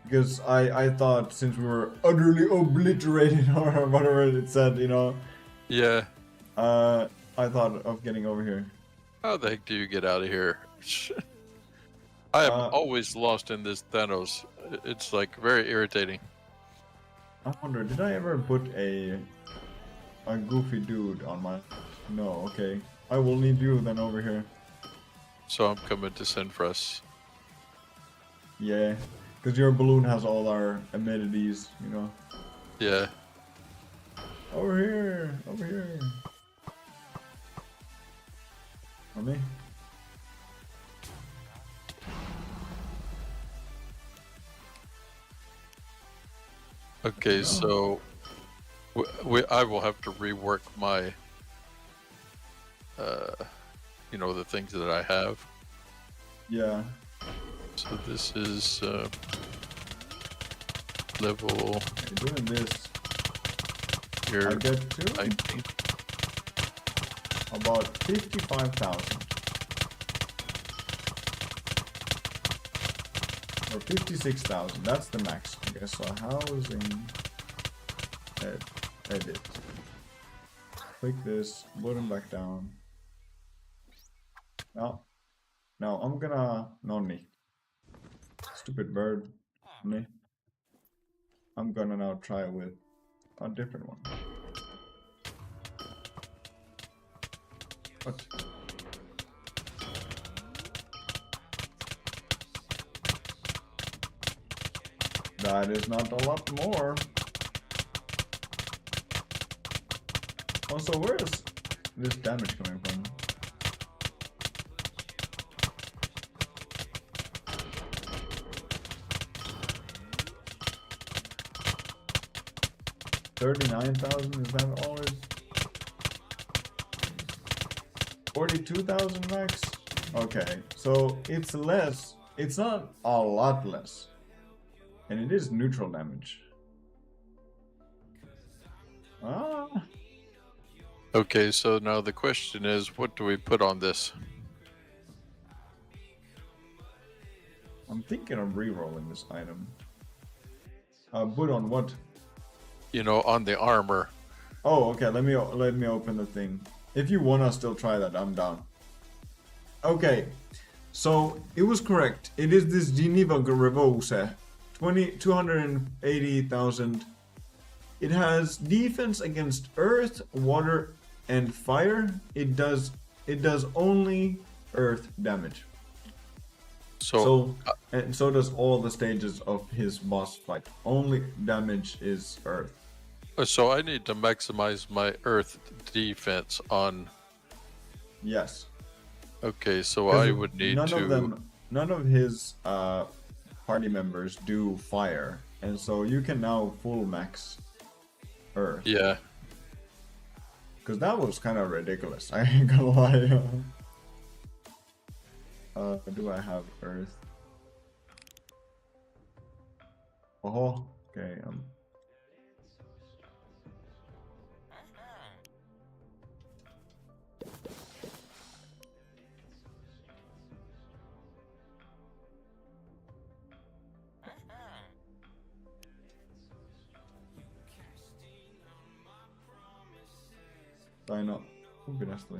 Because I thought since we were utterly obliterated or whatever it said, you know. Yeah. I thought of getting over here. How the heck do you get out of here? I am always lost in this Thanos. It's like very irritating. I wonder, did I ever put a goofy dude on my... No, okay. I will need you then over here. So I'm coming to Sinfras. Yeah, because your balloon has all our amenities, you know. Yeah. Over here, over here. On me. Okay, so I will have to rework my, you know, the things that I have. Yeah. So this is level. Okay, doing this. Here. I get to 19. About 55,000. Or 56,000. That's the max. I guess. So housing. Edit. Click this. Load them back down. No, I'm gonna Nonni. Stupid bird. Me. I'm gonna now try with a different one. What? That is not a lot more. Also, where is this damage coming from? $39,000, is that all it is? 42,000 max? Okay, so it's less. It's not a lot less. And it is neutral damage. Ah. Okay, so now the question is, what do we put on this? I'm thinking of re-rolling this item. Put on what? You know, on the armor. Oh, okay. Let me open the thing. If you wanna still try that, I'm down. Okay, so it was correct. It is this Geneva Revose, 280,000. It has defense against earth, water, and fire. It does only earth damage. And so does all the stages of his boss fight. Only damage is earth. So I need to maximize my earth defense on. Yes. Okay, so I would need None of his party members do fire, and so you can now full max earth. Yeah. Because that was kind of ridiculous. I ain't gonna lie. Do I have earth? Oh, okay. Sign up. Obviously.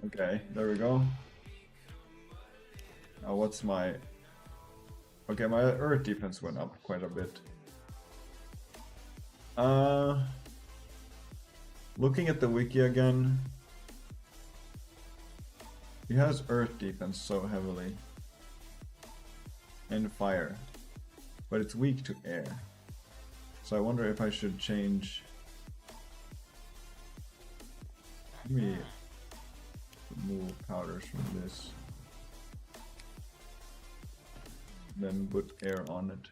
Okay, there we go. Now what's my... Okay, my earth defense went up quite a bit. Looking at the wiki again. He has earth defense so heavily. And fire. But it's weak to air. So I wonder if I should change... Let me remove powders from this. Then put air on it.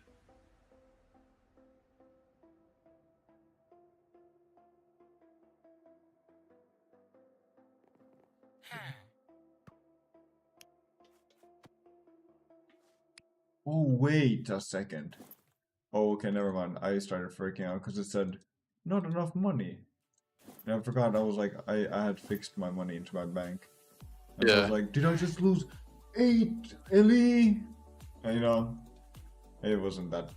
Oh, wait a second. Oh, okay, never mind. I started freaking out because it said, not enough money. And I forgot, I was like, I had fixed my money into my bank. And I was like, did I just lose 8 LE? And you know, it wasn't that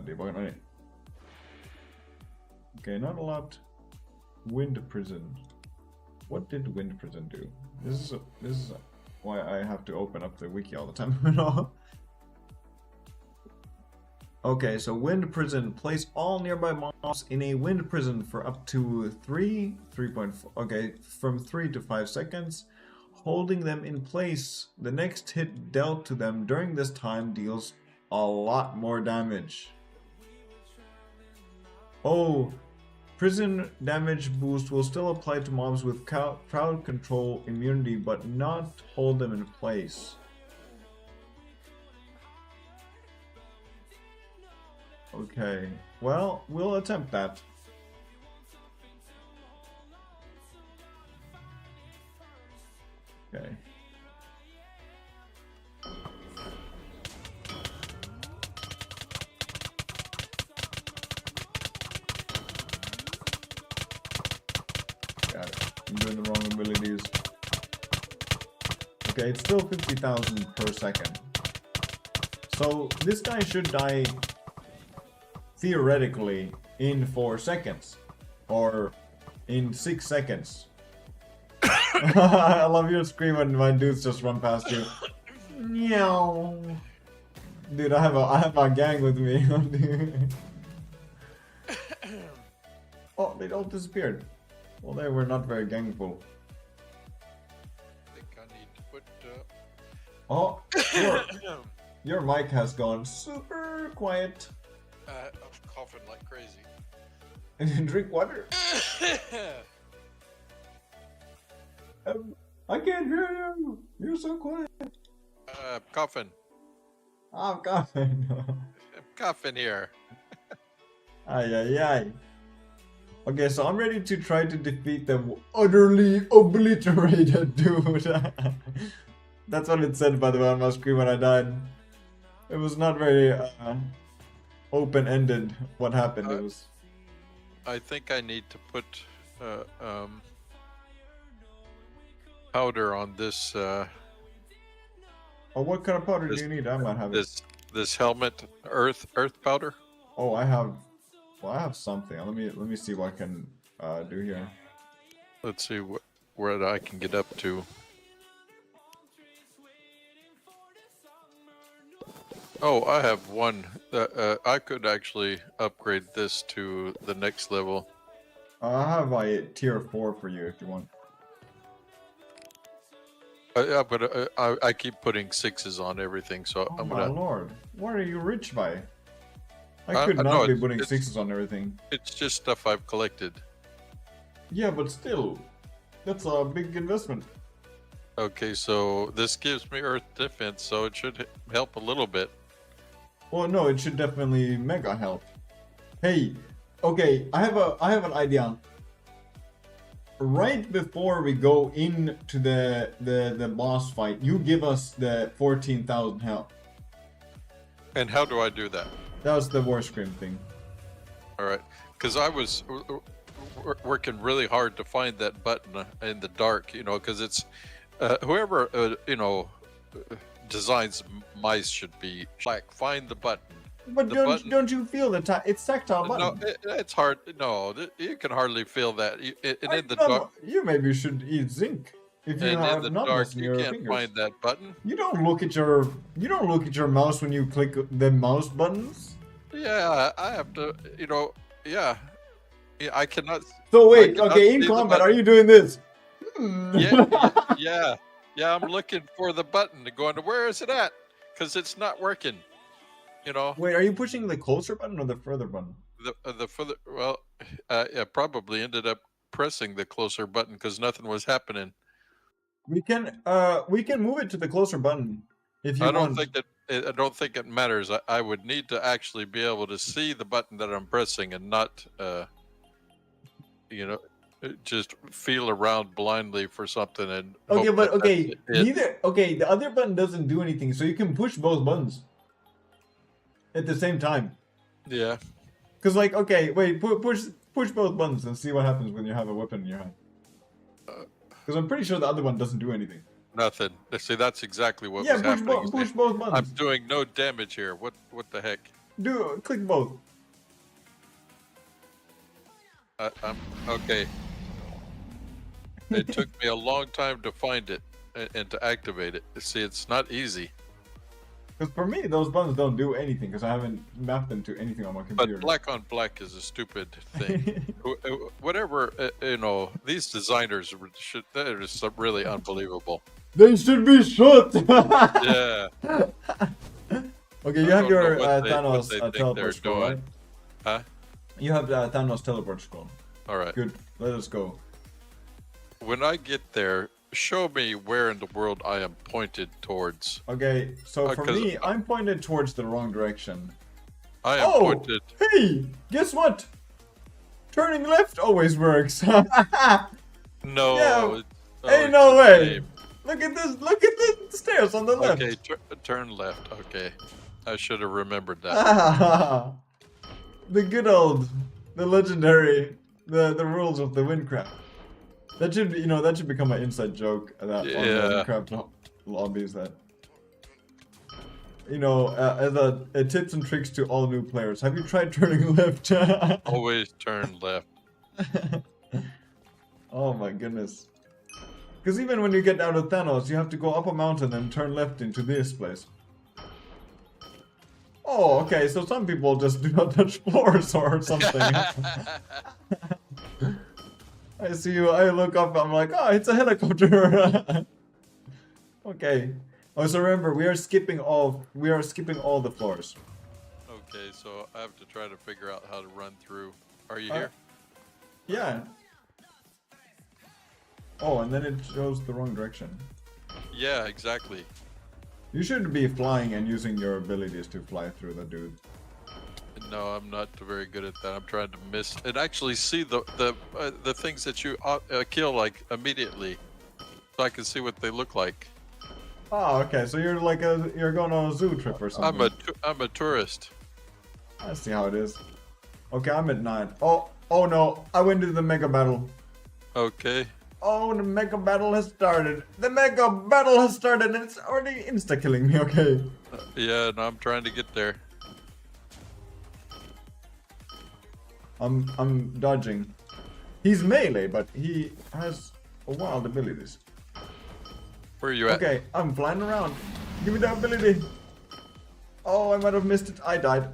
deep. Okay, not a lot. Wind Prison. What did Wind Prison do? This is why I have to open up the wiki all the time. You know? Okay, so Wind Prison. Place all nearby mobs in a Wind Prison for up to 3.4. Okay, from 3 to 5 seconds. Holding them in place. The next hit dealt to them during this time deals a lot more damage. Oh, prison damage boost will still apply to mobs with crowd control immunity, but not hold them in place. Okay, well, we'll attempt that. Okay. Got it. I'm doing the wrong abilities. Okay, it's still 50,000 per second. So this guy should die theoretically in 4 seconds. Or in 6 seconds. I love your scream when my dudes just run past you. Meow. Dude, I have a gang with me. Oh, they all disappeared. Well, they were not very gangful. I think I need to put. Oh, your mic has gone super quiet. I'm coughing like crazy. And drink water. I can't hear you. You're so quiet. Coughing. I'm coughing. I'm coughing here. Ay, ay, ay. Okay, so I'm ready to try to defeat them utterly obliterated, dude. That's what it said, by the way, on my screen when I died. It was not very, open-ended what happened. It was. I think I need to put powder on this. Oh, what kind of powder do you need? I might have it. This helmet, earth powder. Oh, I have. Well, I have something. Let me see what I can do here. Let's see where I can get up to. Oh, I have one. I could actually upgrade this to the next level. I have a tier 4 for you if you want. Yeah, but I keep putting 6s on everything, so Oh I'm my gonna. lord, what are you rich by? I could not be putting 6s on everything. It's just stuff I've collected. Yeah, but still, that's a big investment. Okay, so this gives me earth defense, so it should help a little bit. Well, no, it should definitely mega help. Hey, okay, I have an idea. Right before we go into the boss fight, you give us the 14,000 health. And how do I do that? That was the war scream thing. All right, because I was working really hard to find that button in the dark, you know, because it's whoever you know designs mice should be like find the button. But don't you feel the it's tactile button? No, it's hard. No, you can hardly feel that. And in the dark, you maybe should eat zinc. If you have in the numbness dark, in you your can't fingers. find that button. You don't look at your mouse when you click the mouse buttons. Yeah, I have to. You know, yeah, I cannot. So wait, cannot okay, in see the combat, are button. you doing this? Yeah. I'm looking for the button. Going to where is it at? Because it's not working. You know. Wait, are you pushing the closer button or the further button? The further. Well, I probably ended up pressing the closer button because nothing was happening. We can move it to the closer button if you want. I don't think it matters. I would need to actually be able to see the button that I'm pressing and not, you know, just feel around blindly for something and. Okay, hope but that okay, that's it. neither. Okay, the other button doesn't do anything, so you can push both buttons at the same time. Yeah. Cause like, okay, wait, push both buttons and see what happens when you have a weapon in your hand. Because I'm pretty sure the other one doesn't do anything. Nothing. See, that's exactly what Yeah, was happening. push both buttons. I'm doing no damage here. What the heck? Click both. I'm okay. It took me a long time to find it and to activate it. See, it's not easy. Because for me, those buttons don't do anything because I haven't mapped them to anything on my computer. But black on black is a stupid thing. Whatever, you know, these designers they're just really unbelievable. They should be shot! Yeah. Okay, you have your Thanos teleport scroll, right? Huh? You have Thanos teleport scroll. Alright. Good, let us go. When I get there, show me where in the world I am pointed towards. Okay, so for me, I'm pointed towards the wrong direction. I am pointed. Hey, guess what? Turning left always works. No. Yeah. Hey, no way. Look at this. Look at the stairs on the left. Okay, turn left. Okay, I should have remembered that. The good old, the legendary, the rules of the WynnCraft. That should, that should become an inside joke that on the WynnCraft lobbies that, as a tips and tricks to all new players. Have you tried turning left? Always turn left. Oh my goodness. Because even when you get out of Thanos, you have to go up a mountain and turn left into this place. Oh, okay, so some people just do not touch floors or something. I see you, I look up, I'm like, oh, it's a helicopter. Okay. Oh, so remember, we are skipping all the floors. Okay, so I have to try to figure out how to run through. Are you here? Yeah. Oh, and then it shows the wrong direction. Yeah, exactly. You should be flying and using your abilities to fly through the dude. No, I'm not very good at that. I'm trying to miss and actually see the things that you kill like immediately, so I can see what they look like. Oh, okay. So you're like you're going on a zoo trip or something. I'm a tourist. I see how it is. Okay, I'm at 9. Oh no, I went into the mega battle. Okay. Oh, the mega battle has started. The mega battle has started and it's already insta-killing me, okay. Yeah, no, I'm trying to get there. I'm dodging. He's melee, but he has wild abilities. Where are you at? Okay, I'm flying around. Give me that ability. Oh, I might have missed it. I died.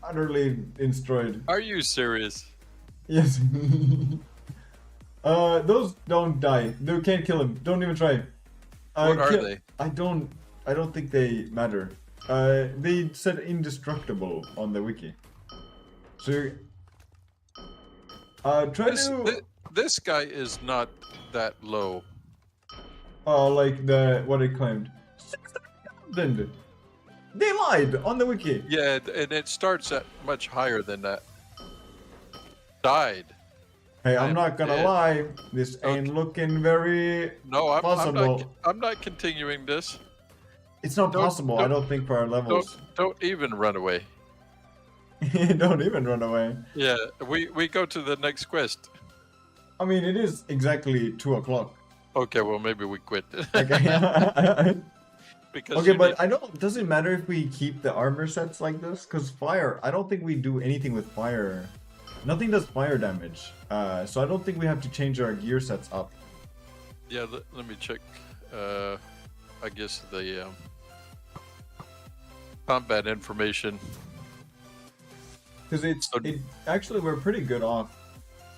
Utterly destroyed. Are you serious? Yes. Those don't die. They can't kill him. Don't even try. What are they? I don't think they matter. They said indestructible on the wiki. So, this guy is not that low. Like what it claimed. 6,000. They lied on the wiki. Yeah, and it starts at much higher than that. Died. Hey, I'm not gonna lie. This ain't looking very possible. I'm not continuing this. It's not possible. I don't think for our levels. Don't even run away. Don't even run away. Yeah, we go to the next quest. I mean, it is exactly 2 o'clock. Okay, well maybe we quit. Okay. Because okay, but I don't. Does it matter if we keep the armor sets like this? Because fire, I don't think we do anything with fire. Nothing does fire damage. So I don't think we have to change our gear sets up. Yeah, let me check. I guess the combat information. Because actually we're pretty good off.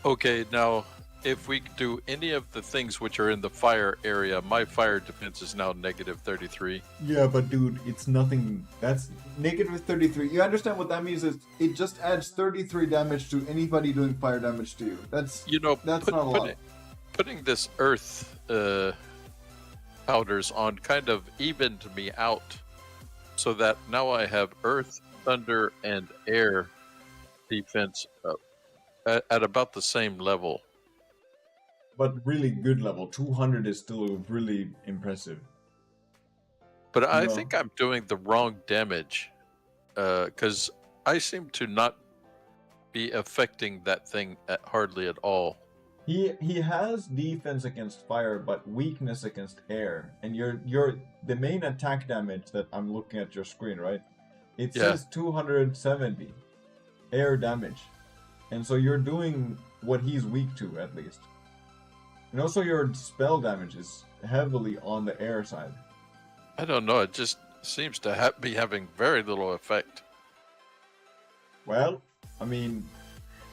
Okay, now if we do any of the things which are in the fire area, my fire defense is now -33. Yeah, but dude, it's nothing. That's -33. You understand what that means? Is it just adds 33 damage to anybody doing fire damage to you? That's that's not a lot. Putting this earth powders on kind of evened me out, so that now I have earth, thunder, and air defense at about the same level. But really good level. 200 is still really impressive. But I think I'm doing the wrong damage, because I seem to not be affecting that thing hardly at all. He has defense against fire, but weakness against air. And the main attack damage that I'm looking at your screen, right? It says 270 air damage, and so you're doing what he's weak to at least. And also your spell damage is heavily on the air side. I don't know, it just seems to be having very little effect. Well, I mean,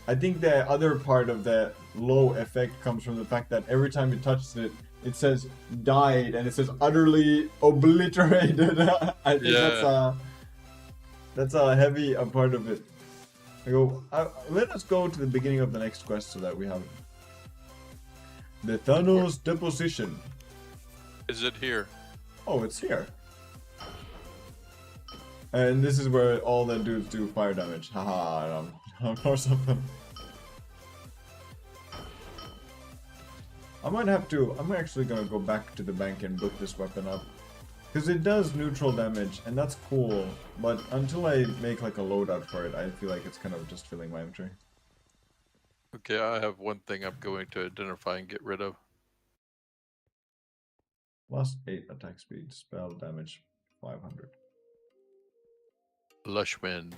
I think the other part of the low effect comes from the fact that every time it touches it, it says died and it says utterly obliterated. I think that's a heavy part of it. Let us go to the beginning of the next quest so that we have the Thanos deposition. Is it here? Oh, it's here. And this is where all the dudes do fire damage. Haha, or something. I'm actually gonna go back to the bank and book this weapon up. Because it does neutral damage, and that's cool, but until I make like a loadout for it, I feel like it's kind of just filling my inventory. Okay, I have one thing I'm going to identify and get rid of. Plus 8 attack speed, spell damage 500. Lush Wind.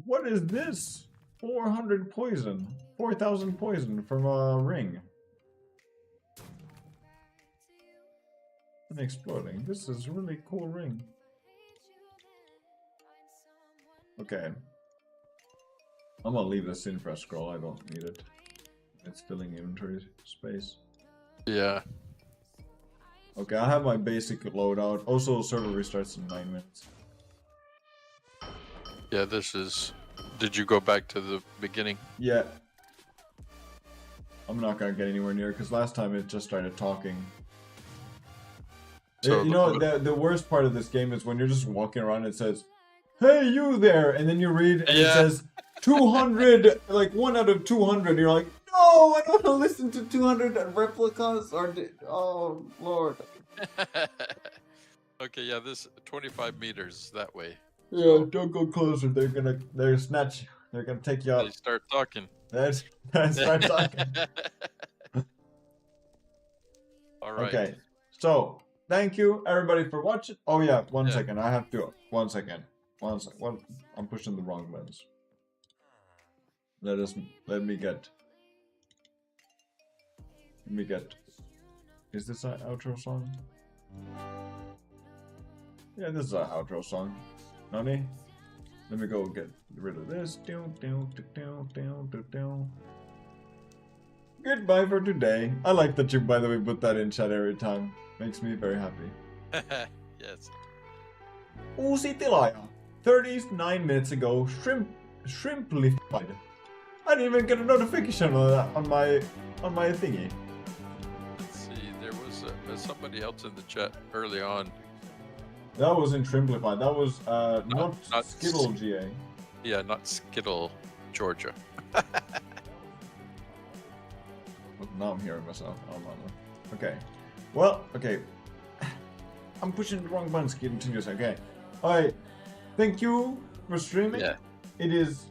What is this? 400 poison. 4,000 poison from a ring. And exploding. This is a really cool ring. Okay. I'm gonna leave this in for a scroll. I don't need it. It's filling inventory space. Yeah. Okay, I have my basic loadout. Also, server restarts in 9 minutes. Yeah, this is... Did you go back to the beginning? Yeah. I'm not gonna get anywhere near because last time it just started talking. So you know, the worst part of this game is when you're just walking around and it says, "Hey, you there," and then you read and it says 200, like 1 out of 200. You're like, no, I don't want to listen to 200 replicas. Oh, Lord. Okay, yeah, this 25 meters that way. Yeah, don't go closer. They're snatch you. They're gonna take you out. They start talking. That's start talking. All right. Okay, so thank you everybody for watching. Oh yeah, one second. I have to. 1 second. I'm pushing the wrong buttons. Let me get. Is this an outro song? Yeah, this is an outro song. Nani? Let me go get rid of this. Goodbye for today. I like that you, by the way, put that in chat every time. Makes me very happy. Yes. Uusi tilaaja. 39 minutes ago, shrimplified. I didn't even get a notification on that on my thingy. Let's see. There was somebody else in the chat early on. That wasn't shrimplified. That was not Skittle GA. Yeah, not Skittle, Georgia. Now I'm hearing myself. Oh, no. Okay. Well, okay. I'm pushing the wrong buttons. Continuous. Okay. Alright. Thank you for streaming. Yeah. It is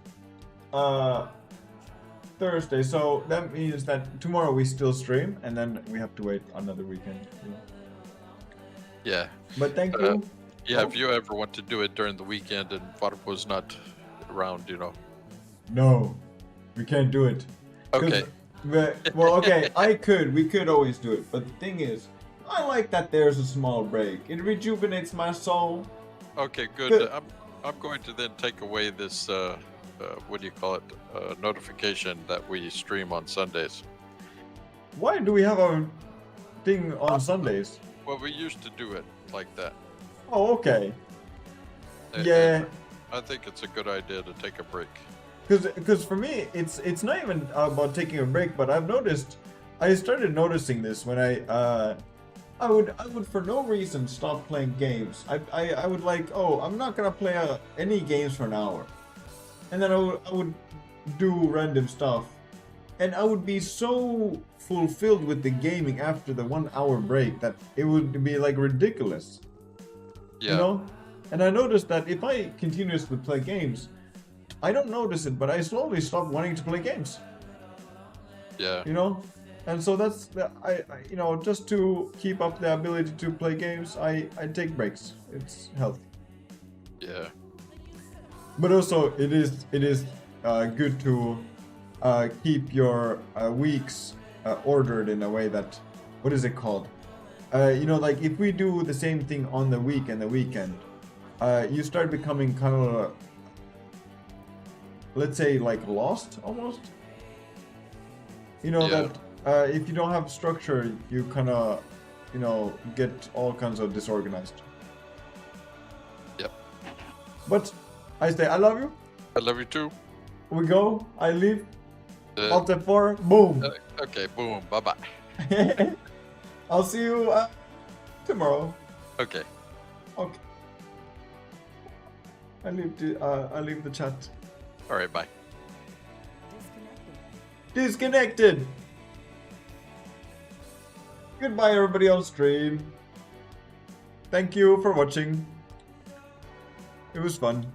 Thursday, so that means that tomorrow we still stream, and then we have to wait another weekend. Yeah. But thank you. Yeah, if you ever want to do it during the weekend and Varpo's not around, you know. No, we can't do it. Okay. Well, okay, we could always do it, but the thing is, I like that there's a small break. It rejuvenates my soul. Okay, good. I'm going to then take away this, what do you call it, notification that we stream on Sundays. Why do we have a thing on Sundays? Well, we used to do it like that. Oh, okay. And Yeah. I think it's a good idea to take a break. Because for me, it's not even about taking a break, but I started noticing this when I would for no reason stop playing games. I would like, oh, I'm not gonna play any games for an hour, and then I would do random stuff, and I would be so fulfilled with the gaming after the 1 hour break that it would be like ridiculous. Yeah. You know? And I noticed that if I continuously play games, I don't notice it, but I slowly stop wanting to play games. Yeah. You know? And so that's I you know, just to keep up the ability to play games, I take breaks. It's healthy. Yeah. But also it is good to keep your weeks ordered in a way that, what is it called? You know, like if we do the same thing on the week and the weekend, you start becoming kind of, let's say, like lost almost. You know, that if you don't have structure, you kind of, you know, get all kinds of disorganized. Yep. But I say, I love you. I love you too. We go. I leave. Alt F4. Boom. Okay. Boom. Bye bye. I'll see you tomorrow. Okay. Okay. I leave the chat. All right. Bye. Disconnected. Goodbye, everybody on stream. Thank you for watching. It was fun.